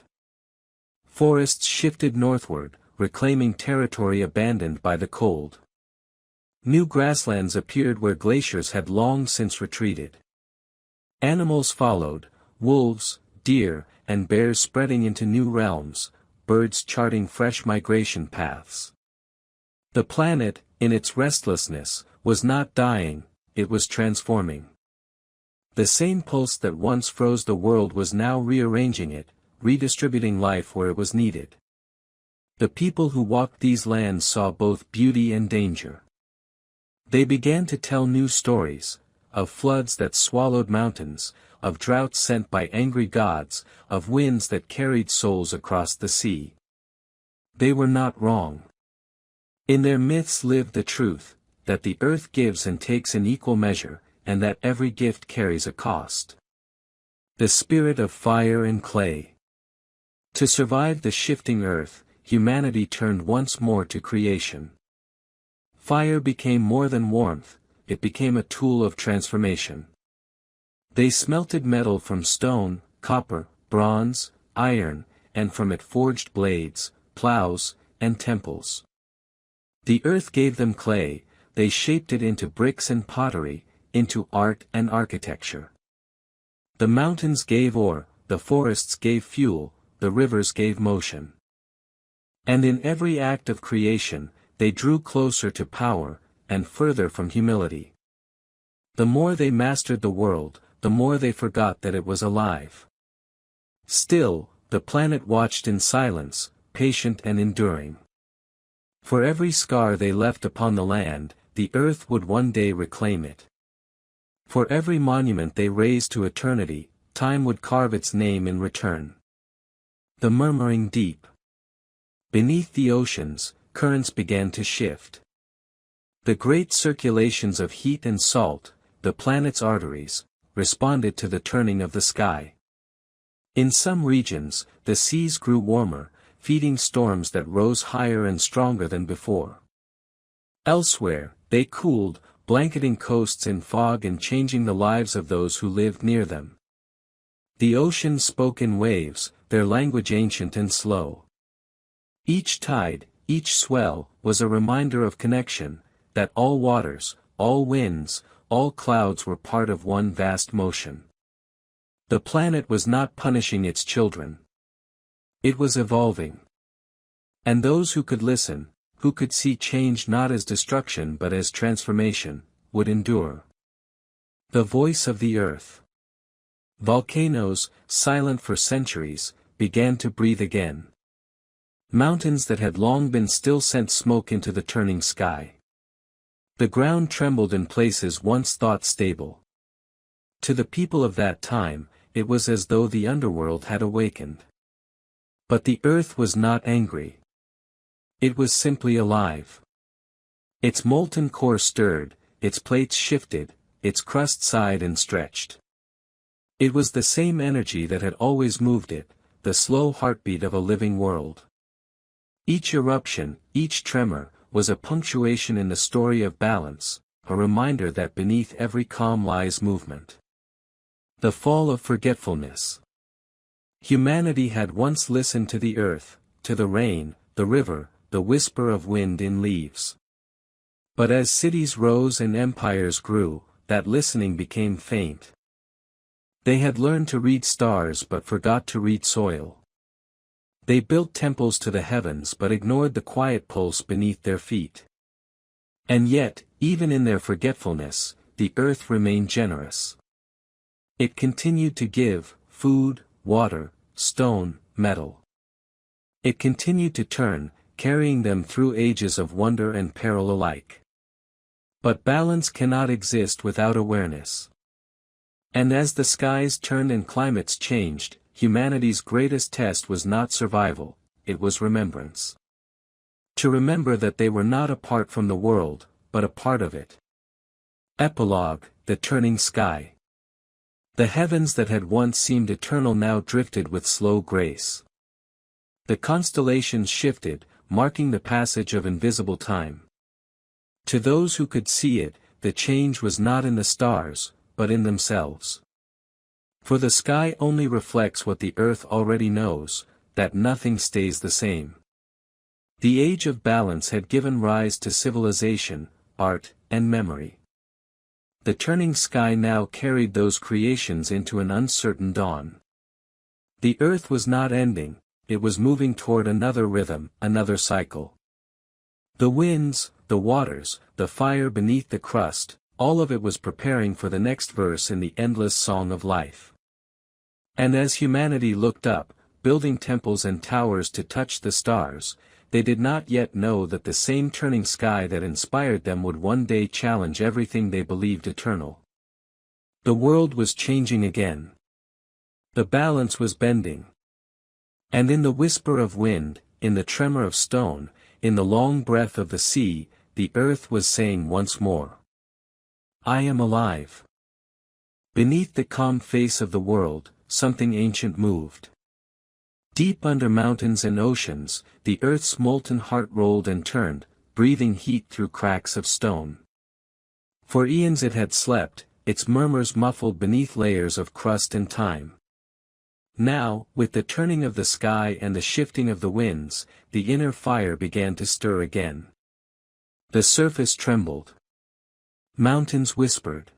Forests shifted northward, reclaiming territory abandoned by the cold. New grasslands appeared where glaciers had long since retreated. Animals followed, wolves, deer, and bears spreading into new realms, birds charting fresh migration paths. The planet, in its restlessness, was not dying, it was transforming. The same pulse that once froze the world was now rearranging it, redistributing life where it was needed. The people who walked these lands saw both beauty and danger. They began to tell new stories, of floods that swallowed mountains, of droughts sent by angry gods, of winds that carried souls across the sea. They were not wrong. In their myths lived the truth, that the earth gives and takes in equal measure, and that every gift carries a cost. The spirit of fire and clay. To survive the shifting earth, humanity turned once more to creation. Fire became more than warmth, it became a tool of transformation. They smelted metal from stone, copper, bronze, iron, and from it forged blades, plows, and temples. The earth gave them clay, they shaped it into bricks and pottery, into art and architecture. The mountains gave ore, the forests gave fuel, the rivers gave motion. And in every act of creation, they drew closer to power, and further from humility. The more they mastered the world, the more they forgot that it was alive. Still, the planet watched in silence, patient and enduring. For every scar they left upon the land, the earth would one day reclaim it. For every monument they raised to eternity, time would carve its name in return. The murmuring deep. Beneath the oceans, currents began to shift. The great circulations of heat and salt, the planet's arteries, responded to the turning of the sky. In some regions, the seas grew warmer, feeding storms that rose higher and stronger than before. Elsewhere, they cooled, blanketing coasts in fog and changing the lives of those who lived near them. The oceans spoke in waves, their language ancient and slow. Each tide, each swell, was a reminder of connection, that all waters, all winds, all clouds were part of one vast motion. The planet was not punishing its children. It was evolving. And those who could listen, who could see change not as destruction but as transformation, would endure. The voice of the earth. Volcanoes, silent for centuries, began to breathe again. Mountains that had long been still sent smoke into the turning sky. The ground trembled in places once thought stable. To the people of that time, it was as though the underworld had awakened. But the earth was not angry. It was simply alive. Its molten core stirred, its plates shifted, its crust sighed and stretched. It was the same energy that had always moved it, the slow heartbeat of a living world. Each eruption, each tremor, was a punctuation in the story of balance, a reminder that beneath every calm lies movement. The fall of forgetfulness. Humanity had once listened to the earth, to the rain, the river, the whisper of wind in leaves. But as cities rose and empires grew, that listening became faint. They had learned to read stars but forgot to read soil. They built temples to the heavens but ignored the quiet pulse beneath their feet. And yet, even in their forgetfulness, the earth remained generous. It continued to give, food, water, stone, metal. It continued to turn, carrying them through ages of wonder and peril alike. But balance cannot exist without awareness. And as the skies turned and climates changed, humanity's greatest test was not survival, it was remembrance. To remember that they were not apart from the world, but a part of it. Epilogue, the turning sky. The heavens that had once seemed eternal now drifted with slow grace. The constellations shifted, marking the passage of invisible time. To those who could see it, the change was not in the stars, but in themselves. For the sky only reflects what the earth already knows, that nothing stays the same. The age of balance had given rise to civilization, art, and memory. The turning sky now carried those creations into an uncertain dawn. The earth was not ending, it was moving toward another rhythm, another cycle. The winds, the waters, the fire beneath the crust, all of it was preparing for the next verse in the endless song of life. And as humanity looked up, building temples and towers to touch the stars, they did not yet know that the same turning sky that inspired them would one day challenge everything they believed eternal. The world was changing again. The balance was bending. And in the whisper of wind, in the tremor of stone, in the long breath of the sea, the earth was saying once more, I am alive. Beneath the calm face of the world, something ancient moved. Deep under mountains and oceans, the earth's molten heart rolled and turned, breathing heat through cracks of stone. For eons it had slept, its murmurs muffled beneath layers of crust and time. Now, with the turning of the sky and the shifting of the winds, the inner fire began to stir again. The surface trembled. Mountains whispered.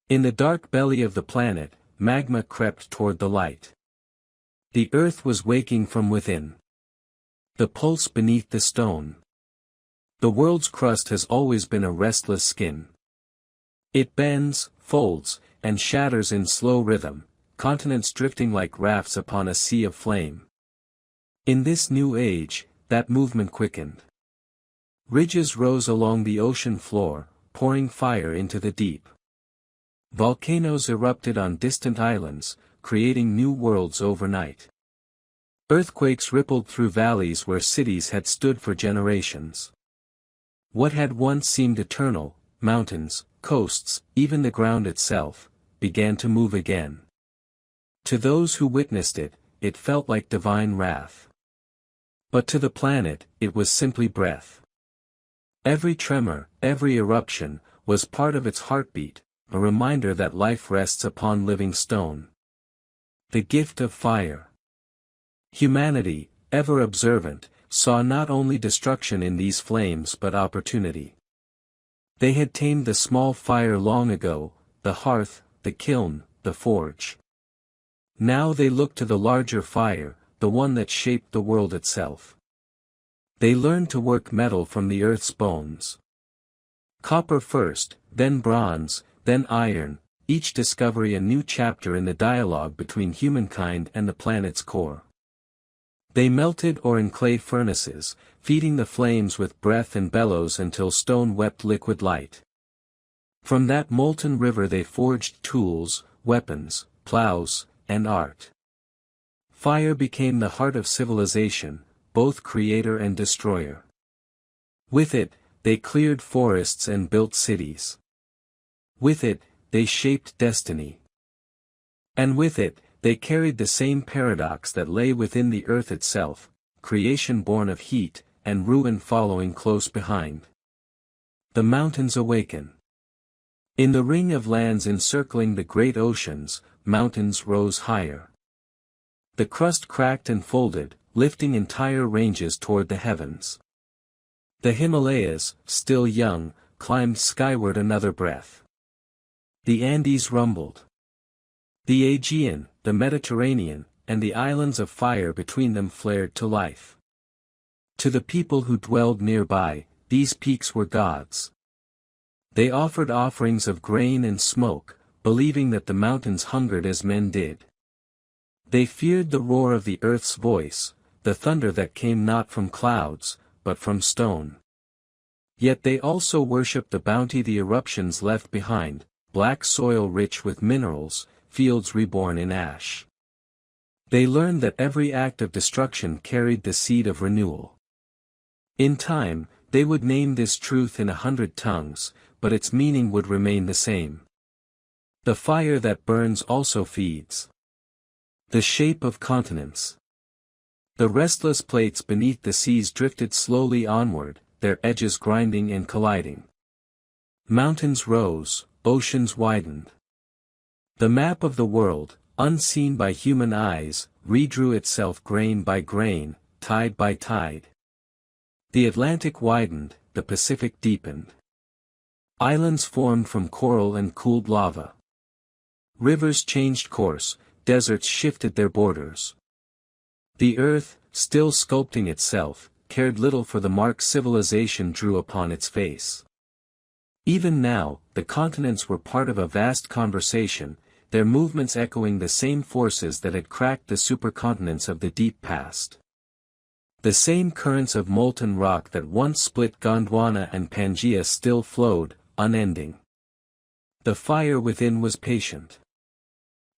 In the dark belly of the planet, magma crept toward the light. The earth was waking from within. The pulse beneath the stone. The world's crust has always been a restless skin. It bends, folds, and shatters in slow rhythm, continents drifting like rafts upon a sea of flame. In this new age, that movement quickened. Ridges rose along the ocean floor, pouring fire into the deep. Volcanoes erupted on distant islands, creating new worlds overnight. Earthquakes rippled through valleys where cities had stood for generations. What had once seemed eternal, mountains, coasts, even the ground itself, began to move again. To those who witnessed it, it felt like divine wrath. But to the planet, it was simply breath. Every tremor, every eruption, was part of its heartbeat, a reminder that life rests upon living stone. The gift of fire. Humanity, ever observant, saw not only destruction in these flames but opportunity. They had tamed the small fire long ago, the hearth, the kiln, the forge. Now they looked to the larger fire, the one that shaped the world itself. They learned to work metal from the earth's bones. Copper first, then bronze, then iron, each discovery a new chapter in the dialogue between humankind and the planet's core. They melted ore in clay furnaces, feeding the flames with breath and bellows until stone wept liquid light. From that molten river they forged tools, weapons, plows, and art. Fire became the heart of civilization, both creator and destroyer. With it, they cleared forests and built cities. With it, they shaped destiny. And with it, they carried the same paradox that lay within the earth itself, creation born of heat, and ruin following close behind. The mountains awaken. In the ring of lands encircling the great oceans, mountains rose higher. The crust cracked and folded, lifting entire ranges toward the heavens. The Himalayas, still young, climbed skyward another breath. The Andes rumbled. The Aegean, the Mediterranean, and the islands of fire between them flared to life. To the people who dwelled nearby, these peaks were gods. They offered offerings of grain and smoke, believing that the mountains hungered as men did. They feared the roar of the earth's voice, the thunder that came not from clouds, but from stone. Yet they also worshipped the bounty the eruptions left behind, black soil rich with minerals, fields reborn in ash. They learned that every act of destruction carried the seed of renewal. In time, they would name this truth in 100 tongues, but its meaning would remain the same. The fire that burns also feeds. The shape of continents. The restless plates beneath the seas drifted slowly onward, their edges grinding and colliding. Mountains rose, oceans widened. The map of the world, unseen by human eyes, redrew itself grain by grain, tide by tide. The Atlantic widened, the Pacific deepened. Islands formed from coral and cooled lava. Rivers changed course, deserts shifted their borders. The earth, still sculpting itself, cared little for the mark civilization drew upon its face. Even now, the continents were part of a vast conversation, their movements echoing the same forces that had cracked the supercontinents of the deep past. The same currents of molten rock that once split Gondwana and Pangaea still flowed, unending. The fire within was patient.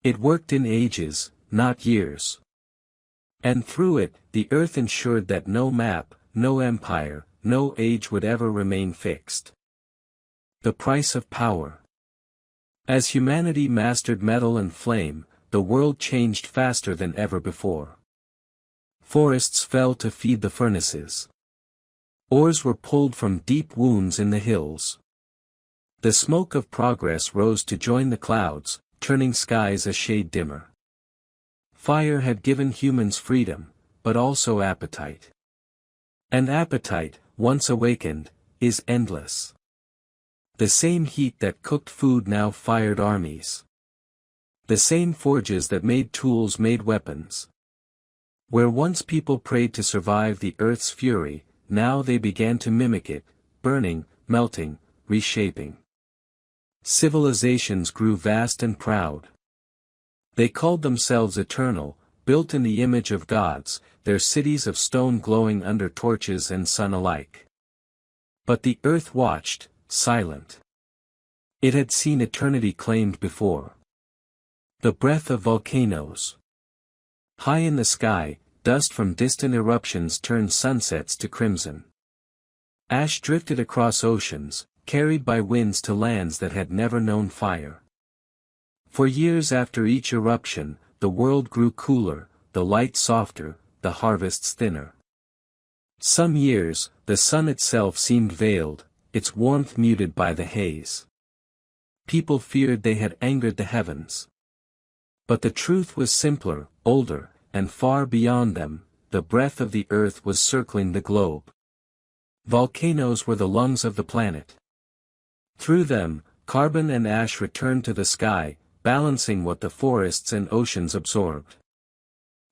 It worked in ages, not years. And through it, the earth ensured that no map, no empire, no age would ever remain fixed. The price of power. As humanity mastered metal and flame, the world changed faster than ever before. Forests fell to feed the furnaces. Ores were pulled from deep wounds in the hills. The smoke of progress rose to join the clouds, turning skies a shade dimmer. Fire had given humans freedom, but also appetite. And appetite, once awakened, is endless. The same heat that cooked food now fired armies. The same forges that made tools made weapons. Where once people prayed to survive the earth's fury, now they began to mimic it, burning, melting, reshaping. Civilizations grew vast and proud. They called themselves eternal, built in the image of gods, their cities of stone glowing under torches and sun alike. But the earth watched, silent. It had seen eternity claimed before. The breath of volcanoes. High in the sky, dust from distant eruptions turned sunsets to crimson. Ash drifted across oceans, carried by winds to lands that had never known fire. For years after each eruption, the world grew cooler, the light softer, the harvests thinner. Some years, the sun itself seemed veiled, its warmth muted by the haze. People feared they had angered the heavens. But the truth was simpler, older, and far beyond them. The breath of the earth was circling the globe. Volcanoes were the lungs of the planet. Through them, carbon and ash returned to the sky, balancing what the forests and oceans absorbed.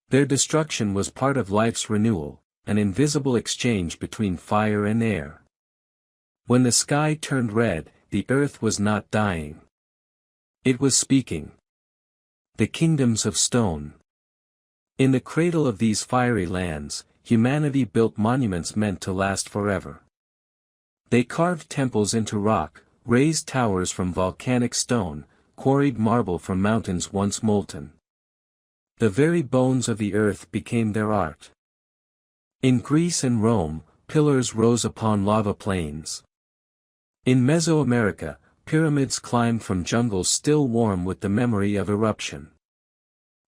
Their destruction was part of life's renewal, an invisible exchange between fire and air. When the sky turned red, the earth was not dying. It was speaking. The kingdoms of stone. In the cradle of these fiery lands, humanity built monuments meant to last forever. They carved temples into rock, raised towers from volcanic stone, quarried marble from mountains once molten. The very bones of the earth became their art. In Greece and Rome, pillars rose upon lava plains. In Mesoamerica, pyramids climbed from jungles still warm with the memory of eruption.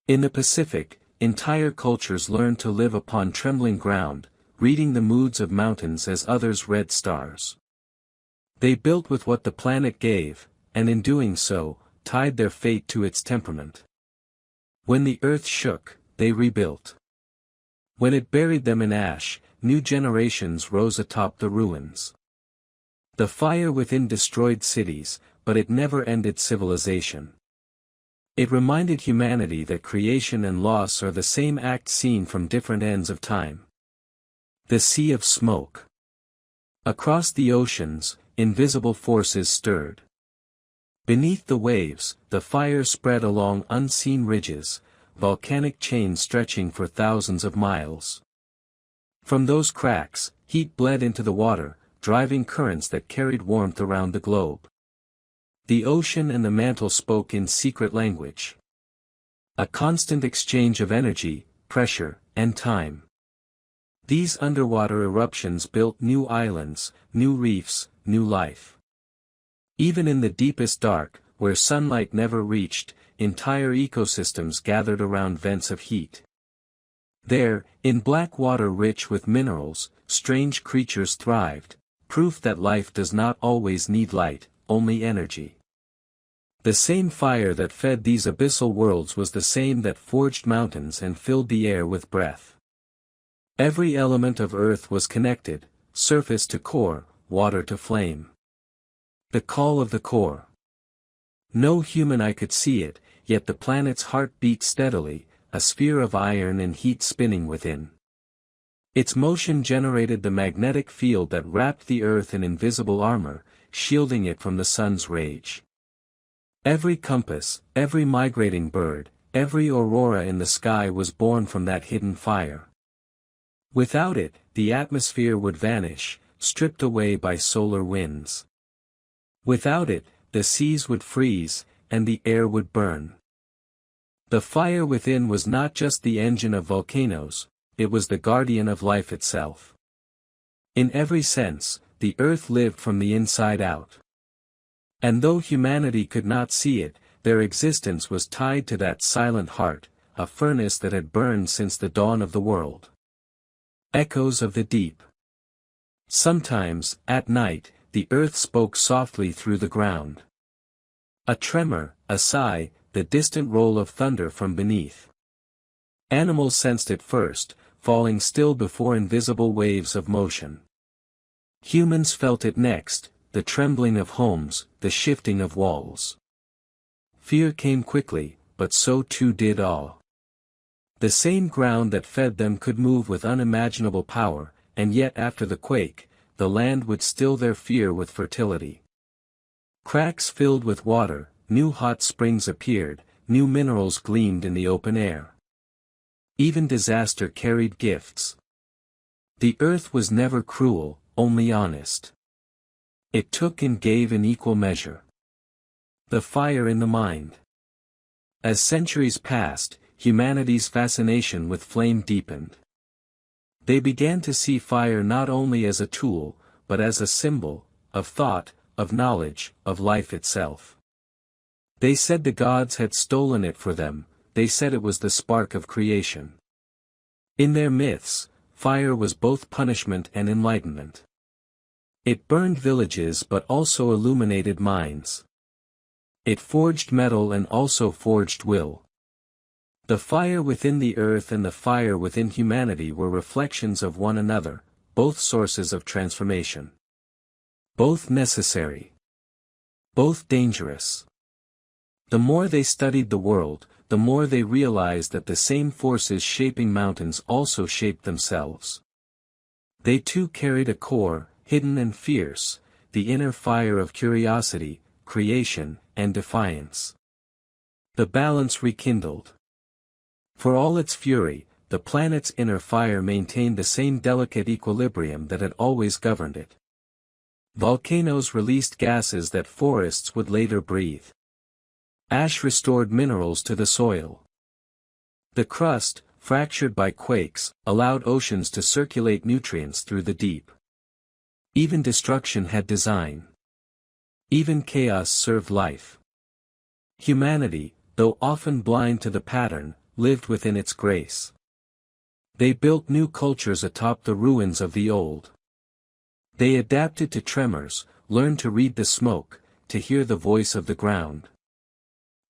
In the Pacific, entire cultures learned to live upon trembling ground, reading the moods of mountains as others read stars. They built with what the planet gave, and in doing so, tied their fate to its temperament. When the earth shook, they rebuilt. When it buried them in ash, new generations rose atop the ruins. The fire within destroyed cities, but it never ended civilization. It reminded humanity that creation and loss are the same act seen from different ends of time. The Sea of Smoke. Across the oceans, invisible forces stirred. Beneath the waves, the fire spread along unseen ridges, volcanic chains stretching for thousands of miles. From those cracks, heat bled into the water, driving currents that carried warmth around the globe. The ocean and the mantle spoke in secret language. A constant exchange of energy, pressure, and time. These underwater eruptions built new islands, new reefs, new life. Even in the deepest dark, where sunlight never reached, entire ecosystems gathered around vents of heat. There, in black water rich with minerals, strange creatures thrived, proof that life does not always need light, only energy. The same fire that fed these abyssal worlds was the same that forged mountains and filled the air with breath. Every element of earth was connected, surface to core, water to flame. The call of the core. No human eye could see it, yet the planet's heart beat steadily, a sphere of iron and heat spinning within. Its motion generated the magnetic field that wrapped the earth in invisible armor, shielding it from the sun's rage. Every compass, every migrating bird, every aurora in the sky was born from that hidden fire. Without it, the atmosphere would vanish, stripped away by solar winds. Without it, the seas would freeze, and the air would burn. The fire within was not just the engine of volcanoes, it was the guardian of life itself. In every sense, the earth lived from the inside out. And though humanity could not see it, their existence was tied to that silent heart, a furnace that had burned since the dawn of the world. Echoes of the deep. Sometimes, at night, the earth spoke softly through the ground. A tremor, a sigh, the distant roll of thunder from beneath. Animals sensed it first, falling still before invisible waves of motion. Humans felt it next, the trembling of homes, the shifting of walls. Fear came quickly, but so too did awe. The same ground that fed them could move with unimaginable power, and yet after the quake, the land would still their fear with fertility. Cracks filled with water, new hot springs appeared, new minerals gleamed in the open air. Even disaster carried gifts. The earth was never cruel, only honest. It took and gave in equal measure. The fire in the mind. As centuries passed, humanity's fascination with flame deepened. They began to see fire not only as a tool, but as a symbol, of thought, of knowledge, of life itself. They said the gods had stolen it for them, they said it was the spark of creation. In their myths, fire was both punishment and enlightenment. It burned villages but also illuminated minds. It forged metal and also forged will. The fire within the earth and the fire within humanity were reflections of one another, both sources of transformation. Both necessary. Both dangerous. The more they studied the world, the more they realized that the same forces shaping mountains also shaped themselves. They too carried a core, hidden and fierce, the inner fire of curiosity, creation, and defiance. The balance rekindled. For all its fury, the planet's inner fire maintained the same delicate equilibrium that had always governed it. Volcanoes released gases that forests would later breathe. Ash restored minerals to the soil. The crust, fractured by quakes, allowed oceans to circulate nutrients through the deep. Even destruction had design. Even chaos served life. Humanity, though often blind to the pattern, lived within its grace. They built new cultures atop the ruins of the old. They adapted to tremors, learned to read the smoke, to hear the voice of the ground.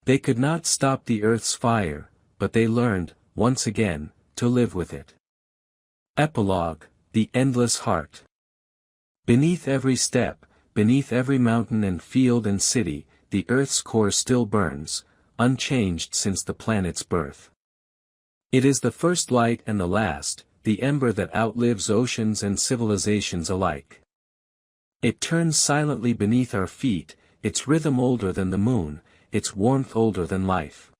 They could not stop the earth's fire, but they learned, once again, to live with it. Epilogue, the endless heart. Beneath every step, beneath every mountain and field and city, the earth's core still burns, unchanged since the planet's birth. It is the first light and the last, the ember that outlives oceans and civilizations alike. It turns silently beneath our feet, its rhythm older than the moon, its warmth older than life.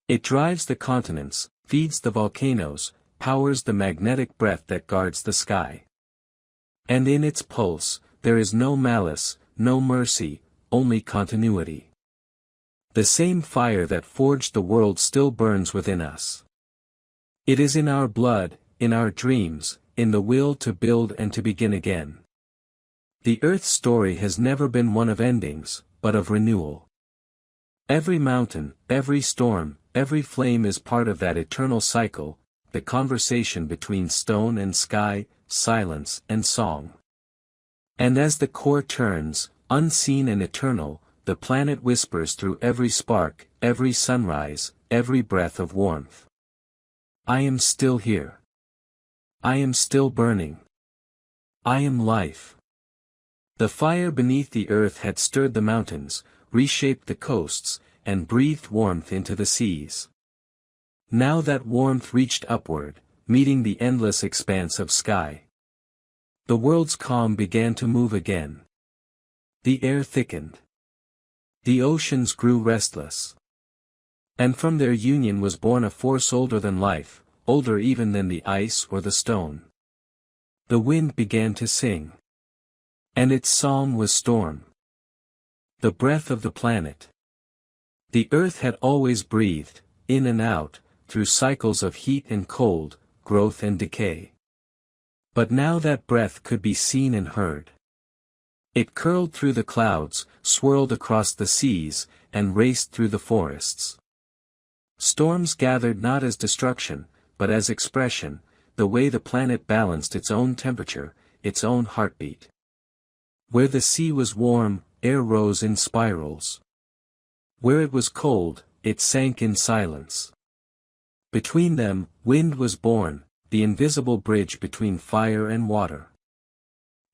It drives the continents, feeds the volcanoes, powers the magnetic breath that guards the sky. And in its pulse, there is no malice, no mercy, only continuity. The same fire that forged the world still burns within us. It is in our blood, in our dreams, in the will to build and to begin again. The Earth's story has never been one of endings, but of renewal. Every mountain, every storm, every flame is part of that eternal cycle, the conversation between stone and sky, silence and song. And as the core turns, unseen and eternal, the planet whispers through every spark, every sunrise, every breath of warmth. I am still here. I am still burning. I am life. The fire beneath the earth had stirred the mountains, reshaped the coasts, and breathed warmth into the seas. Now that warmth reached upward, meeting the endless expanse of sky. The world's calm began to move again. The air thickened. The oceans grew restless. And from their union was born a force older than life, older even than the ice or the stone. The wind began to sing. And its song was storm. The breath of the planet. The earth had always breathed, in and out, through cycles of heat and cold, growth and decay. But now that breath could be seen and heard. It curled through the clouds, swirled across the seas, and raced through the forests. Storms gathered not as destruction, but as expression, the way the planet balanced its own temperature, its own heartbeat. Where the sea was warm, air rose in spirals. Where it was cold, it sank in silence. Between them, wind was born, the invisible bridge between fire and water.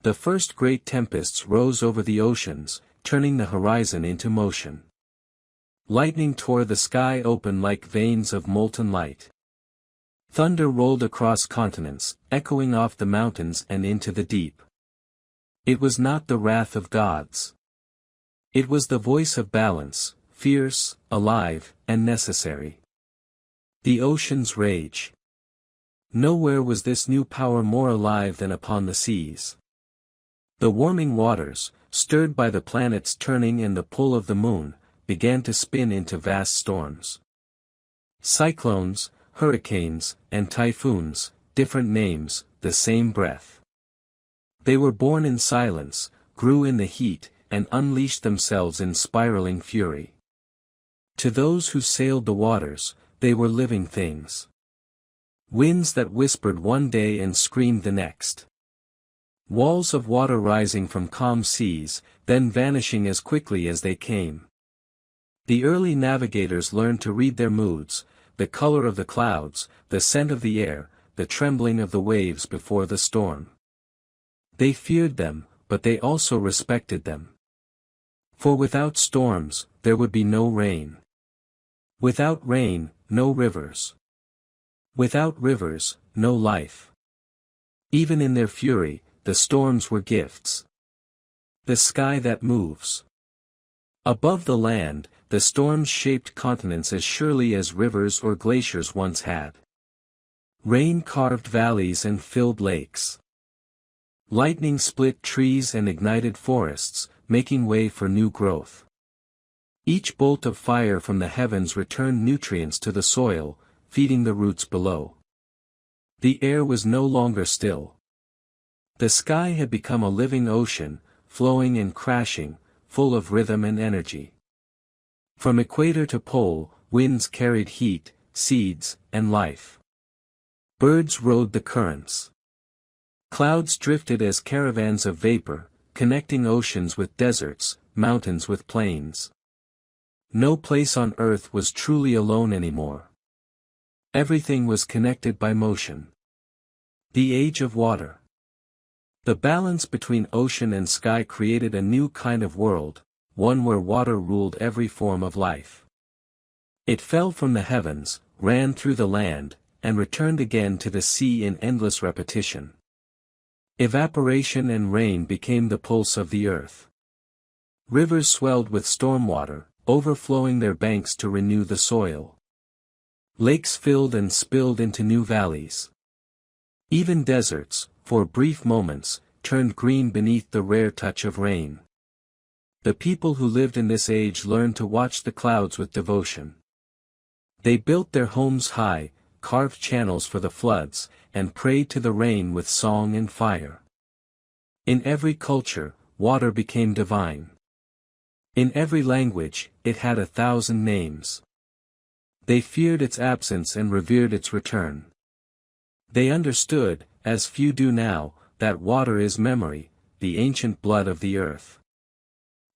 The first great tempests rose over the oceans, turning the horizon into motion. Lightning tore the sky open like veins of molten light. Thunder rolled across continents, echoing off the mountains and into the deep. It was not the wrath of gods. It was the voice of balance, fierce, alive, and necessary. The ocean's rage. Nowhere was this new power more alive than upon the seas. The warming waters, stirred by the planets turning and the pull of the moon, began to spin into vast storms. Cyclones, hurricanes, and typhoons, different names, the same breath. They were born in silence, grew in the heat, and unleashed themselves in spiraling fury. To those who sailed the waters, they were living things. Winds that whispered one day and screamed the next. Walls of water rising from calm seas, then vanishing as quickly as they came. The early navigators learned to read their moods, the color of the clouds, the scent of the air, the trembling of the waves before the storm. They feared them, but they also respected them. For without storms, there would be no rain. Without rain, no rivers. Without rivers, no life. Even in their fury, the storms were gifts. The sky that moves. Above the land, the storms shaped continents as surely as rivers or glaciers once had. Rain carved valleys and filled lakes. Lightning split trees and ignited forests, making way for new growth. Each bolt of fire from the heavens returned nutrients to the soil, feeding the roots below. The air was no longer still. The sky had become a living ocean, flowing and crashing, full of rhythm and energy. From equator to pole, winds carried heat, seeds, and life. Birds rode the currents. Clouds drifted as caravans of vapor, connecting oceans with deserts, mountains with plains. No place on earth was truly alone anymore. Everything was connected by motion. The age of water. The balance between ocean and sky created a new kind of world, one where water ruled every form of life. It fell from the heavens, ran through the land, and returned again to the sea in endless repetition. Evaporation and rain became the pulse of the earth. Rivers swelled with storm water, overflowing their banks to renew the soil. Lakes filled and spilled into new valleys. Even deserts, for brief moments, turned green beneath the rare touch of rain. The people who lived in this age learned to watch the clouds with devotion. They built their homes high, carved channels for the floods, and prayed to the rain with song and fire. In every culture, water became divine. In every language, it had 1,000 names. They feared its absence and revered its return. They understood, as few do now, that water is memory, the ancient blood of the earth.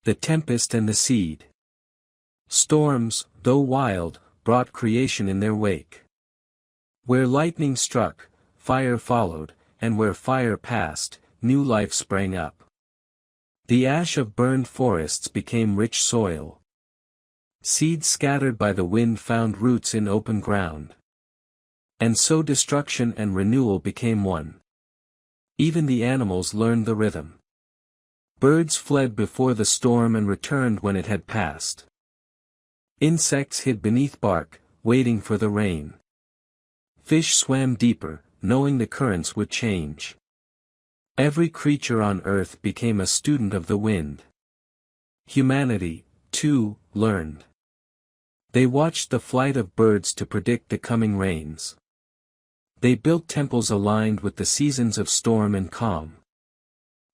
The tempest and the seed. Storms, though wild, brought creation in their wake. Where lightning struck, fire followed, and where fire passed, new life sprang up. The ash of burned forests became rich soil. Seeds scattered by the wind found roots in open ground. And so destruction and renewal became one. Even the animals learned the rhythm. Birds fled before the storm and returned when it had passed. Insects hid beneath bark, waiting for the rain. Fish swam deeper, knowing the currents would change. Every creature on earth became a student of the wind. Humanity, too, learned. They watched the flight of birds to predict the coming rains. They built temples aligned with the seasons of storm and calm.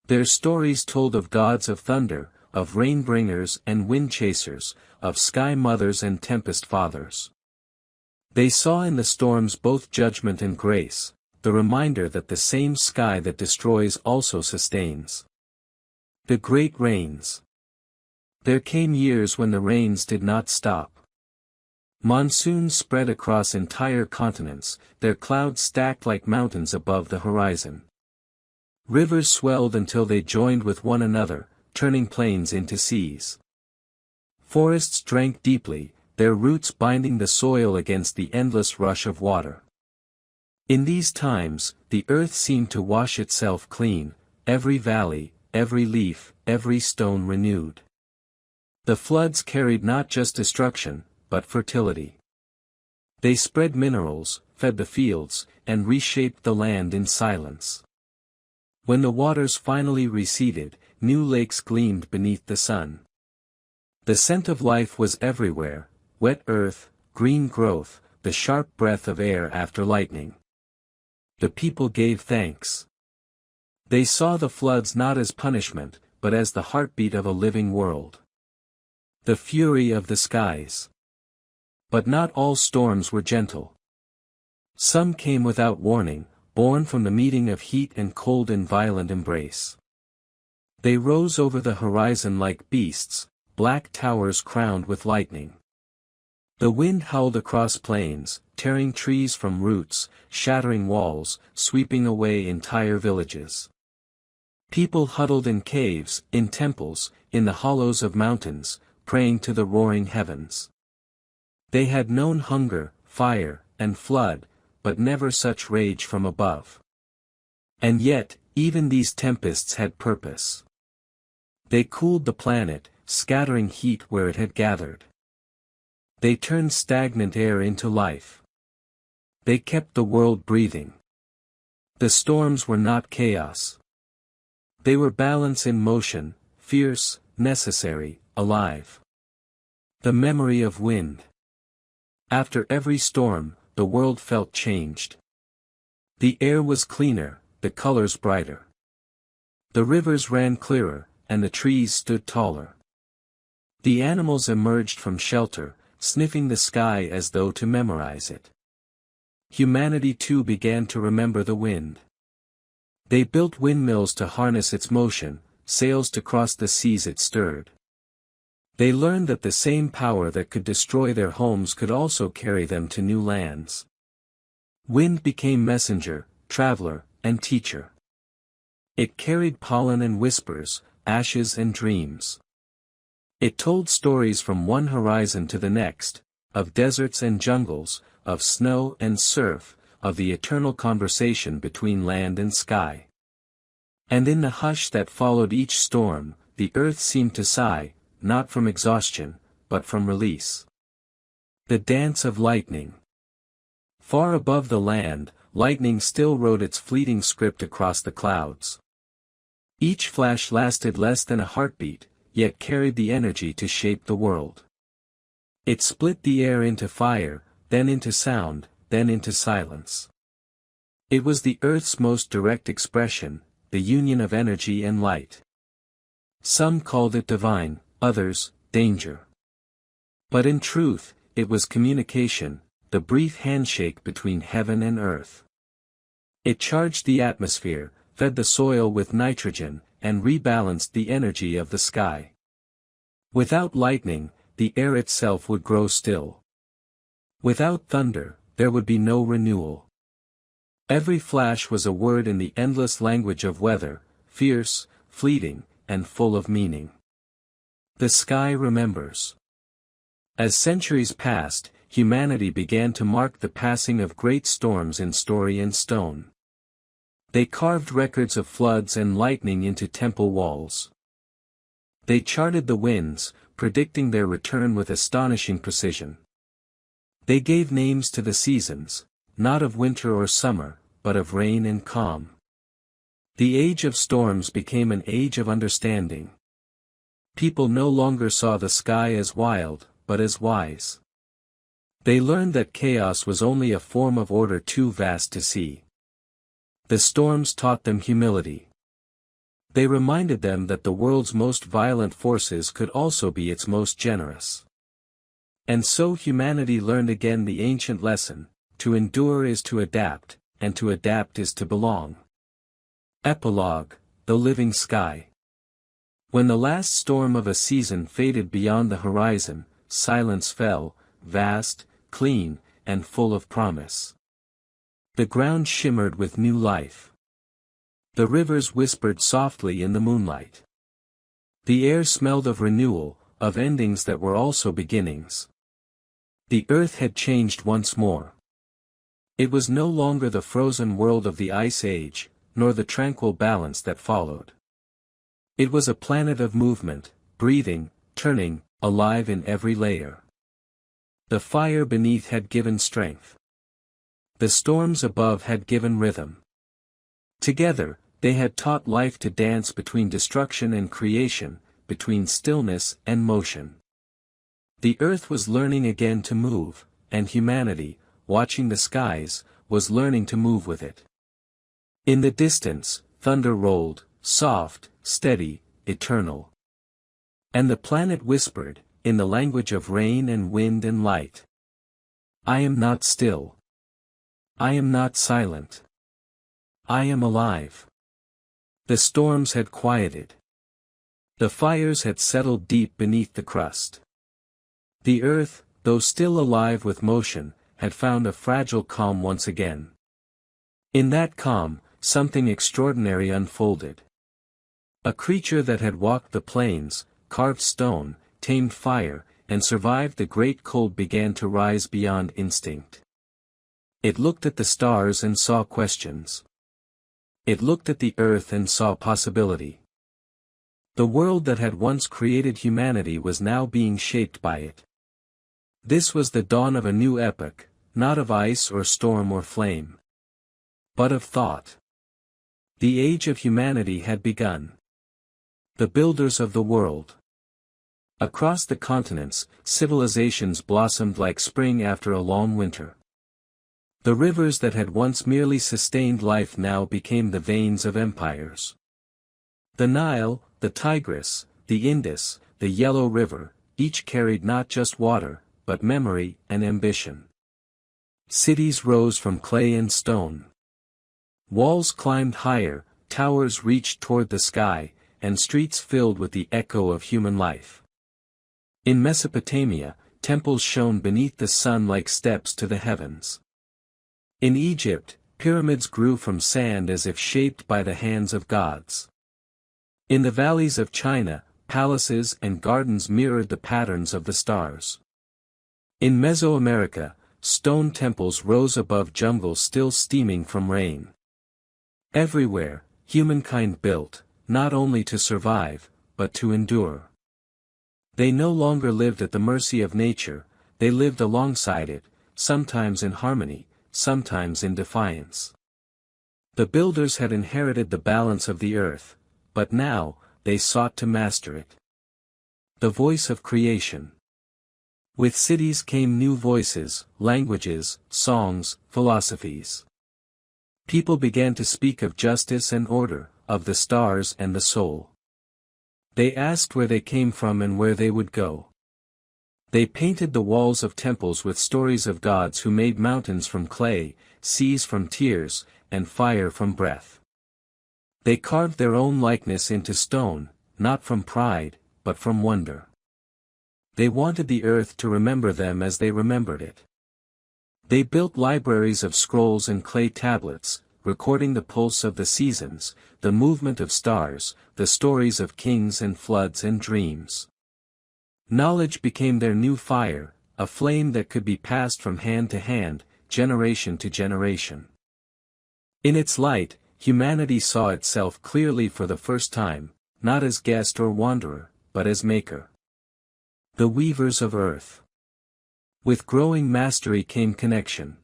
Their stories told of gods of thunder, of rain-bringers and wind-chasers, of sky-mothers and tempest-fathers. They saw in the storms both judgment and grace, the reminder that the same sky that destroys also sustains. The great rains. There came years when the rains did not stop. Monsoons spread across entire continents, their clouds stacked like mountains above the horizon. Rivers swelled until they joined with one another, turning plains into seas. Forests drank deeply, their roots binding the soil against the endless rush of water. In these times, the earth seemed to wash itself clean, every valley, every leaf, every stone renewed. The floods carried not just destruction, but fertility. They spread minerals, fed the fields, and reshaped the land in silence. When the waters finally receded, new lakes gleamed beneath the sun. The scent of life was everywhere, wet earth, green growth, the sharp breath of air after lightning. The people gave thanks. They saw the floods not as punishment, but as the heartbeat of a living world. The fury of the skies. But not all storms were gentle. Some came without warning, born from the meeting of heat and cold in violent embrace. They rose over the horizon like beasts, black towers crowned with lightning. The wind howled across plains, tearing trees from roots, shattering walls, sweeping away entire villages. People huddled in caves, in temples, in the hollows of mountains, praying to the roaring heavens. They had known hunger, fire, and flood, but never such rage from above. And yet, even these tempests had purpose. They cooled the planet, scattering heat where it had gathered. They turned stagnant air into life. They kept the world breathing. The storms were not chaos. They were balance in motion, fierce, necessary, alive. The memory of wind. After every storm, the world felt changed. The air was cleaner, the colors brighter. The rivers ran clearer, and the trees stood taller. The animals emerged from shelter, sniffing the sky as though to memorize it. Humanity too began to remember the wind. They built windmills to harness its motion, sails to cross the seas it stirred. They learned that the same power that could destroy their homes could also carry them to new lands. Wind became messenger, traveler, and teacher. It carried pollen and whispers, ashes and dreams. It told stories from one horizon to the next, of deserts and jungles, of snow and surf, of the eternal conversation between land and sky. And in the hush that followed each storm, the earth seemed to sigh, not from exhaustion, but from release. The dance of lightning. Far above the land, lightning still wrote its fleeting script across the clouds. Each flash lasted less than a heartbeat, yet carried the energy to shape the world. It split the air into fire, then into sound, then into silence. It was the earth's most direct expression, the union of energy and light. Some called it divine, others, danger. But in truth, it was communication, the brief handshake between heaven and earth. It charged the atmosphere, fed the soil with nitrogen, and rebalanced the energy of the sky. Without lightning, the air itself would grow still. Without thunder, there would be no renewal. Every flash was a word in the endless language of weather, fierce, fleeting, and full of meaning. The sky remembers. As centuries passed, humanity began to mark the passing of great storms in story and stone. They carved records of floods and lightning into temple walls. They charted the winds, predicting their return with astonishing precision. They gave names to the seasons, not of winter or summer, but of rain and calm. The age of storms became an age of understanding. People no longer saw the sky as wild, but as wise. They learned that chaos was only a form of order too vast to see. The storms taught them humility. They reminded them that the world's most violent forces could also be its most generous. And so humanity learned again the ancient lesson: to endure is to adapt, and to adapt is to belong. Epilogue: The Living Sky. When the last storm of a season faded beyond the horizon, silence fell, vast, clean, and full of promise. The ground shimmered with new life. The rivers whispered softly in the moonlight. The air smelled of renewal, of endings that were also beginnings. The earth had changed once more. It was no longer the frozen world of the Ice Age, nor the tranquil balance that followed. It was a planet of movement, breathing, turning, alive in every layer. The fire beneath had given strength. The storms above had given rhythm. Together, they had taught life to dance between destruction and creation, between stillness and motion. The earth was learning again to move, and humanity, watching the skies, was learning to move with it. In the distance, thunder rolled, soft, steady, eternal. And the planet whispered, in the language of rain and wind and light. I am not still. I am not silent. I am alive. The storms had quieted. The fires had settled deep beneath the crust. The earth, though still alive with motion, had found a fragile calm once again. In that calm, something extraordinary unfolded. A creature that had walked the plains, carved stone, tamed fire, and survived the great cold began to rise beyond instinct. It looked at the stars and saw questions. It looked at the earth and saw possibility. The world that had once created humanity was now being shaped by it. This was the dawn of a new epoch, not of ice or storm or flame, but of thought. The age of humanity had begun. The builders of the world. Across the continents, civilizations blossomed like spring after a long winter. The rivers that had once merely sustained life now became the veins of empires. The Nile, the Tigris, the Indus, the Yellow River, each carried not just water, but memory and ambition. Cities rose from clay and stone. Walls climbed higher, towers reached toward the sky, and streets filled with the echo of human life. In Mesopotamia, temples shone beneath the sun like steps to the heavens. In Egypt, pyramids grew from sand as if shaped by the hands of gods. In the valleys of China, palaces and gardens mirrored the patterns of the stars. In Mesoamerica, stone temples rose above jungles still steaming from rain. Everywhere, humankind built, not only to survive, but to endure. They no longer lived at the mercy of nature, they lived alongside it, sometimes in harmony, sometimes in defiance. The builders had inherited the balance of the earth, but now, they sought to master it. The voice of creation. With cities came new voices, languages, songs, philosophies. People began to speak of justice and order, of the stars and the soul. They asked where they came from and where they would go. They painted the walls of temples with stories of gods who made mountains from clay, seas from tears, and fire from breath. They carved their own likeness into stone, not from pride, but from wonder. They wanted the earth to remember them as they remembered it. They built libraries of scrolls and clay tablets, recording the pulse of the seasons, the movement of stars, the stories of kings and floods and dreams. Knowledge became their new fire, a flame that could be passed from hand to hand, generation to generation. In its light, humanity saw itself clearly for the first time, not as guest or wanderer, but as maker. The weavers of earth. With growing mastery came connection.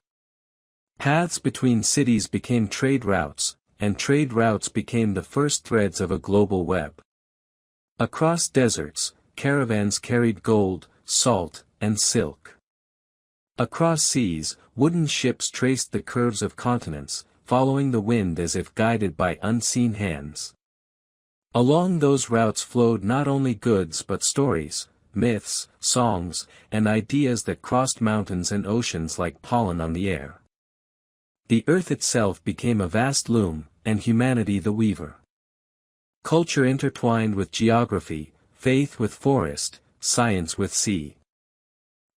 Paths between cities became trade routes, and trade routes became the first threads of a global web. Across deserts, caravans carried gold, salt, and silk. Across seas, wooden ships traced the curves of continents, following the wind as if guided by unseen hands. Along those routes flowed not only goods but stories, myths, songs, and ideas that crossed mountains and oceans like pollen on the air. The earth itself became a vast loom, and humanity the weaver. Culture intertwined with geography, faith with forest, science with sea.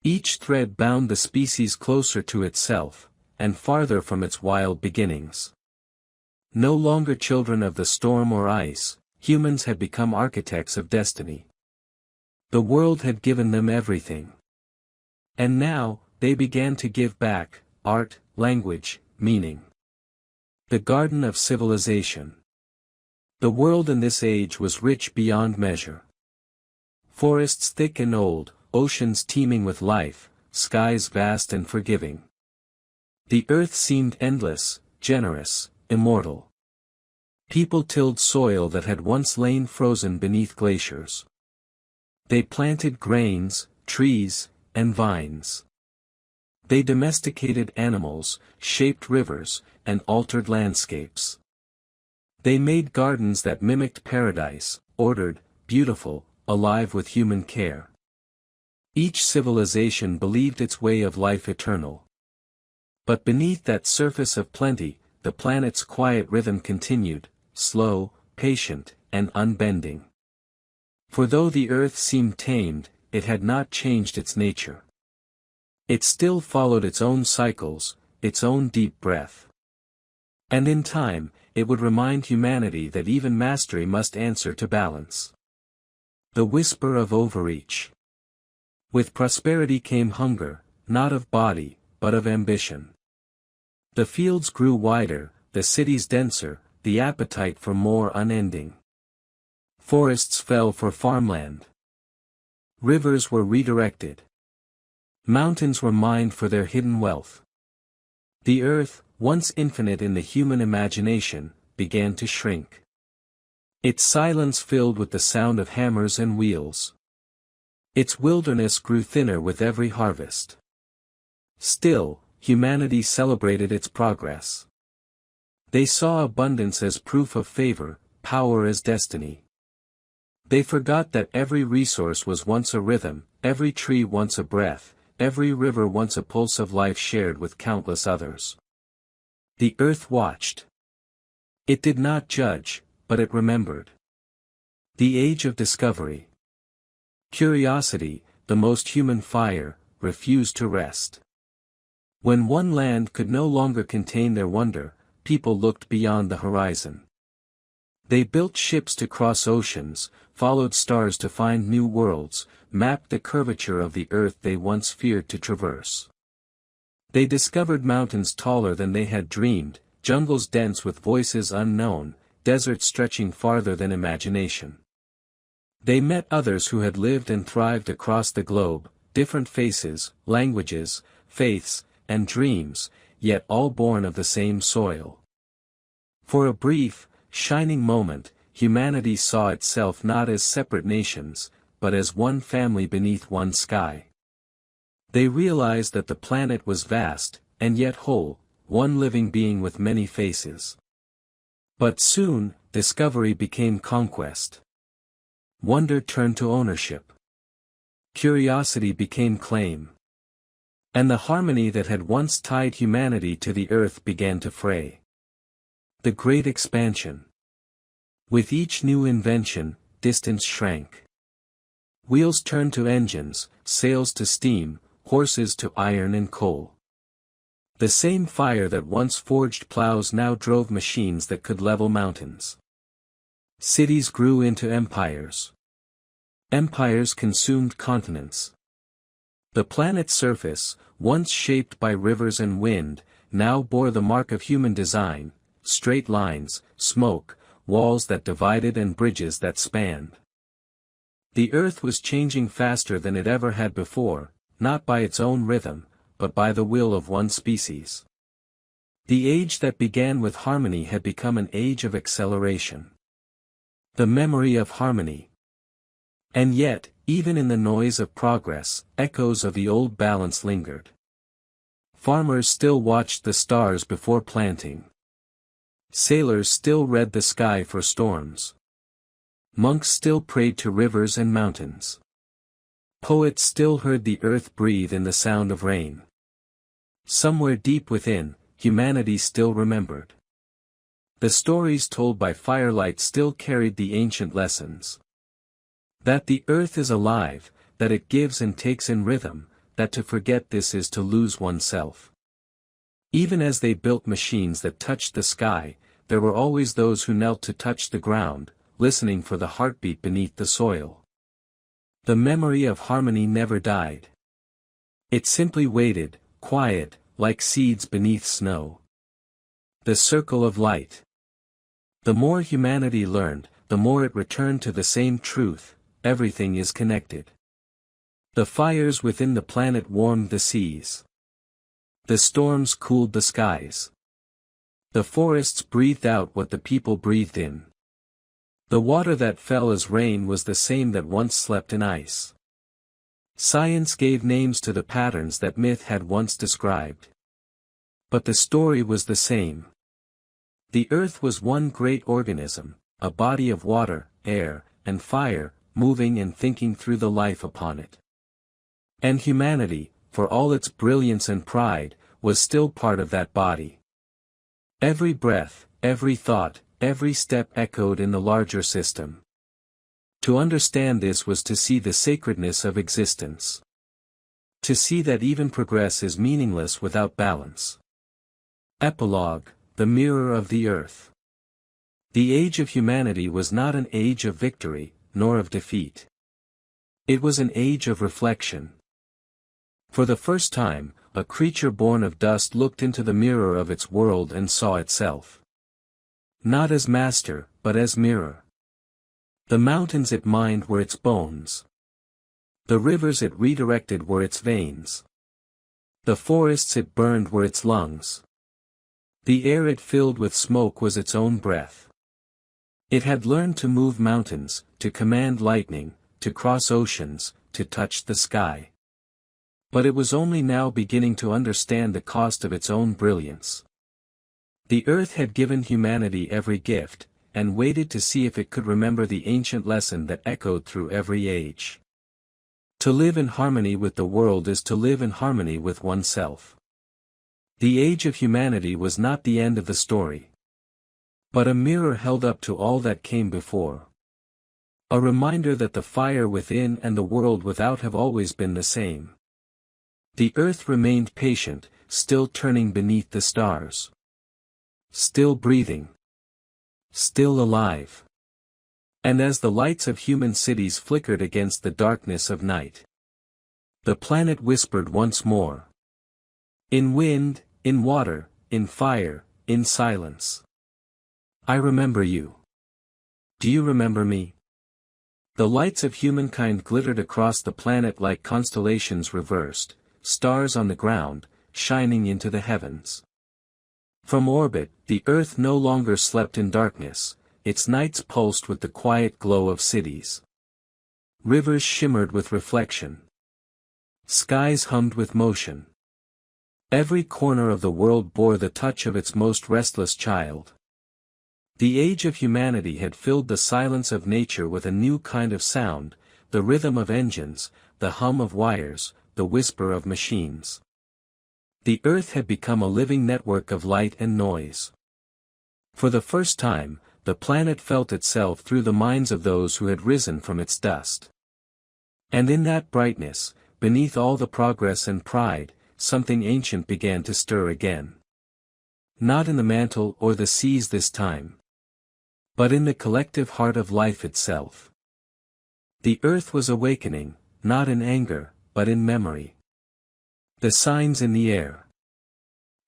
Each thread bound the species closer to itself, and farther from its wild beginnings. No longer children of the storm or ice, humans had become architects of destiny. The world had given them everything. And now, they began to give back, art, language, meaning. The garden of civilization. The world in this age was rich beyond measure. Forests thick and old, oceans teeming with life, skies vast and forgiving. The earth seemed endless, generous, immortal. People tilled soil that had once lain frozen beneath glaciers. They planted grains, trees, and vines. They domesticated animals, shaped rivers, and altered landscapes. They made gardens that mimicked paradise, ordered, beautiful, alive with human care. Each civilization believed its way of life eternal. But beneath that surface of plenty, the planet's quiet rhythm continued, slow, patient, and unbending. For though the earth seemed tamed, it had not changed its nature. It still followed its own cycles, its own deep breath. And in time, it would remind humanity that even mastery must answer to balance. The whisper of overreach. With prosperity came hunger, not of body, but of ambition. The fields grew wider, the cities denser, the appetite for more unending. Forests fell for farmland. Rivers were redirected. Mountains were mined for their hidden wealth. The earth, once infinite in the human imagination, began to shrink. Its silence filled with the sound of hammers and wheels. Its wilderness grew thinner with every harvest. Still, humanity celebrated its progress. They saw abundance as proof of favor, power as destiny. They forgot that every resource was once a rhythm, every tree once a breath, every river once a pulse of life shared with countless others. The earth watched. It did not judge, but it remembered. The age of discovery. Curiosity, the most human fire, refused to rest. When one land could no longer contain their wonder, people looked beyond the horizon. They built ships to cross oceans, followed stars to find new worlds, mapped the curvature of the earth they once feared to traverse. They discovered mountains taller than they had dreamed, jungles dense with voices unknown, deserts stretching farther than imagination. They met others who had lived and thrived across the globe, different faces, languages, faiths, and dreams, yet all born of the same soil. For a brief, shining moment, humanity saw itself not as separate nations, but as one family beneath one sky. They realized that the planet was vast, and yet whole, one living being with many faces. But soon, discovery became conquest. Wonder turned to ownership. Curiosity became claim. And the harmony that had once tied humanity to the earth began to fray. The Great Expansion. With each new invention, distance shrank. Wheels turned to engines, sails to steam, horses to iron and coal. The same fire that once forged plows now drove machines that could level mountains. Cities grew into empires. Empires consumed continents. The planet's surface, once shaped by rivers and wind, now bore the mark of human design, straight lines, smoke, walls that divided and bridges that spanned. The earth was changing faster than it ever had before, not by its own rhythm, but by the will of one species. The age that began with harmony had become an age of acceleration. The memory of harmony. And yet, even in the noise of progress, echoes of the old balance lingered. Farmers still watched the stars before planting. Sailors still read the sky for storms. Monks still prayed to rivers and mountains. Poets still heard the earth breathe in the sound of rain. Somewhere deep within, humanity still remembered. The stories told by firelight still carried the ancient lessons. That the earth is alive, that it gives and takes in rhythm, that to forget this is to lose oneself. Even as they built machines that touched the sky, there were always those who knelt to touch the ground, listening for the heartbeat beneath the soil. The memory of harmony never died. It simply waited, quiet, like seeds beneath snow. The circle of light. The more humanity learned, the more it returned to the same truth: everything is connected. The fires within the planet warmed the seas. The storms cooled the skies. The forests breathed out what the people breathed in. The water that fell as rain was the same that once slept in ice. Science gave names to the patterns that myth had once described. But the story was the same. The earth was one great organism, a body of water, air, and fire, moving and thinking through the life upon it. And humanity, for all its brilliance and pride, was still part of that body. Every breath, every thought, every step echoed in the larger system. To understand this was to see the sacredness of existence. To see that even progress is meaningless without balance. Epilogue, the mirror of the earth. The age of humanity was not an age of victory, nor of defeat. It was an age of reflection. For the first time, a creature born of dust looked into the mirror of its world and saw itself. Not as master, but as mirror. The mountains it mined were its bones. The rivers it redirected were its veins. The forests it burned were its lungs. The air it filled with smoke was its own breath. It had learned to move mountains, to command lightning, to cross oceans, to touch the sky. But it was only now beginning to understand the cost of its own brilliance. The earth had given humanity every gift, and waited to see if it could remember the ancient lesson that echoed through every age. To live in harmony with the world is to live in harmony with oneself. The age of humanity was not the end of the story, but a mirror held up to all that came before. A reminder that the fire within and the world without have always been the same. The earth remained patient, still turning beneath the stars. Still breathing. Still alive. And as the lights of human cities flickered against the darkness of night, the planet whispered once more. In wind, in water, in fire, in silence. I remember you. Do you remember me? The lights of humankind glittered across the planet like constellations reversed, stars on the ground, shining into the heavens. From orbit, the earth no longer slept in darkness, its nights pulsed with the quiet glow of cities. Rivers shimmered with reflection. Skies hummed with motion. Every corner of the world bore the touch of its most restless child. The age of humanity had filled the silence of nature with a new kind of sound, the rhythm of engines, the hum of wires, the whisper of machines. The earth had become a living network of light and noise. For the first time, the planet felt itself through the minds of those who had risen from its dust. And in that brightness, beneath all the progress and pride, something ancient began to stir again. Not in the mantle or the seas this time, but in the collective heart of life itself. The earth was awakening, not in anger, but in memory. The signs in the air.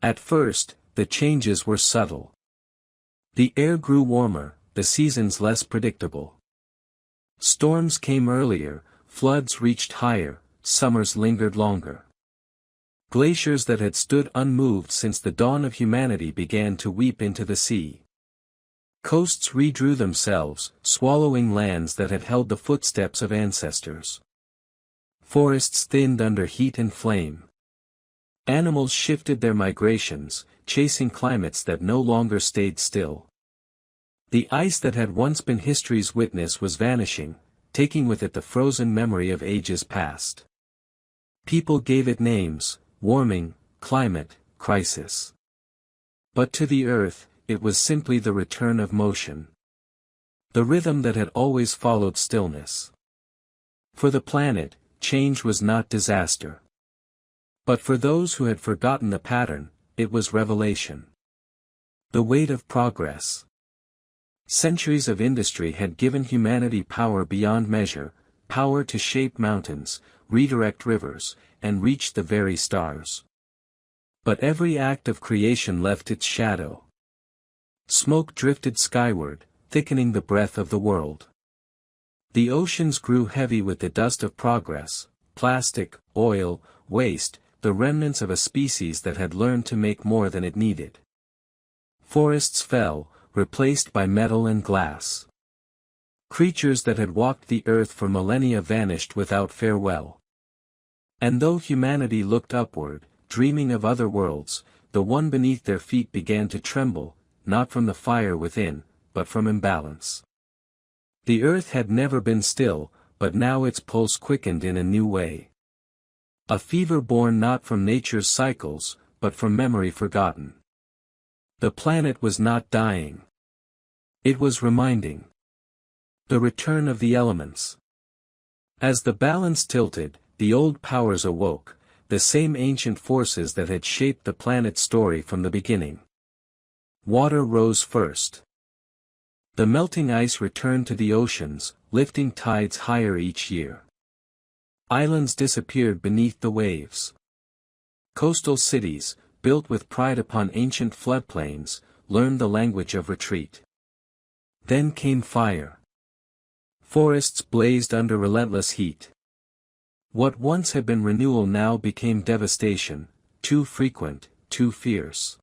At first, the changes were subtle. The air grew warmer, the seasons less predictable. Storms came earlier, floods reached higher, summers lingered longer. Glaciers that had stood unmoved since the dawn of humanity began to weep into the sea. Coasts redrew themselves, swallowing lands that had held the footsteps of ancestors. Forests thinned under heat and flame. Animals shifted their migrations, chasing climates that no longer stayed still. The ice that had once been history's witness was vanishing, taking with it the frozen memory of ages past. People gave it names: warming, climate, crisis. But to the earth, it was simply the return of motion. The rhythm that had always followed stillness. For the planet, change was not disaster. But for those who had forgotten the pattern, it was revelation. The weight of progress. Centuries of industry had given humanity power beyond measure, power to shape mountains, redirect rivers, and reach the very stars. But every act of creation left its shadow. Smoke drifted skyward, thickening the breath of the world. The oceans grew heavy with the dust of progress, plastic, oil, waste, the remnants of a species that had learned to make more than it needed. Forests fell, replaced by metal and glass. Creatures that had walked the earth for millennia vanished without farewell. And though humanity looked upward, dreaming of other worlds, the one beneath their feet began to tremble, not from the fire within, but from imbalance. The earth had never been still, but now its pulse quickened in a new way. A fever born not from nature's cycles, but from memory forgotten. The planet was not dying. It was reminding. The return of the elements. As the balance tilted, the old powers awoke, the same ancient forces that had shaped the planet's story from the beginning. Water rose first. The melting ice returned to the oceans, lifting tides higher each year. Islands disappeared beneath the waves. Coastal cities, built with pride upon ancient floodplains, learned the language of retreat. Then came fire. Forests blazed under relentless heat. What once had been renewal now became devastation, too frequent, too fierce.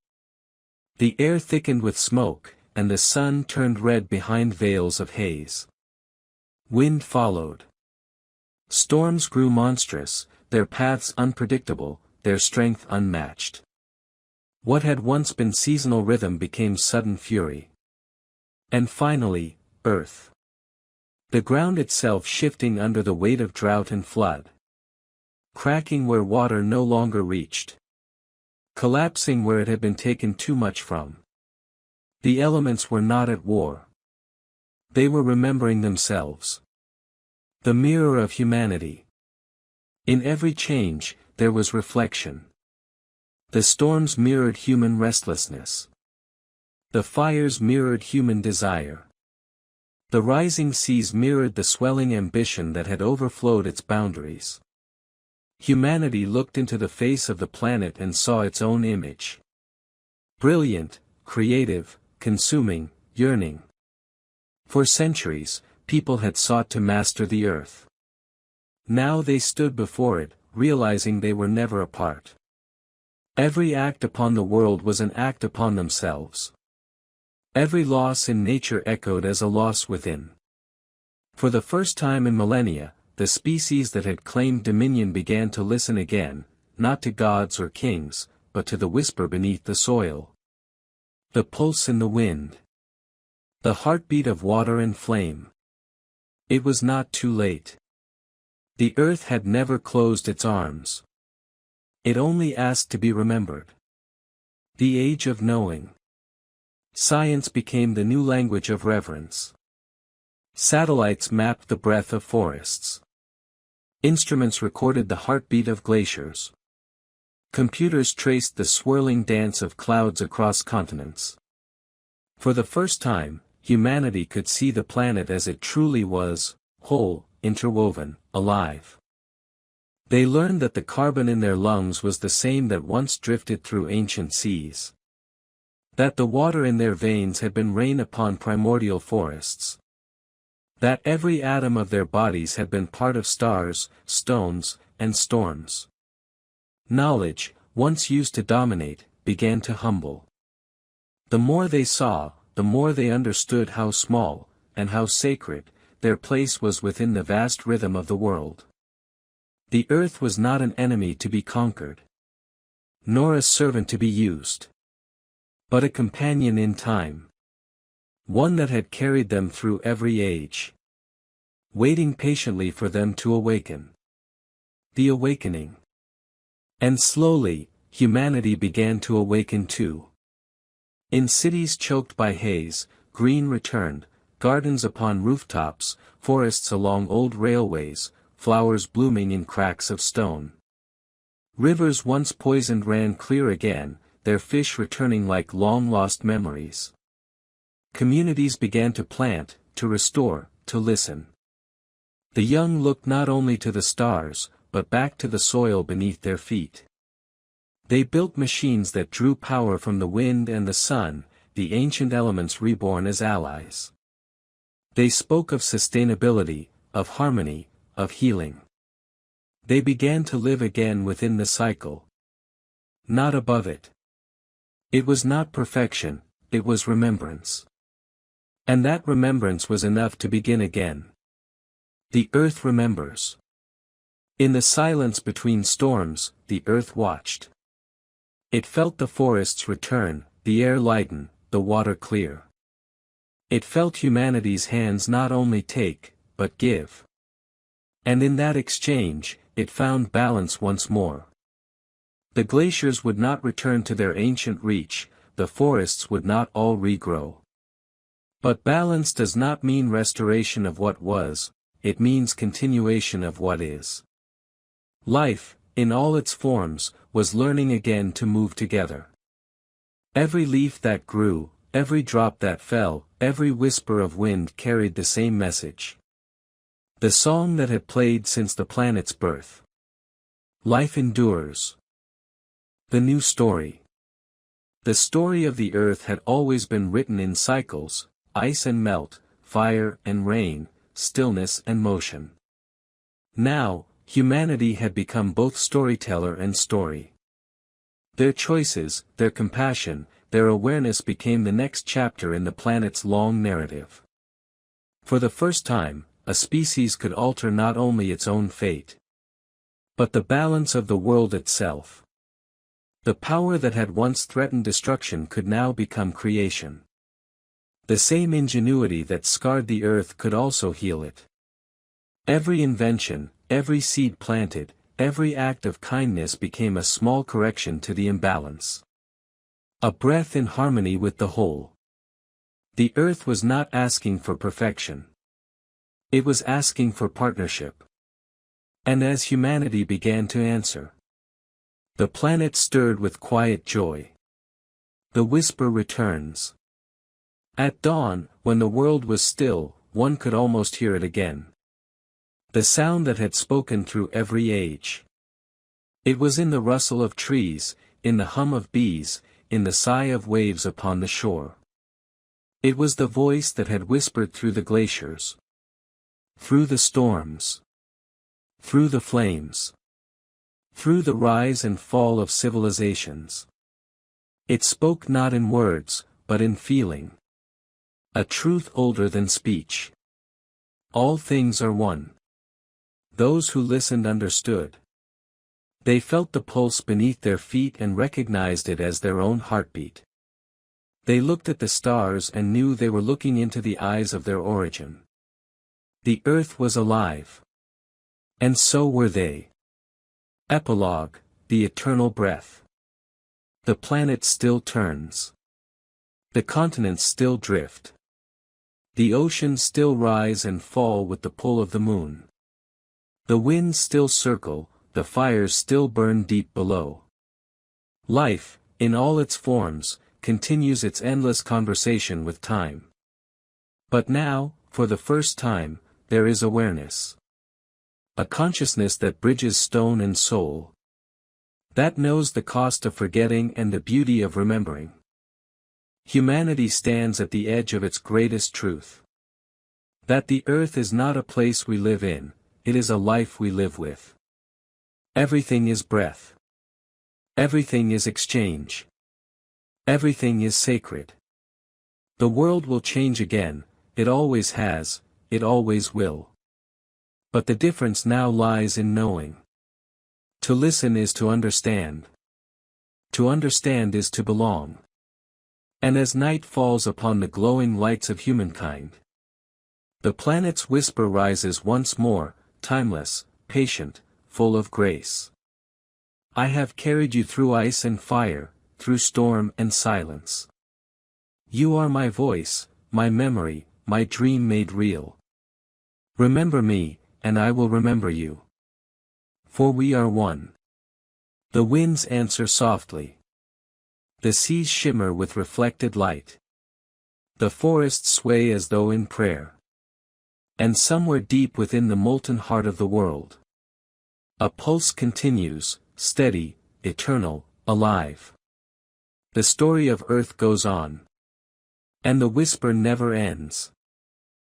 The air thickened with smoke, and the sun turned red behind veils of haze. Wind followed. Storms grew monstrous, their paths unpredictable, their strength unmatched. What had once been seasonal rhythm became sudden fury. And finally, earth. The ground itself shifting under the weight of drought and flood. Cracking where water no longer reached. Collapsing where it had been taken too much from. The elements were not at war. They were remembering themselves. The mirror of humanity. In every change, there was reflection. The storms mirrored human restlessness. The fires mirrored human desire. The rising seas mirrored the swelling ambition that had overflowed its boundaries. Humanity looked into the face of the planet and saw its own image. Brilliant, creative, consuming, yearning. For centuries, people had sought to master the earth. Now they stood before it, realizing they were never apart. Every act upon the world was an act upon themselves. Every loss in nature echoed as a loss within. For the first time in millennia, the species that had claimed dominion began to listen again, not to gods or kings, but to the whisper beneath the soil. The pulse in the wind. The heartbeat of water and flame. It was not too late. The earth had never closed its arms. It only asked to be remembered. The age of knowing. Science became the new language of reverence. Satellites mapped the breath of forests. Instruments recorded the heartbeat of glaciers. Computers traced the swirling dance of clouds across continents. For the first time, humanity could see the planet as it truly was, whole, interwoven, alive. They learned that the carbon in their lungs was the same that once drifted through ancient seas. That the water in their veins had been rain upon primordial forests. That every atom of their bodies had been part of stars, stones, and storms. Knowledge, once used to dominate, began to humble. The more they saw, the more they understood how small, and how sacred, their place was within the vast rhythm of the world. The earth was not an enemy to be conquered. Nor a servant to be used. But a companion in time. One that had carried them through every age. Waiting patiently for them to awaken. The awakening. And slowly, humanity began to awaken too. In cities choked by haze, green returned, gardens upon rooftops, forests along old railways, flowers blooming in cracks of stone. Rivers once poisoned ran clear again, their fish returning like long-lost memories. Communities began to plant, to restore, to listen. The young looked not only to the stars, but back to the soil beneath their feet. They built machines that drew power from the wind and the sun, the ancient elements reborn as allies. They spoke of sustainability, of harmony, of healing. They began to live again within the cycle. Not above it. It was not perfection, it was remembrance. And that remembrance was enough to begin again. The earth remembers. In the silence between storms, the earth watched. It felt the forests return, the air lighten, the water clear. It felt humanity's hands not only take, but give. And in that exchange, it found balance once more. The glaciers would not return to their ancient reach, the forests would not all regrow. But balance does not mean restoration of what was, it means continuation of what is. Life, in all its forms, was learning again to move together. Every leaf that grew, every drop that fell, every whisper of wind carried the same message. The song that had played since the planet's birth. Life endures. The new story. The story of the earth had always been written in cycles, ice and melt, fire and rain, stillness and motion. Now, humanity had become both storyteller and story. Their choices, their compassion, their awareness became the next chapter in the planet's long narrative. For the first time, a species could alter not only its own fate, but the balance of the world itself. The power that had once threatened destruction could now become creation. The same ingenuity that scarred the earth could also heal it. Every invention, every seed planted, every act of kindness became a small correction to the imbalance. A breath in harmony with the whole. The earth was not asking for perfection. It was asking for partnership. And as humanity began to answer, the planet stirred with quiet joy. The whisper returns. At dawn, when the world was still, one could almost hear it again. The sound that had spoken through every age. It was in the rustle of trees, in the hum of bees, in the sigh of waves upon the shore. It was the voice that had whispered through the glaciers. Through the storms. Through the flames. Through the rise and fall of civilizations. It spoke not in words, but in feeling. A truth older than speech. All things are one. Those who listened understood. They felt the pulse beneath their feet and recognized it as their own heartbeat. They looked at the stars and knew they were looking into the eyes of their origin. The earth was alive. And so were they. Epilogue, the eternal breath. The planet still turns. The continents still drift. The oceans still rise and fall with the pull of the moon. The winds still circle, the fires still burn deep below. Life, in all its forms, continues its endless conversation with time. But now, for the first time, there is awareness. A consciousness that bridges stone and soul. That knows the cost of forgetting and the beauty of remembering. Humanity stands at the edge of its greatest truth. That the earth is not a place we live in, it is a life we live with. Everything is breath. Everything is exchange. Everything is sacred. The world will change again, it always has, it always will. But the difference now lies in knowing. To listen is to understand. To understand is to belong. And as night falls upon the glowing lights of humankind, the planet's whisper rises once more, timeless, patient, full of grace. I have carried you through ice and fire, through storm and silence. You are my voice, my memory, my dream made real. Remember me, and I will remember you. For we are one. The winds answer softly. The seas shimmer with reflected light. The forests sway as though in prayer. And somewhere deep within the molten heart of the world, a pulse continues, steady, eternal, alive. The story of Earth goes on. And the whisper never ends.